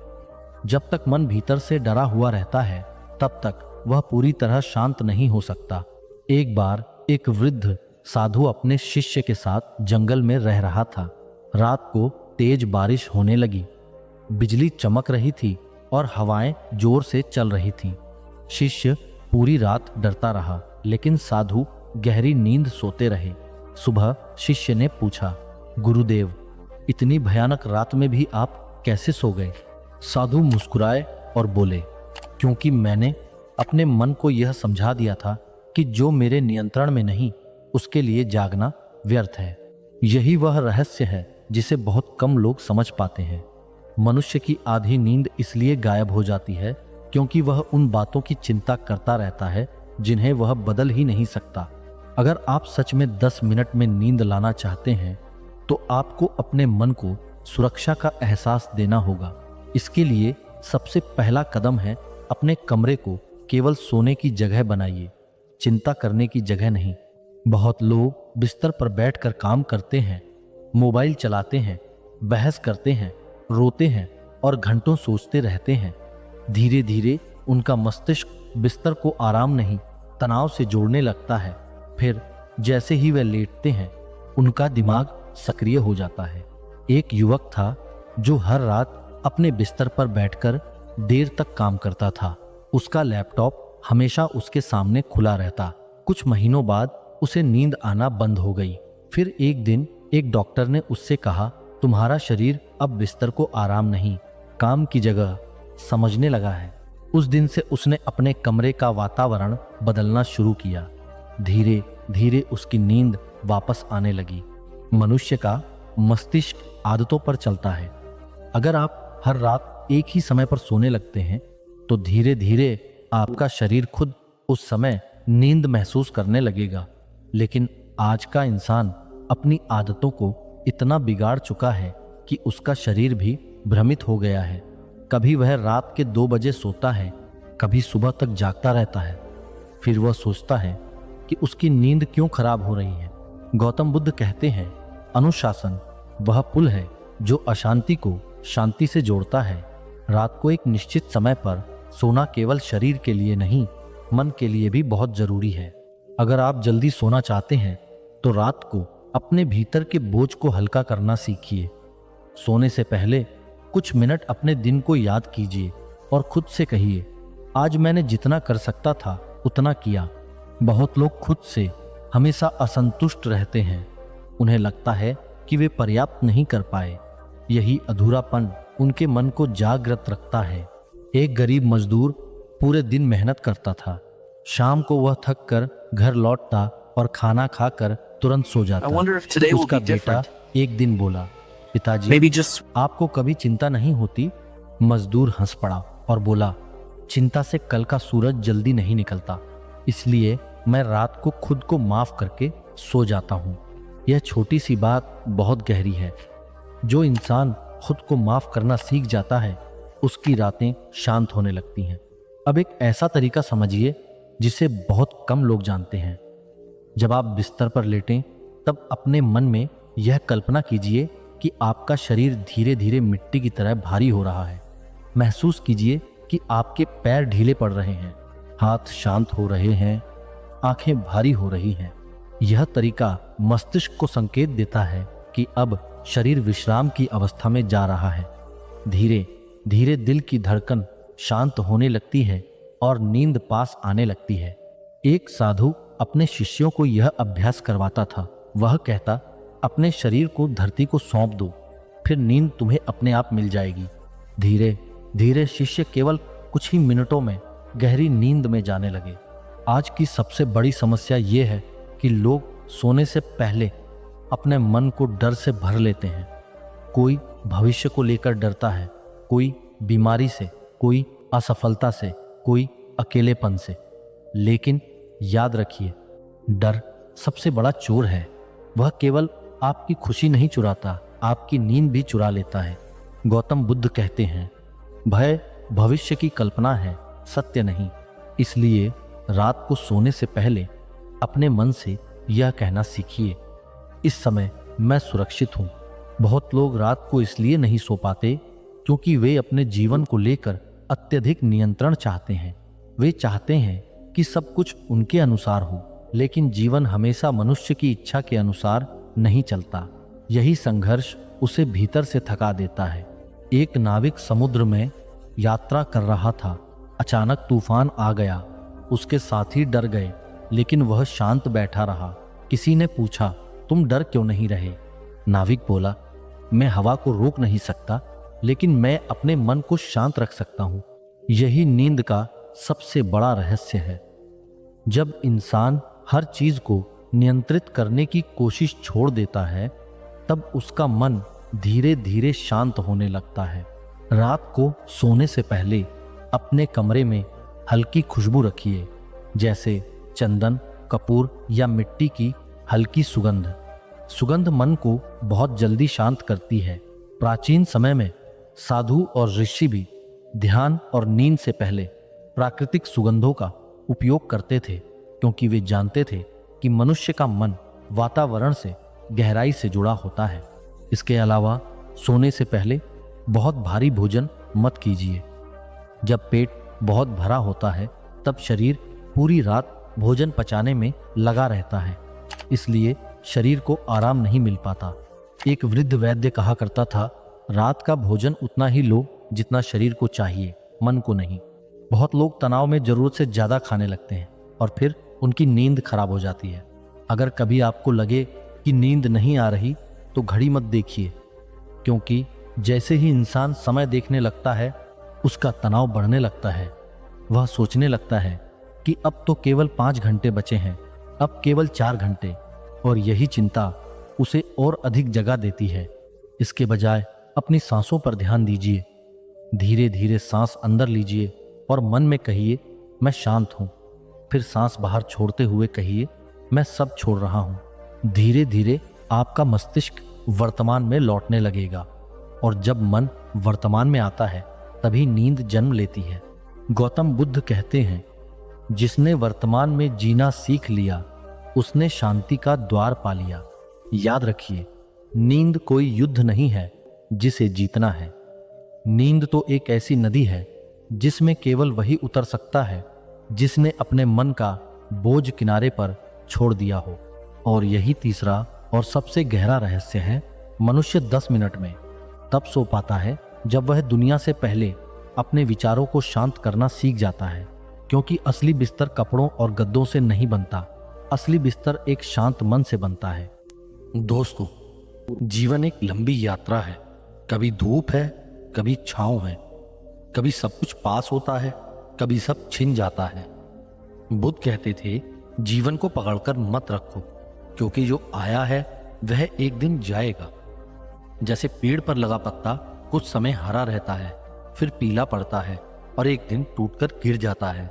जब तक मन भीतर से डरा हुआ रहता है तब तक वह पूरी तरह शांत नहीं हो सकता। एक बार एक वृद्ध साधु अपने शिष्य के साथ जंगल में रह रहा था। रात को तेज बारिश होने लगी, बिजली चमक रही थी और हवाएं जोर से चल रही थीं। शिष्य पूरी रात डरता रहा, लेकिन साधु गहरी नींद सोते रहे। सुबह शिष्य ने पूछा, गुरुदेव, इतनी भयानक रात में भी आप कैसे सो गए? साधु मुस्कुराए और बोले, क्योंकि मैंने अपने मन को यह समझा दिया था कि जो मेरे नियंत्रण में नहीं उसके लिए जागना व्यर्थ है। यही वह रहस्य है जिसे बहुत कम लोग समझ पाते हैं। मनुष्य की आधी नींद इसलिए गायब हो जाती है क्योंकि वह उन बातों की चिंता करता रहता है जिन्हें वह बदल ही नहीं सकता। अगर आप सच में 10 मिनट में नींद लाना चाहते हैं तो आपको अपने मन को सुरक्षा का एहसास देना होगा। इसके लिए सबसे पहला कदम है, अपने कमरे को केवल सोने की जगह बनाइए, चिंता करने की जगह नहीं। बहुत लोग बिस्तर पर बैठकर काम करते हैं, मोबाइल चलाते हैं, बहस करते हैं रोते हैं और घंटों सोचते रहते हैं। धीरे धीरे उनका मस्तिष्क बिस्तर को आराम नहीं, तनाव से जोड़ने लगता है। फिर जैसे ही वे लेटते हैं, उनका दिमाग सक्रिय हो जाता है। एक युवक था जो हर रात अपने बिस्तर पर बैठकर देर तक काम करता था। उसका लैपटॉप हमेशा उसके सामने खुला रहता। कुछ महीनों बाद उसे नींद आना बंद हो गई। फिर एक दिन एक डॉक्टर ने उससे कहा, तुम्हारा शरीर अब बिस्तर को आराम नहीं, काम की जगह समझने लगा है। उस दिन से उसने अपने कमरे का वातावरण बदलना शुरू किया। धीरे धीरे उसकी नींद वापस आने लगी। मनुष्य का मस्तिष्क आदतों पर चलता है। अगर आप हर रात एक ही समय पर सोने लगते हैं तो धीरे धीरे आपका शरीर खुद उस समय नींद महसूस करने लगेगा। लेकिन आज का इंसान अपनी आदतों को इतना बिगाड़ चुका है कि उसका शरीर भी भ्रमित हो गया है। कभी वह रात के 2 बजे सोता है, कभी सुबह तक जागता रहता है। फिर वह सोचता है कि उसकी नींद क्यों खराब हो रही है। गौतम बुद्ध कहते हैं, अनुशासन वह पुल है जो अशांति को शांति से जोड़ता है। रात को एक निश्चित समय पर सोना केवल शरीर के लिए नहीं, मन के लिए भी बहुत जरूरी है। अगर आप जल्दी सोना चाहते हैं तो रात को अपने भीतर के बोझ को हल्का करना सीखिए। सोने से पहले कुछ मिनट अपने दिन को याद कीजिए और खुद से कहिए, आज मैंने जितना कर सकता था उतना किया। बहुत लोग खुद से हमेशा असंतुष्ट रहते हैं। उन्हें लगता है कि वे पर्याप्त नहीं कर पाए। यही अधूरापन उनके मन को जागृत रखता है। एक गरीब मजदूर पूरे दिन मेहनत करता था। शाम को वह थक कर घर लौटता और खाना खाकर तुरंत सो जाता। उसका बेटा एक दिन बोला, पिताजी आपको कभी चिंता नहीं होती? मजदूर हंस पड़ा और बोला, चिंता से कल का सूरज जल्दी नहीं निकलता, इसलिए मैं रात को खुद को माफ करके सो जाता हूँ। यह छोटी सी बात बहुत गहरी है। जो इंसान खुद को माफ करना सीख जाता है, उसकी रातें शांत होने लगती हैं। अब एक ऐसा तरीका समझिए जिसे बहुत कम लोग जानते हैं। जब आप बिस्तर पर लेटें तब अपने मन में यह कल्पना कीजिए कि आपका शरीर धीरे धीरे मिट्टी की तरह भारी हो रहा है। महसूस कीजिए कि आपके पैर ढीले पड़ रहे हैं, हाथ शांत हो रहे हैं, आंखें भारी हो रही हैं। यह तरीका मस्तिष्क को संकेत देता है कि अब शरीर विश्राम की अवस्था में जा रहा है। धीरे धीरे दिल की धड़कन शांत होने लगती है और नींद पास आने लगती है। एक साधु अपने शिष्यों को यह अभ्यास करवाता था। वह कहता, अपने शरीर को धरती को सौंप दो, फिर नींद तुम्हें अपने आप मिल जाएगी। धीरे धीरे शिष्य केवल कुछ ही मिनटों में गहरी नींद में जाने लगे। आज की सबसे बड़ी समस्या यह है कि लोग सोने से पहले अपने मन को डर से भर लेते हैं। कोई भविष्य को लेकर डरता है, कोई बीमारी से, कोई असफलता से, कोई अकेलेपन से। लेकिन याद रखिए, डर सबसे बड़ा चोर है। वह केवल आपकी खुशी नहीं चुराता, आपकी नींद भी चुरा लेता है। गौतम बुद्ध कहते हैं, भय भविष्य की कल्पना है, सत्य नहीं। इसलिए रात को सोने से पहले अपने मन से यह कहना सीखिए, इस समय मैं सुरक्षित हूँ। बहुत लोग रात को इसलिए नहीं सो पाते क्योंकि वे अपने जीवन को लेकर अत्यधिक नियंत्रण चाहते हैं। वे चाहते हैं कि सब कुछ उनके अनुसार हो, लेकिन जीवन हमेशा मनुष्य की इच्छा के अनुसार नहीं चलता। यही संघर्ष उसे भीतर से थका देता है। एक नाविक समुद्र में यात्रा कर रहा था। अचानक तूफान आ गया। उसके साथी डर गए, लेकिन वह शांत बैठा रहा। किसी ने पूछा, तुम डर क्यों नहीं रहे? नाविक बोला, मैं हवा को रोक नहीं सकता, लेकिन मैं अपने मन को शांत रख सकता हूँ। यही नींद का सबसे बड़ा रहस्य है। जब इंसान हर चीज को नियंत्रित करने की कोशिश छोड़ देता है, तब उसका मन धीरे धीरे शांत होने लगता है। रात को सोने से पहले अपने कमरे में हल्की खुशबू रखिए, जैसे चंदन, कपूर या मिट्टी की हल्की सुगंध। सुगंध मन को बहुत जल्दी शांत करती है। प्राचीन समय में साधु और ऋषि भी ध्यान और नींद से पहले प्राकृतिक सुगंधों का उपयोग करते थे, क्योंकि वे जानते थे कि मनुष्य का मन वातावरण से गहराई से जुड़ा होता है। इसके अलावा सोने से पहले बहुत भारी भोजन मत कीजिए। जब पेट बहुत भरा होता है तब शरीर पूरी रात भोजन पचाने में लगा रहता है, इसलिए शरीर को आराम नहीं मिल पाता। एक वृद्ध वैद्य कहा करता था, रात का भोजन उतना ही लो जितना शरीर को चाहिए, मन को नहीं। बहुत लोग तनाव में जरूरत से ज्यादा खाने लगते हैं और फिर उनकी नींद खराब हो जाती है। अगर कभी आपको लगे कि नींद नहीं आ रही तो घड़ी मत देखिए, क्योंकि जैसे ही इंसान समय देखने लगता है उसका तनाव बढ़ने लगता है। वह सोचने लगता है कि अब तो केवल 5 घंटे बचे हैं, अब केवल 4 घंटे, और यही चिंता उसे और अधिक जगा देती है। इसके बजाय अपनी सांसों पर ध्यान दीजिए। धीरे धीरे सांस अंदर लीजिए और मन में कहिए, मैं शांत हूं। फिर सांस बाहर छोड़ते हुए कहिए, मैं सब छोड़ रहा हूं। धीरे धीरे आपका मस्तिष्क वर्तमान में लौटने लगेगा, और जब मन वर्तमान में आता है तभी नींद जन्म लेती है। गौतम बुद्ध कहते हैं, जिसने वर्तमान में जीना सीख लिया उसने शांति का द्वार पा लिया। याद रखिए, नींद कोई युद्ध नहीं है जिसे जीतना है। नींद तो एक ऐसी नदी है जिसमें केवल वही उतर सकता है जिसने अपने मन का बोझ किनारे पर छोड़ दिया हो। और यही तीसरा और सबसे गहरा रहस्य है। मनुष्य 10 मिनट में तब सो पाता है जब वह दुनिया से पहले अपने विचारों को शांत करना सीख जाता है, क्योंकि असली बिस्तर कपड़ों और गद्दों से नहीं बनता, असली बिस्तर एक शांत मन से बनता है। दोस्तों, जीवन एक लंबी यात्रा है। कभी धूप है, कभी छांव है, कभी सब कुछ पास होता है, कभी सब छिन जाता है। बुद्ध कहते थे, जीवन को पकड़कर मत रखो, क्योंकि जो आया है वह एक दिन जाएगा। जैसे पेड़ पर लगा पत्ता कुछ समय हरा रहता है, फिर पीला पड़ता है और एक दिन टूटकर गिर जाता है।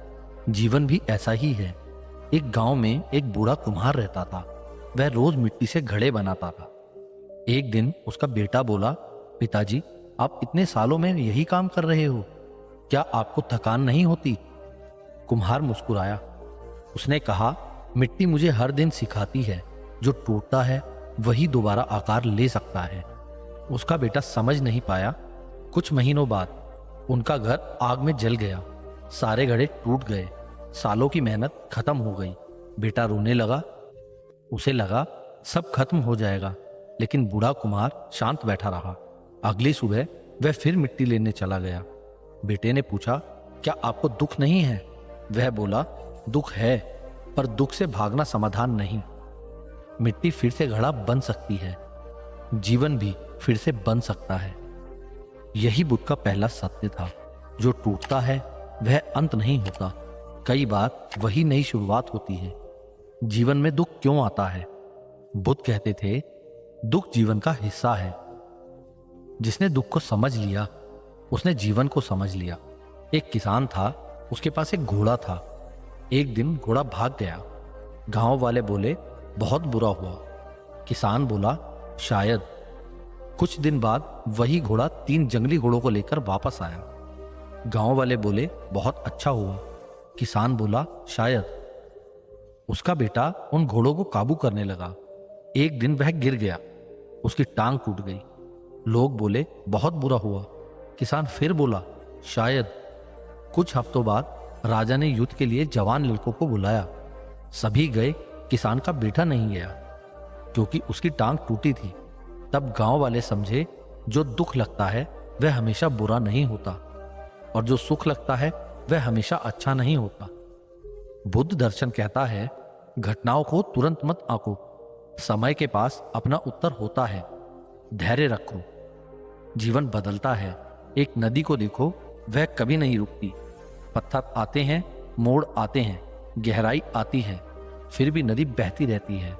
जीवन भी ऐसा ही है। एक गांव में एक बूढ़ा कुम्हार रहता था। वह रोज मिट्टी से घड़े बनाता था। एक दिन उसका बेटा बोला, पिताजी, आप इतने सालों में यही काम कर रहे हो, क्या आपको थकान नहीं होती? कुम्हार मुस्कुराया। उसने कहा, मिट्टी मुझे हर दिन सिखाती है, जो टूटता है वही दोबारा आकार ले सकता है। उसका बेटा समझ नहीं पाया। कुछ महीनों बाद उनका घर आग में जल गया। सारे घड़े टूट गए। सालों की मेहनत खत्म हो गई। बेटा रोने लगा। उसे लगा सब खत्म हो जाएगा, लेकिन बूढ़ा कुम्हार शांत बैठा रहा। अगली सुबह वह फिर मिट्टी लेने चला गया। बेटे ने पूछा, क्या आपको दुख नहीं है? वह बोला, दुख है, पर दुख से भागना समाधान नहीं। मिट्टी फिर से घड़ा बन सकती है, जीवन भी फिर से बन सकता है। यही बुद्ध का पहला सत्य था। जो टूटता है वह अंत नहीं होता, कई बार वही नई शुरुआत होती है। जीवन में दुख क्यों आता है? बुद्ध कहते थे, दुख जीवन का हिस्सा है। जिसने दुख को समझ लिया उसने जीवन को समझ लिया। एक किसान था, उसके पास एक घोड़ा था। एक दिन घोड़ा भाग गया। गांव वाले बोले, बहुत बुरा हुआ। किसान बोला, शायद। कुछ दिन बाद वही घोड़ा 3 जंगली घोड़ों को लेकर वापस आया। गांव वाले बोले, बहुत अच्छा हुआ। किसान बोला, शायद। उसका बेटा उन घोड़ों को काबू करने लगा। एक दिन वह गिर गया, उसकी टांग टूट गई। लोग बोले, बहुत बुरा हुआ। किसान फिर बोला, शायद। कुछ हफ्तों बाद राजा ने युद्ध के लिए जवान लड़कों को बुलाया। सभी गए, किसान का बेटा नहीं गया, क्योंकि उसकी टांग टूटी थी। तब गांव वाले समझे, जो दुख लगता है वह हमेशा बुरा नहीं होता, और जो सुख लगता है वह हमेशा अच्छा नहीं होता। बुद्ध दर्शन कहता है, घटनाओं को तुरंत मत आंको, समय के पास अपना उत्तर होता है। धैर्य रखो, जीवन बदलता है। एक नदी को देखो, वह कभी नहीं रुकती। पत्थर आते हैं, मोड़ आते हैं, गहराई आती है, फिर भी नदी बहती रहती है।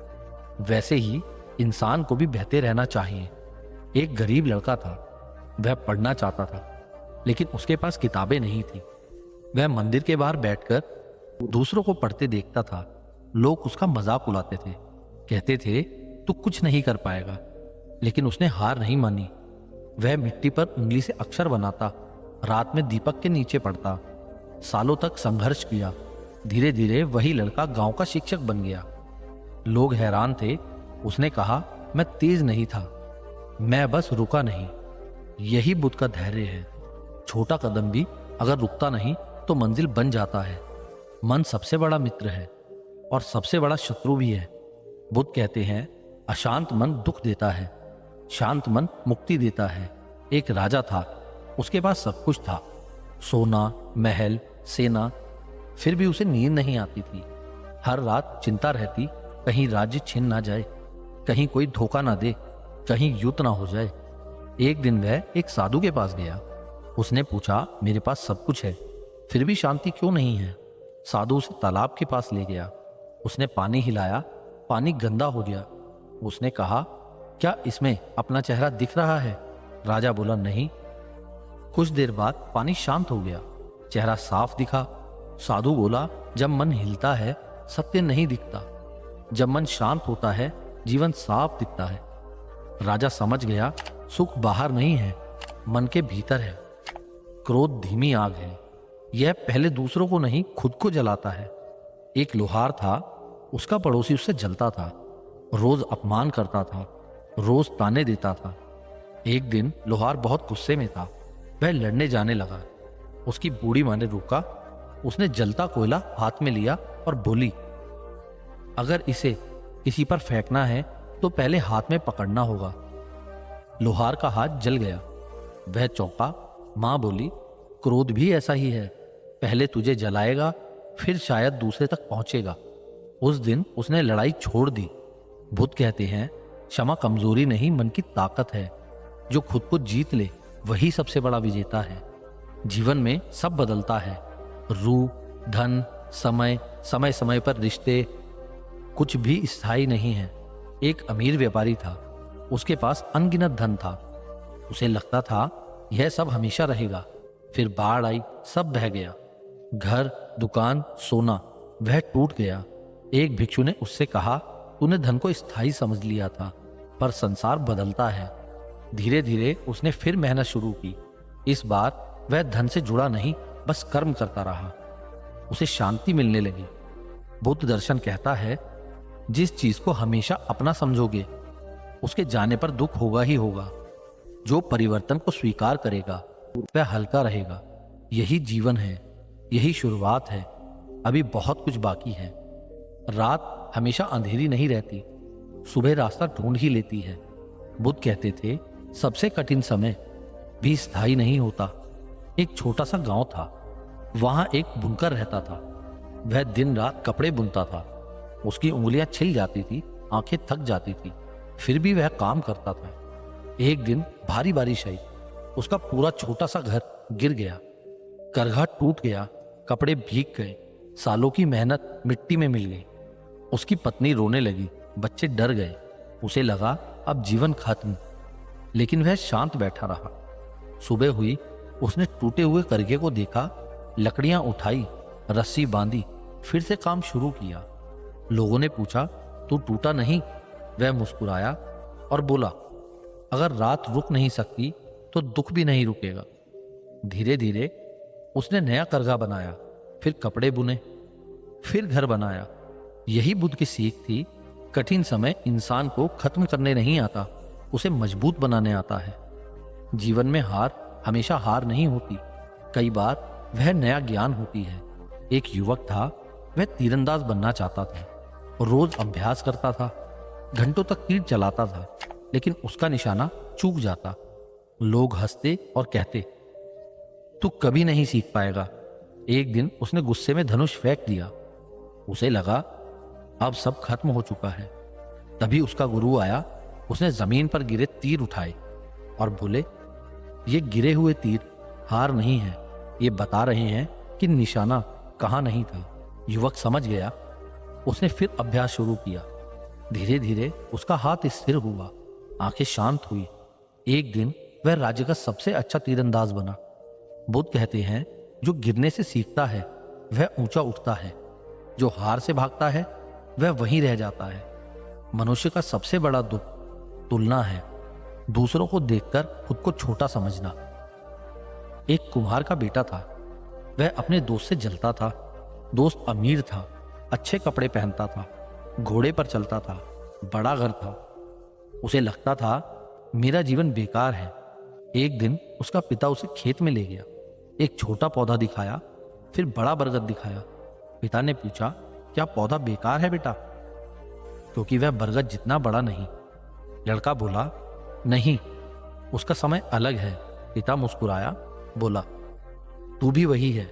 वैसे ही इंसान को भी बहते रहना चाहिए। एक गरीब लड़का था, वह पढ़ना चाहता था, लेकिन उसके पास किताबें नहीं थी। वह मंदिर के बाहर बैठकर दूसरों को पढ़ते देखता था। लोग उसका मजाक उड़ाते थे, कहते थे, तू कुछ नहीं कर पाएगा। लेकिन उसने हार नहीं मानी। वह मिट्टी पर उंगली से अक्षर बनाता, रात में दीपक के नीचे पढ़ता। सालों तक संघर्ष किया। धीरे धीरे वही लड़का गांव का शिक्षक बन गया। लोग हैरान थे। उसने कहा, मैं तेज नहीं था, मैं बस रुका नहीं। यही बुद्ध का धैर्य है। छोटा कदम भी अगर रुकता नहीं तो मंजिल बन जाता है। मन सबसे बड़ा मित्र है और सबसे बड़ा शत्रु भी है। बुद्ध कहते हैं, अशांत मन दुख देता है, शांत मन मुक्ति देता है। एक राजा था, उसके पास सब कुछ था, सोना, महल, सेना, फिर भी उसे नींद नहीं आती थी। हर रात चिंता रहती, कहीं राज्य छिन ना जाए, कहीं कोई धोखा ना दे, कहीं युद्ध ना हो जाए। एक दिन वह एक साधु के पास गया। उसने पूछा, मेरे पास सब कुछ है, फिर भी शांति क्यों नहीं है? साधु उसे तालाब के पास ले गया। उसने पानी हिलाया, पानी गंदा हो गया। उसने कहा, क्या इसमें अपना चेहरा दिख रहा है? राजा बोला, नहीं। कुछ देर बाद पानी शांत हो गया, चेहरा साफ दिखा। साधु बोला, जब मन हिलता है सत्य नहीं दिखता, जब मन शांत होता है जीवन साफ दिखता है। राजा समझ गया, सुख बाहर नहीं है, मन के भीतर है। क्रोध धीमी आग है, यह पहले दूसरों को नहीं खुद को जलाता है। एक लोहार था, उसका पड़ोसी उससे जलता था, रोज अपमान करता था, रोज ताने देता था। एक दिन लोहार बहुत गुस्से में था, वह लड़ने जाने लगा। उसकी बूढ़ी माँ ने रोका। उसने जलता कोयला हाथ में लिया और बोली, अगर इसे किसी पर फेंकना है तो पहले हाथ में पकड़ना होगा। लोहार का हाथ जल गया, वह चौंका। मां बोली, क्रोध भी ऐसा ही है, पहले तुझे जलाएगा फिर शायद दूसरे तक पहुंचेगा। उस दिन उसने लड़ाई छोड़ दी। बुद्ध कहते हैं, क्षमा कमजोरी नहीं मन की ताकत है। जो खुद को जीत ले वही सबसे बड़ा विजेता है। जीवन में सब बदलता है, रूप, धन, समय, समय समय पर रिश्ते, कुछ भी स्थायी नहीं है। एक अमीर व्यापारी था, उसके पास अनगिनत धन था। उसे लगता था यह सब हमेशा रहेगा। फिर बाढ़ आई, सब बह गया। घर, दुकान, सोना, वह टूट गया। एक भिक्षु ने उससे कहा, तूने धन को स्थायी समझ लिया था, पर संसार बदलता है। धीरे धीरे उसने फिर मेहनत शुरू की। इस बार वह धन से जुड़ा नहीं, बस कर्म करता रहा। उसे शांति मिलने लगी। बुद्ध दर्शन कहता है, जिस चीज को हमेशा अपना समझोगे उसके जाने पर दुख होगा ही होगा। जो परिवर्तन को स्वीकार करेगा वह हल्का रहेगा। यही जीवन है, यही शुरुआत है, अभी बहुत कुछ बाकी है। रात हमेशा अंधेरी नहीं रहती, सुबह रास्ता ढूंढ ही लेती है। बुद्ध कहते थे, सबसे कठिन समय भी स्थायी नहीं होता। एक छोटा सा गांव था, वहां एक बुनकर रहता था। वह दिन रात कपड़े बुनता था। उसकी उंगलियां छिल जाती थी, आंखें थक जाती थी, फिर भी वह काम करता था। एक दिन भारी बारिश आई, उसका पूरा छोटा सा घर गिर गया, करघा टूट गया, कपड़े भीग गए, सालों की मेहनत मिट्टी में मिल गई। उसकी पत्नी रोने लगी, बच्चे डर गए। उसे लगा अब जीवन खत्म, लेकिन वह शांत बैठा रहा। सुबह हुई, उसने टूटे हुए करघे को देखा, लकड़ियां उठाई, रस्सी बांधी, फिर से काम शुरू किया। लोगों ने पूछा, तू टूटा नहीं? वह मुस्कुराया और बोला, अगर रात रुक नहीं सकती तो दुख भी नहीं रुकेगा। धीरे धीरे उसने नया करघा बनाया, फिर कपड़े बुने, फिर घर बनाया। यही बुद्ध की सीख थी, कठिन समय इंसान को खत्म करने नहीं आता, उसे मजबूत बनाने आता है। जीवन में हार हमेशा हार नहीं होती, कई बार वह नया ज्ञान होती है। एक युवक था, वह तीरंदाज बनना चाहता था। रोज अभ्यास करता था, घंटों तक तीर चलाता था, लेकिन उसका निशाना चूक जाता। लोग हंसते और कहते, तू कभी नहीं सीख पाएगा। एक दिन उसने गुस्से में धनुष फेंक दिया। उसे लगा अब सब खत्म हो चुका है। तभी उसका गुरु आया, उसने जमीन पर गिरे तीर उठाए और बोले, ये गिरे हुए तीर हार नहीं है, ये बता रहे हैं कि निशाना कहाँ नहीं था। युवक समझ गया। उसने फिर अभ्यास शुरू किया। धीरे धीरे उसका हाथ स्थिर हुआ, आंखें शांत हुई। एक दिन वह राज्य का सबसे अच्छा तीरंदाज बना। बुद्ध कहते हैं, जो गिरने से सीखता है वह ऊंचा उठता है, जो हार से भागता है वह वहीं रह जाता है। मनुष्य का सबसे बड़ा दुख तुलना है, दूसरों को देखकर खुद को छोटा समझना। एक कुम्हार का बेटा था, वह अपने दोस्त से जलता था। दोस्त अमीर था, अच्छे कपड़े पहनता था, घोड़े पर चलता था, बड़ा घर था। उसे लगता था मेरा जीवन बेकार है, एक दिन उसका पिता उसे खेत में ले गया। एक छोटा पौधा दिखाया, फिर बड़ा बरगद दिखाया। पिता ने पूछा, क्या पौधा बेकार है बेटा, क्योंकि वह बरगद जितना बड़ा नहीं? लड़का बोला, नहीं, उसका समय अलग है। पिता मुस्कुराया, बोला, तू भी वही है।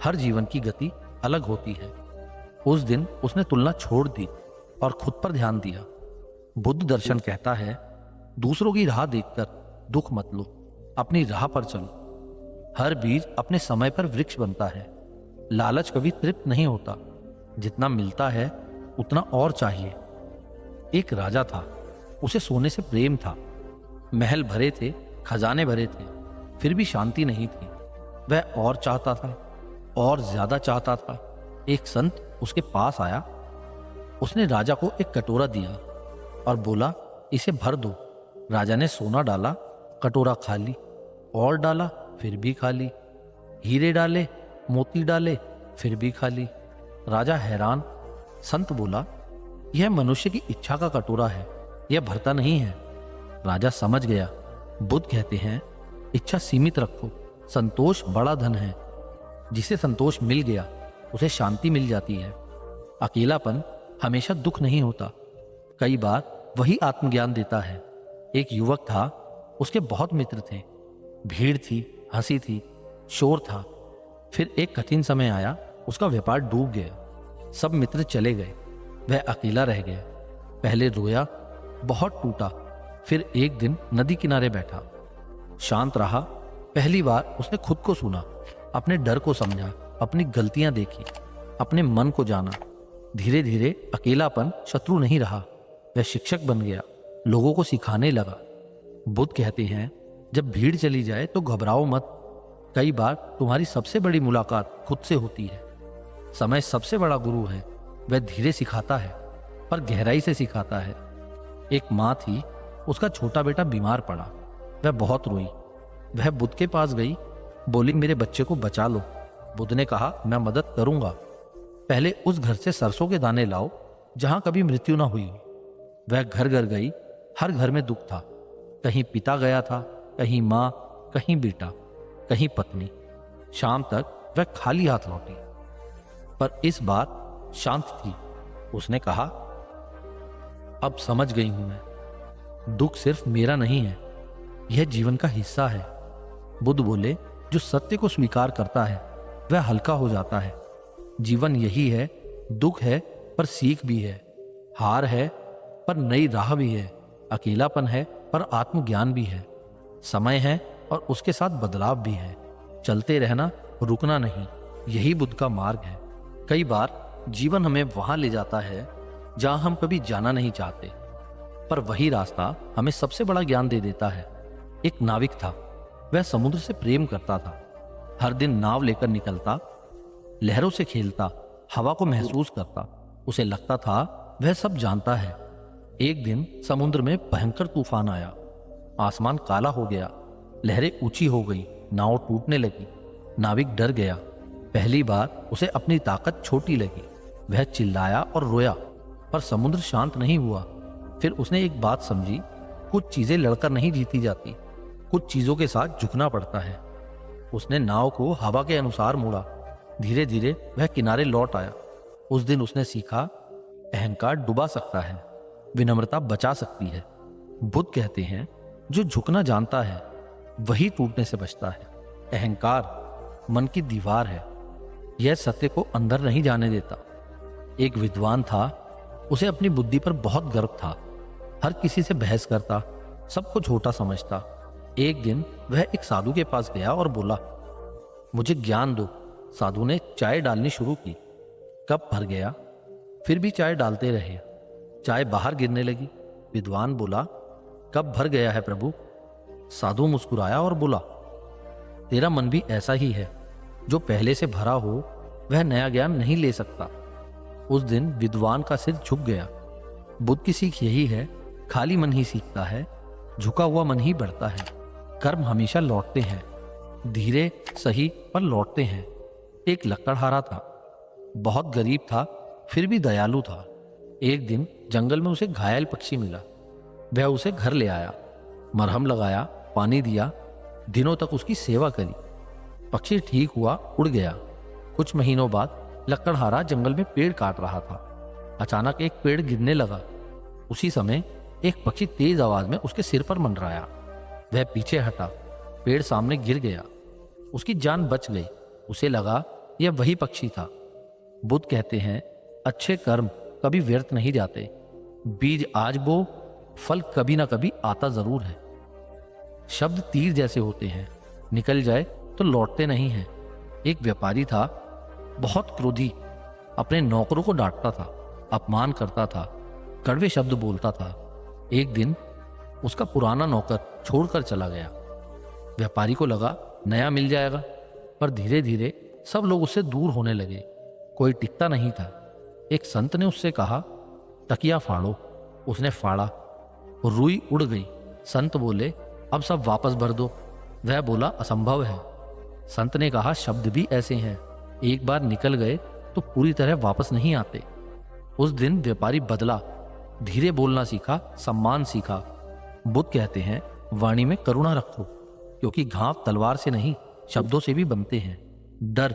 हर जीवन की गति अलग होती है। उस दिन उसने तुलना छोड़ दी और खुद पर ध्यान दिया। बुद्ध दर्शन कहता है, दूसरों की राह देखकर दुख मत लो, अपनी राह पर चलो। हर बीज अपने समय पर वृक्ष बनता है। लालच कभी तृप्त नहीं होता। जितना मिलता है उतना और चाहिए। एक राजा था, उसे सोने से प्रेम था। महल भरे थे, खजाने भरे थे, फिर भी शांति नहीं थी। वह और चाहता था, और ज्यादा चाहता था। एक संत उसके पास आया। उसने राजा को एक कटोरा दिया और बोला, इसे भर दो। राजा ने सोना डाला, कटोरा खाली, और डाला, फिर भी खाली। हीरे डाले, मोती डाले, फिर भी खाली। राजा हैरान। संत बोला, यह मनुष्य की इच्छा का कटोरा है, यह भरता नहीं है। राजा समझ गया। बुद्ध कहते हैं, इच्छा सीमित रखो, संतोष बड़ा धन है। जिसे संतोष मिल गया उसे शांति मिल जाती है। अकेलापन हमेशा दुख नहीं होता, कई बार वही आत्मज्ञान देता है। एक युवक था, उसके बहुत मित्र थे। भीड़ थी, हंसी थी, शोर था। फिर एक कठिन समय आया, उसका व्यापार डूब गया। सब मित्र चले गए, वह अकेला रह गया। पहले रोया, बहुत टूटा। फिर एक दिन नदी किनारे बैठा, शांत रहा। पहली बार उसने खुद को सुना, अपने डर को समझा, अपनी गलतियां देखी, अपने मन को जाना। धीरे धीरे अकेलापन शत्रु नहीं रहा, वह शिक्षक बन गया, लोगों को सिखाने लगा। बुद्ध कहते हैं, जब भीड़ चली जाए तो घबराओ मत। कई बार तुम्हारी सबसे बड़ी मुलाकात खुद से होती है। समय सबसे बड़ा गुरु है, वह धीरे सिखाता है पर गहराई से सिखाता है। एक माँ थी, उसका छोटा बेटा बीमार पड़ा। वह बहुत रोई। वह बुद्ध के पास गई, बोली, मेरे बच्चे को बचा लो। बुद्ध ने कहा, मैं मदद करूंगा। पहले उस घर से सरसों के दाने लाओ जहां कभी मृत्यु ना हुई हो। वह घर घर गई। हर घर में दुख था। कहीं पिता गया था, कहीं माँ, कहीं बेटा, कहीं पत्नी। शाम तक वह खाली हाथ लौटी, पर इस बार शांत थी। उसने कहा, अब समझ गई हूं मैं, दुख सिर्फ मेरा नहीं है, यह जीवन का हिस्सा है। बुद्ध बोले, जो सत्य को स्वीकार करता है वह हल्का हो जाता है। जीवन यही है, दुख है पर सीख भी है, हार है पर नई राह भी है, अकेलापन है पर आत्मज्ञान भी है, समय है और उसके साथ बदलाव भी है। चलते रहना, रुकना नहीं, यही बुद्ध का मार्ग है। कई बार जीवन हमें वहां ले जाता है जहां हम कभी जाना नहीं चाहते, पर वही रास्ता हमें सबसे बड़ा ज्ञान दे देता है। एक नाविक था, वह समुद्र से प्रेम करता था। हर दिन नाव लेकर निकलता, लहरों से खेलता, हवा को महसूस करता। उसे लगता था वह सब जानता है। एक दिन समुद्र में भयंकर तूफान आया। आसमान काला हो गया, लहरें ऊंची हो गई, नाव टूटने लगी। नाविक डर गया। पहली बार उसे अपनी ताकत छोटी लगी। वह चिल्लाया और रोया, पर समुद्र शांत नहीं हुआ। फिर उसने एक बात समझी, कुछ चीजें लड़कर नहीं जीती जाती, कुछ चीजों के साथ झुकना पड़ता है। उसने नाव को हवा के अनुसार मोड़ा। धीरे धीरे वह किनारे लौट आया। उस दिन उसने सीखा, अहंकार डुबा सकता है, विनम्रता बचा सकती है। बुद्ध कहते हैं, जो झुकना जानता है वही टूटने से बचता है। अहंकार मन की दीवार है, यह सत्य को अंदर नहीं जाने देता। एक विद्वान था, उसे अपनी बुद्धि पर बहुत गर्व था। हर किसी से बहस करता, सबको छोटा समझता। एक दिन वह एक साधु के पास गया और बोला, मुझे ज्ञान दो। साधु ने चाय डालनी शुरू की। कप भर गया, फिर भी चाय डालते रहे। चाय बाहर गिरने लगी। विद्वान बोला, कप भर गया है प्रभु। साधु मुस्कुराया और बोला, तेरा मन भी ऐसा ही है, जो पहले से भरा हो वह नया ज्ञान नहीं ले सकता। उस दिन विद्वान का सिर झुक गया। बुद्ध की सीख यही है, खाली मन ही सीखता है, झुका हुआ मन ही बढ़ता है। कर्म हमेशा लौटते हैं, धीरे सही पर लौटते हैं। एक लकड़हारा था, बहुत गरीब था, फिर भी दयालु था। एक दिन जंगल में उसे घायल पक्षी मिला। वह उसे घर ले आया, मरहम लगाया, पानी दिया, दिनों तक उसकी सेवा करी। पक्षी ठीक हुआ, उड़ गया। कुछ महीनों बाद लकड़हारा जंगल में पेड़ काट रहा था। अचानक एक पेड़ गिरने लगा। उसी समय एक पक्षी तेज आवाज में उसके सिर पर मंडराया। वह पीछे हटा, पेड़ सामने गिर गया। उसकी जान बच गई। उसे लगा यह वही पक्षी था। बुद्ध कहते हैं, अच्छे कर्म कभी व्यर्थ नहीं जाते। बीज आज बो, फल कभी ना कभी आता जरूर है। शब्द तीर जैसे होते हैं, निकल जाए तो लौटते नहीं हैं। एक व्यापारी था, बहुत क्रोधी, अपने नौकरों को डांटता था, अपमान करता था, कड़वे शब्द बोलता था। एक दिन उसका पुराना नौकर छोड़कर चला गया। व्यापारी को लगा नया मिल जाएगा, पर धीरे धीरे सब लोग उससे दूर होने लगे। कोई टिकता नहीं था। एक संत ने उससे कहा, तकिया फाड़ो। उसने फाड़ा, रुई उड़ गई। संत बोले, अब सब वापस भर दो। वह बोला, असंभव है। संत ने कहा, शब्द भी ऐसे हैं, एक बार निकल गए तो पूरी तरह वापस नहीं आते। उस दिन व्यापारी बदला, धीरे बोलना सीखा, सम्मान सीखा। बुद्ध कहते हैं, वाणी में करुणा रखो, क्योंकि घाव तलवार से नहीं शब्दों से भी बनते हैं। डर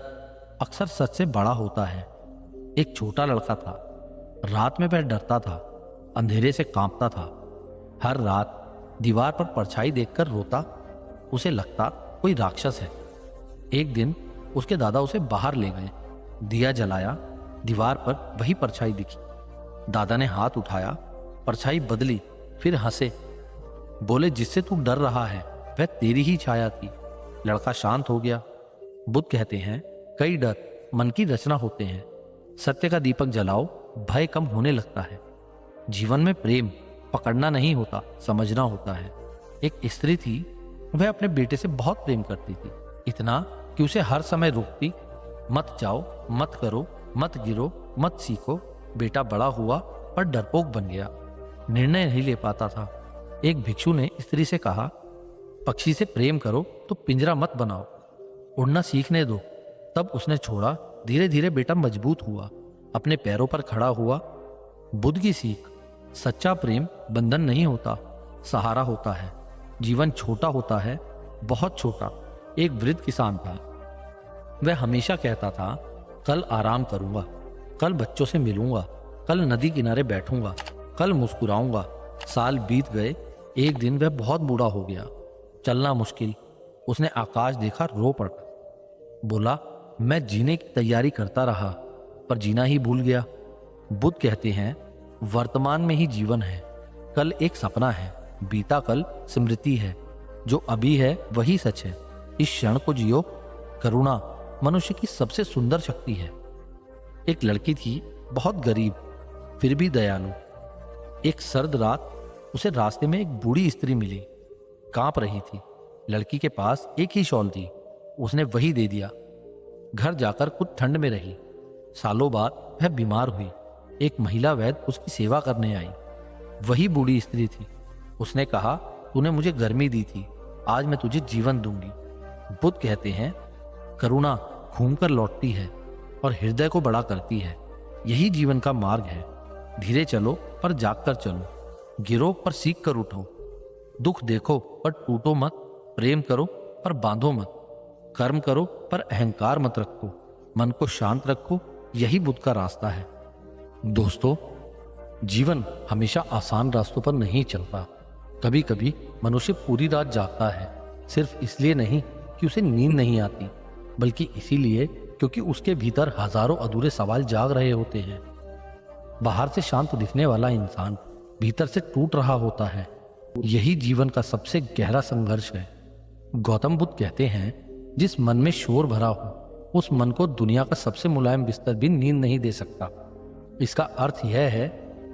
अक्सर सच से बड़ा होता है। एक छोटा लड़का था। रात में वह डरता था, अंधेरे से कांपता था। हर रात दीवार पर परछाई देखकर रोता। उसे लगता कोई राक्षस है। एक दिन उसके दादा उसे बाहर ले गए। दिया जलाया, दीवार पर वही परछाई दिखी। दादा ने हाथ उठाया, परछाई बदली, फिर हंसे, बोले, जिससे तू डर रहा है वह तेरी ही छाया थी। लड़का शांत हो गया। बुद्ध कहते हैं, कई डर मन की रचना होते हैं। सत्य का दीपक जलाओ, भय कम होने लगता है। जीवन में प्रेम पकड़ना नहीं होता, समझना होता है। एक स्त्री थी, वह अपने बेटे से बहुत प्रेम करती थी, इतना कि उसे हर समय रोकती, मत जाओ, मत करो, मत गिरो, मत सीखो। बेटा बड़ा हुआ पर डरपोक बन गया, निर्णय नहीं ले पाता था। एक भिक्षु ने स्त्री से कहा, पक्षी से प्रेम करो तो पिंजरा मत बनाओ, उड़ना सीखने दो। तब उसने छोड़ा। धीरे धीरे बेटा मजबूत हुआ, अपने पैरों पर खड़ा हुआ। बुद्ध की सीख, सच्चा प्रेम बंधन नहीं होता, सहारा होता है। जीवन छोटा होता है, बहुत छोटा। एक वृद्ध किसान था। वह हमेशा कहता था, कल आराम करूंगा, कल बच्चों से मिलूंगा, कल नदी किनारे बैठूंगा, कल मुस्कुराऊंगा। साल बीत गए। एक दिन वह बहुत बूढ़ा हो गया, चलना मुश्किल। उसने आकाश देखा, रो पड़ा, बोला, मैं जीने की तैयारी करता रहा पर जीना ही भूल गया। बुद्ध कहते हैं, वर्तमान में ही जीवन है। कल एक सपना है, बीता कल स्मृति है। जो अभी है वही सच है। इस क्षण को जियो। करुणा मनुष्य की सबसे सुंदर शक्ति है। एक लड़की थी, बहुत गरीब फिर भी दयालु। एक सर्द रात उसे रास्ते में एक बूढ़ी स्त्री मिली, कांप रही थी। लड़की के पास एक ही शॉल थी, उसने वही दे दिया। घर जाकर कुछ ठंड में रही। सालों बाद वह बीमार हुई। एक महिला वैद्य उसकी सेवा करने आई। वही बूढ़ी स्त्री थी। उसने कहा, तूने मुझे गर्मी दी थी, आज मैं तुझे जीवन दूंगी। बुद्ध कहते हैं, करुणा घूमकर लौटती है और हृदय को बड़ा करती है। यही जीवन का मार्ग है। धीरे चलो पर जागकर चलो, गिरो पर सीख कर उठो, दुख देखो पर टूटो मत, प्रेम करो पर बांधो मत, कर्म करो पर अहंकार मत रखो, मन को शांत रखो। यही बुद्ध का रास्ता है। दोस्तों, जीवन हमेशा आसान रास्तों पर नहीं चलता। कभी कभी मनुष्य पूरी रात जागता है, सिर्फ इसलिए नहीं कि उसे नींद नहीं आती, बल्कि इसीलिए क्योंकि उसके भीतर हजारों अधूरे सवाल जाग रहे होते हैं। बाहर से शांत दिखने वाला इंसान भीतर से टूट रहा होता है। यही जीवन का सबसे गहरा संघर्ष है। गौतम बुद्ध कहते हैं, जिस मन में शोर भरा हो उस मन को दुनिया का सबसे मुलायम बिस्तर भी नींद नहीं दे सकता। इसका अर्थ यह है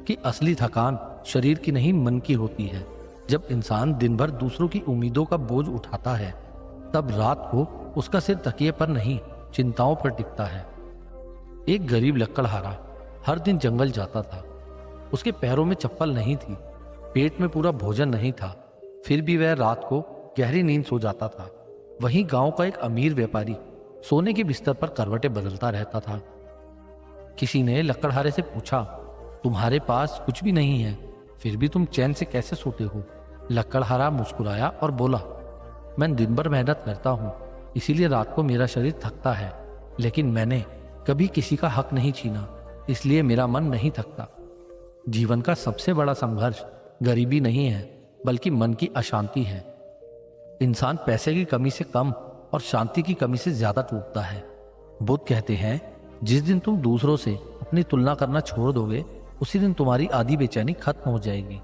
कि असली थकान शरीर की नहीं, मन की होती है। जब इंसान दिन भर दूसरों की उम्मीदों का बोझ उठाता है, तब रात को उसका सिर तकिए पर नहीं, चिंताओं पर टिकता है। एक गरीब लकड़हारा हर दिन जंगल जाता था। उसके पैरों में चप्पल नहीं थी, पेट में पूरा भोजन नहीं था, फिर भी वह रात को गहरी नींद सो जाता था। वहीं गांव का एक अमीर व्यापारी सोने के बिस्तर पर करवटें बदलता रहता था। किसी ने लकड़हारे से पूछा, तुम्हारे पास कुछ भी नहीं है, फिर भी तुम चैन से कैसे सोते हो? लकड़हारा मुस्कुराया और बोला, मैं दिन भर मेहनत करता हूँ, इसीलिए रात को मेरा शरीर थकता है, लेकिन मैंने कभी किसी का हक नहीं छीना, इसलिए मेरा मन नहीं थकता। जीवन का सबसे बड़ा संघर्ष गरीबी नहीं है, बल्कि मन की अशांति है। इंसान पैसे की कमी से कम और शांति की कमी से ज्यादा टूटता है। बुद्ध कहते हैं, जिस दिन तुम दूसरों से अपनी तुलना करना छोड़ दोगे, उसी दिन तुम्हारी आधी बेचैनी खत्म हो जाएगी।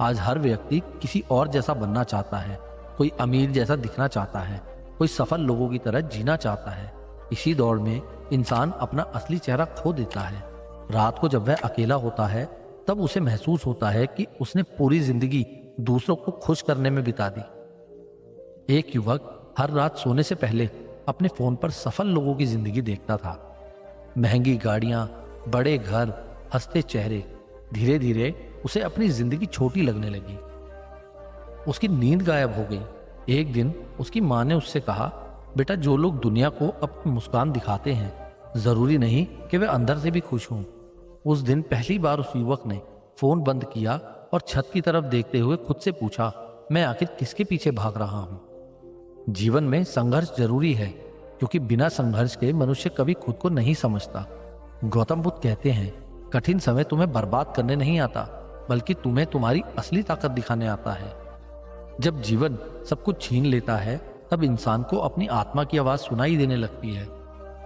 आज हर व्यक्ति किसी और जैसा बनना चाहता है, कोई अमीर जैसा दिखना चाहता है, कोई सफल लोगों की तरह जीना चाहता है। इसी दौड़ में इंसान अपना असली चेहरा खो देता है। रात को जब वह अकेला होता है, तब उसे महसूस होता है कि उसने पूरी जिंदगी दूसरों को खुश करने में बिता दी। एक युवक हर रात सोने से पहले अपने फोन पर सफल लोगों की जिंदगी देखता था। महंगी गाड़ियां, बड़े घर, हंसते चेहरे। धीरे धीरे उसे अपनी जिंदगी छोटी लगने लगी। उसकी नींद गायब हो गई। एक दिन उसकी माँ ने उससे कहा, बेटा, जो लोग दुनिया को अपनी मुस्कान दिखाते हैं, जरूरी नहीं कि वे अंदर से भी खुश हों। उस दिन पहली बार उस युवक ने फोन बंद किया और छत की तरफ देखते हुए खुद से पूछा, मैं आखिर किसके पीछे भाग रहा हूं? जीवन में संघर्ष जरूरी है, क्योंकि बिना संघर्ष के मनुष्य कभी खुद को नहीं समझता। गौतम बुद्ध कहते हैं, कठिन समय तुम्हें बर्बाद करने नहीं आता, बल्कि तुम्हें तुम्हारी असली ताकत दिखाने आता है। जब जीवन सब कुछ छीन लेता है, तब इंसान को अपनी आत्मा की आवाज सुनाई देने लगती है।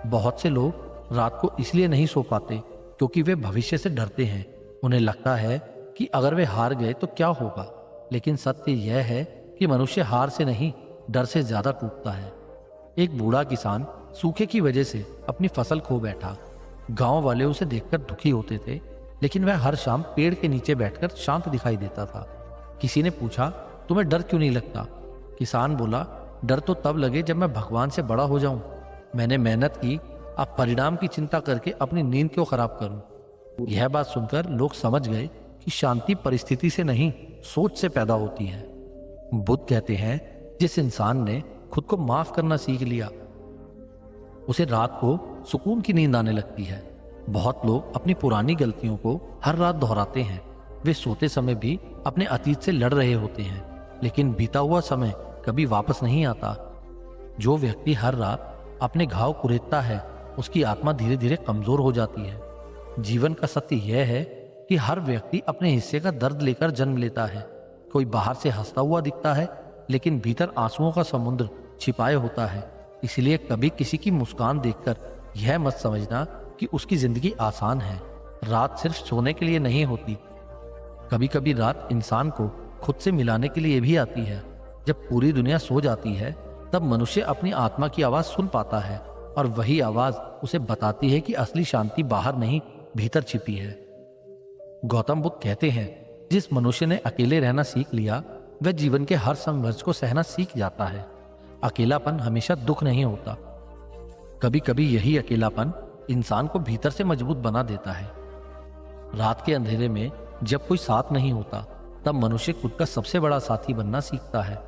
बहुत से लोग रात को इसलिए नहीं सो पाते क्योंकि वे भविष्य से डरते हैं। उन्हें लगता है कि अगर वे हार गए तो क्या होगा, लेकिन सत्य यह है कि मनुष्य हार से नहीं, डर से ज्यादा टूटता है। एक बूढ़ा किसान सूखे की वजह से अपनी फसल खो बैठा। गांव वाले उसे देखकर दुखी होते थे, लेकिन वह हर शाम पेड़ के नीचे बैठकर शांत दिखाई देता था। किसी ने पूछा, तुम्हें डर क्यों नहीं लगता? किसान बोला, डर तो तब लगे जब मैं भगवान से बड़ा हो जाऊं। मैंने मेहनत की, अब परिणाम की चिंता करके अपनी नींद क्यों खराब करूं? यह बात सुनकर लोग समझ गए कि शांति परिस्थिति से नहीं, सोच से पैदा होती है। बुद्ध कहते हैं, जिस इंसान ने खुद को माफ करना सीख लिया, उसे रात को सुकून की नींद आने लगती है। बहुत लोग अपनी पुरानी गलतियों को हर रात दोहराते हैं। वे सोते समय भी अपने अतीत से लड़ रहे होते हैं, लेकिन बीता हुआ समय कभी वापस नहीं आता। जो व्यक्ति हर रात अपने घाव कुरेदता है, उसकी आत्मा धीरे धीरे कमजोर हो जाती है। जीवन का सत्य यह है कि हर व्यक्ति अपने हिस्से का दर्द लेकर जन्म लेता है। कोई बाहर से हंसता हुआ दिखता है, लेकिन भीतर आंसुओं का समुद्र छिपाए होता है। इसलिए कभी किसी की मुस्कान देखकर यह मत समझना कि उसकी जिंदगी आसान है। रात सिर्फ सोने के लिए नहीं होती, कभी कभी रात इंसान को खुद से मिलाने के लिए भी आती है। जब पूरी दुनिया सो जाती है, तब मनुष्य अपनी आत्मा की आवाज सुन पाता है, और वही आवाज उसे बताती है कि असली शांति बाहर नहीं, भीतर छिपी है। गौतम बुद्ध कहते हैं, जिस मनुष्य ने अकेले रहना सीख लिया, वह जीवन के हर संघर्ष को सहना सीख जाता है। अकेलापन हमेशा दुख नहीं होता। कभी कभी यही अकेलापन इंसान को भीतर से मजबूत बना देता है। रात के अंधेरे में जब कोई साथ नहीं होता, तब मनुष्य खुद का सबसे बड़ा साथी बनना सीखता है।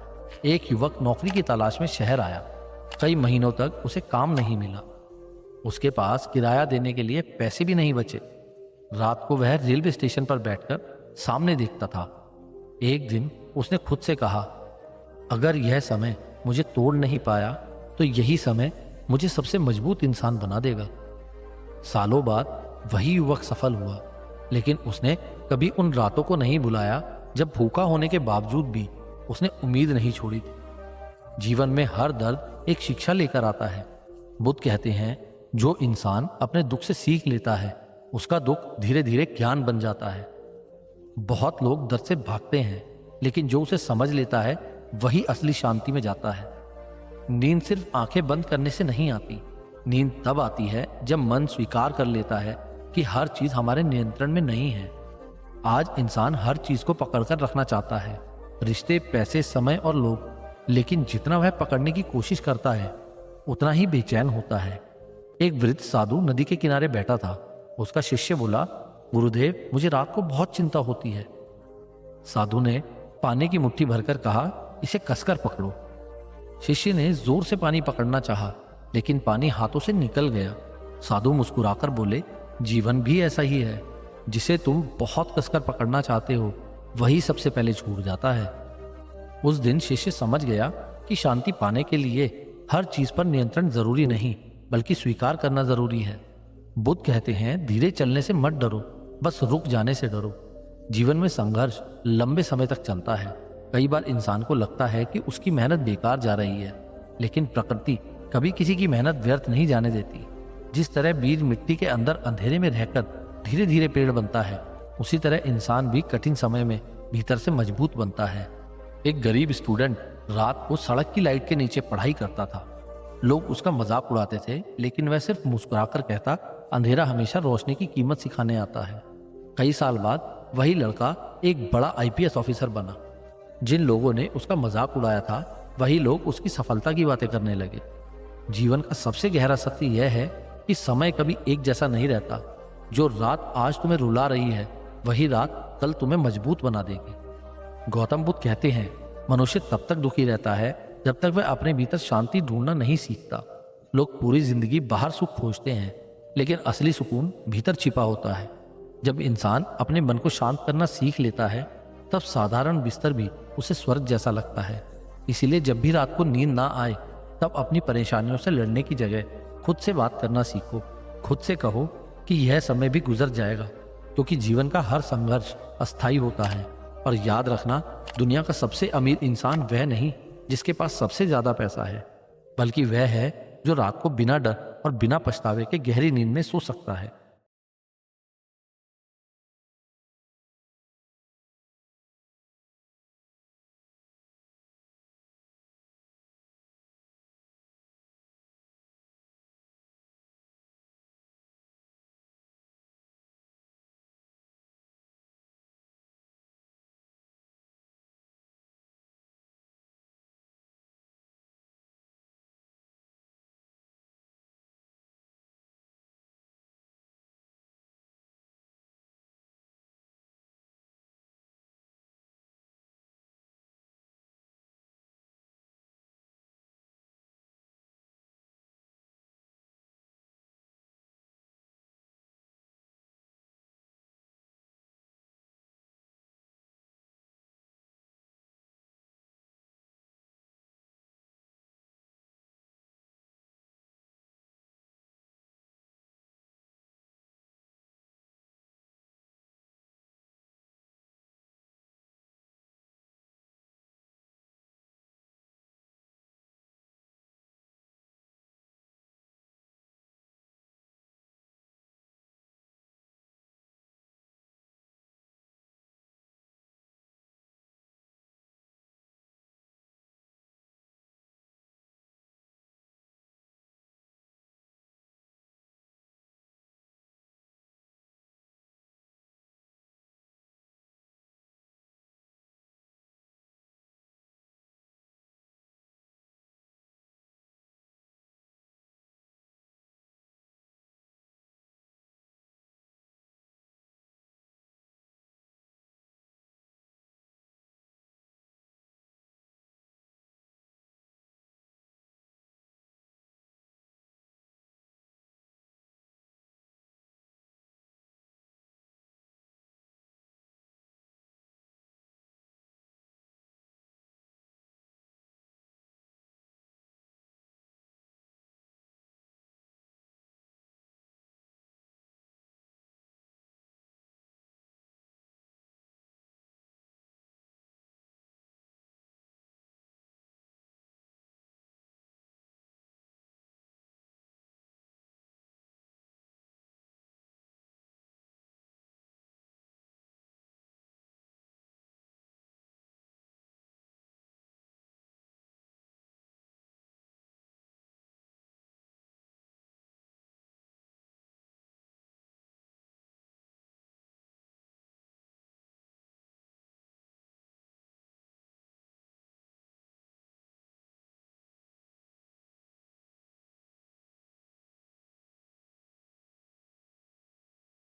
एक युवक नौकरी की तलाश में शहर आया। कई महीनों तक उसे काम नहीं मिला। उसके पास किराया देने के लिए पैसे भी नहीं बचे। रात को वह रेलवे स्टेशन पर बैठकर सामने देखता था। एक दिन उसने खुद से कहा, अगर यह समय मुझे तोड़ नहीं पाया, तो यही समय मुझे सबसे मजबूत इंसान बना देगा। सालों बाद वही युवक सफल हुआ, लेकिन उसने कभी उन रातों को नहीं भुलाया जब भूखा होने के बावजूद भी उसने उम्मीद नहीं छोड़ी थी। जीवन में हर दर्द एक शिक्षा लेकर आता है। बुद्ध कहते हैं, जो इंसान अपने दुख से सीख लेता है, उसका दुख धीरे धीरे ज्ञान बन जाता है। बहुत लोग दर्द से भागते हैं, लेकिन जो उसे समझ लेता है, वही असली शांति में जाता है। नींद सिर्फ आंखें बंद करने से नहीं आती। नींद तब आती है जब मन स्वीकार कर लेता है कि हर चीज हमारे नियंत्रण में नहीं है। आज इंसान हर चीज को पकड़कर रखना चाहता है, रिश्ते, पैसे, समय और लोग, लेकिन जितना वह पकड़ने की कोशिश करता है, उतना ही बेचैन होता है। एक वृद्ध साधु नदी के किनारे बैठा था। उसका शिष्य बोला, गुरुदेव, मुझे रात को बहुत चिंता होती है। साधु ने पानी की मुट्ठी भरकर कहा, इसे कसकर पकड़ो। शिष्य ने जोर से पानी पकड़ना चाहा, लेकिन पानी हाथों से निकल गया। साधु मुस्कुराकर बोले, जीवन भी ऐसा ही है, जिसे तुम बहुत कसकर पकड़ना चाहते हो, वही सबसे पहले छूट जाता है। उस दिन शिष्य समझ गया कि कि शांति पाने के लिए हर चीज पर नियंत्रण जरूरी नहीं, बल्कि स्वीकार करना जरूरी है। बुद्ध कहते हैं, धीरे चलने से मत डरो, बस रुक जाने से डरो। जीवन में संघर्ष लंबे समय तक चलता है। कई बार इंसान को लगता है कि उसकी मेहनत बेकार जा रही है, लेकिन प्रकृति कभी किसी की मेहनत व्यर्थ नहीं जाने देती। जिस तरह बीज मिट्टी के अंदर अंधेरे में रहकर धीरे धीरे पेड़ बनता है, उसी तरह इंसान भी कठिन समय में भीतर से मजबूत बनता है। एक गरीब स्टूडेंट रात को सड़क की लाइट के नीचे पढ़ाई करता था। लोग उसका मजाक उड़ाते थे, लेकिन वह सिर्फ मुस्कुराकर कहता, अंधेरा हमेशा रोशनी की कीमत सिखाने आता है। कई साल बाद वही लड़का एक बड़ा IPS ऑफिसर बना। जिन लोगों ने उसका मजाक उड़ाया था, वही लोग उसकी सफलता की बातें करने लगे। जीवन का सबसे गहरा सत्य यह है कि समय कभी एक जैसा नहीं रहता। जो रात आज तुम्हें रुला रही है, वही रात कल तुम्हें मजबूत बना देगी। गौतम बुद्ध कहते हैं, मनुष्य तब तक दुखी रहता है जब तक वह अपने भीतर शांति ढूंढना नहीं सीखता। लोग पूरी जिंदगी बाहर सुख खोजते हैं, लेकिन असली सुकून भीतर छिपा होता है। जब इंसान अपने मन को शांत करना सीख लेता है, तब साधारण बिस्तर भी उसे स्वर्ग जैसा लगता है। इसीलिए जब भी रात को नींद ना आए, तब अपनी परेशानियों से लड़ने की जगह खुद से बात करना सीखो। खुद से कहो कि यह समय भी गुजर जाएगा, क्योंकि जीवन का हर संघर्ष अस्थायी होता है। और याद रखना, दुनिया का सबसे अमीर इंसान वह नहीं जिसके पास सबसे ज्यादा पैसा है, बल्कि वह है जो रात को बिना डर और बिना पछतावे के गहरी नींद में सो सकता है।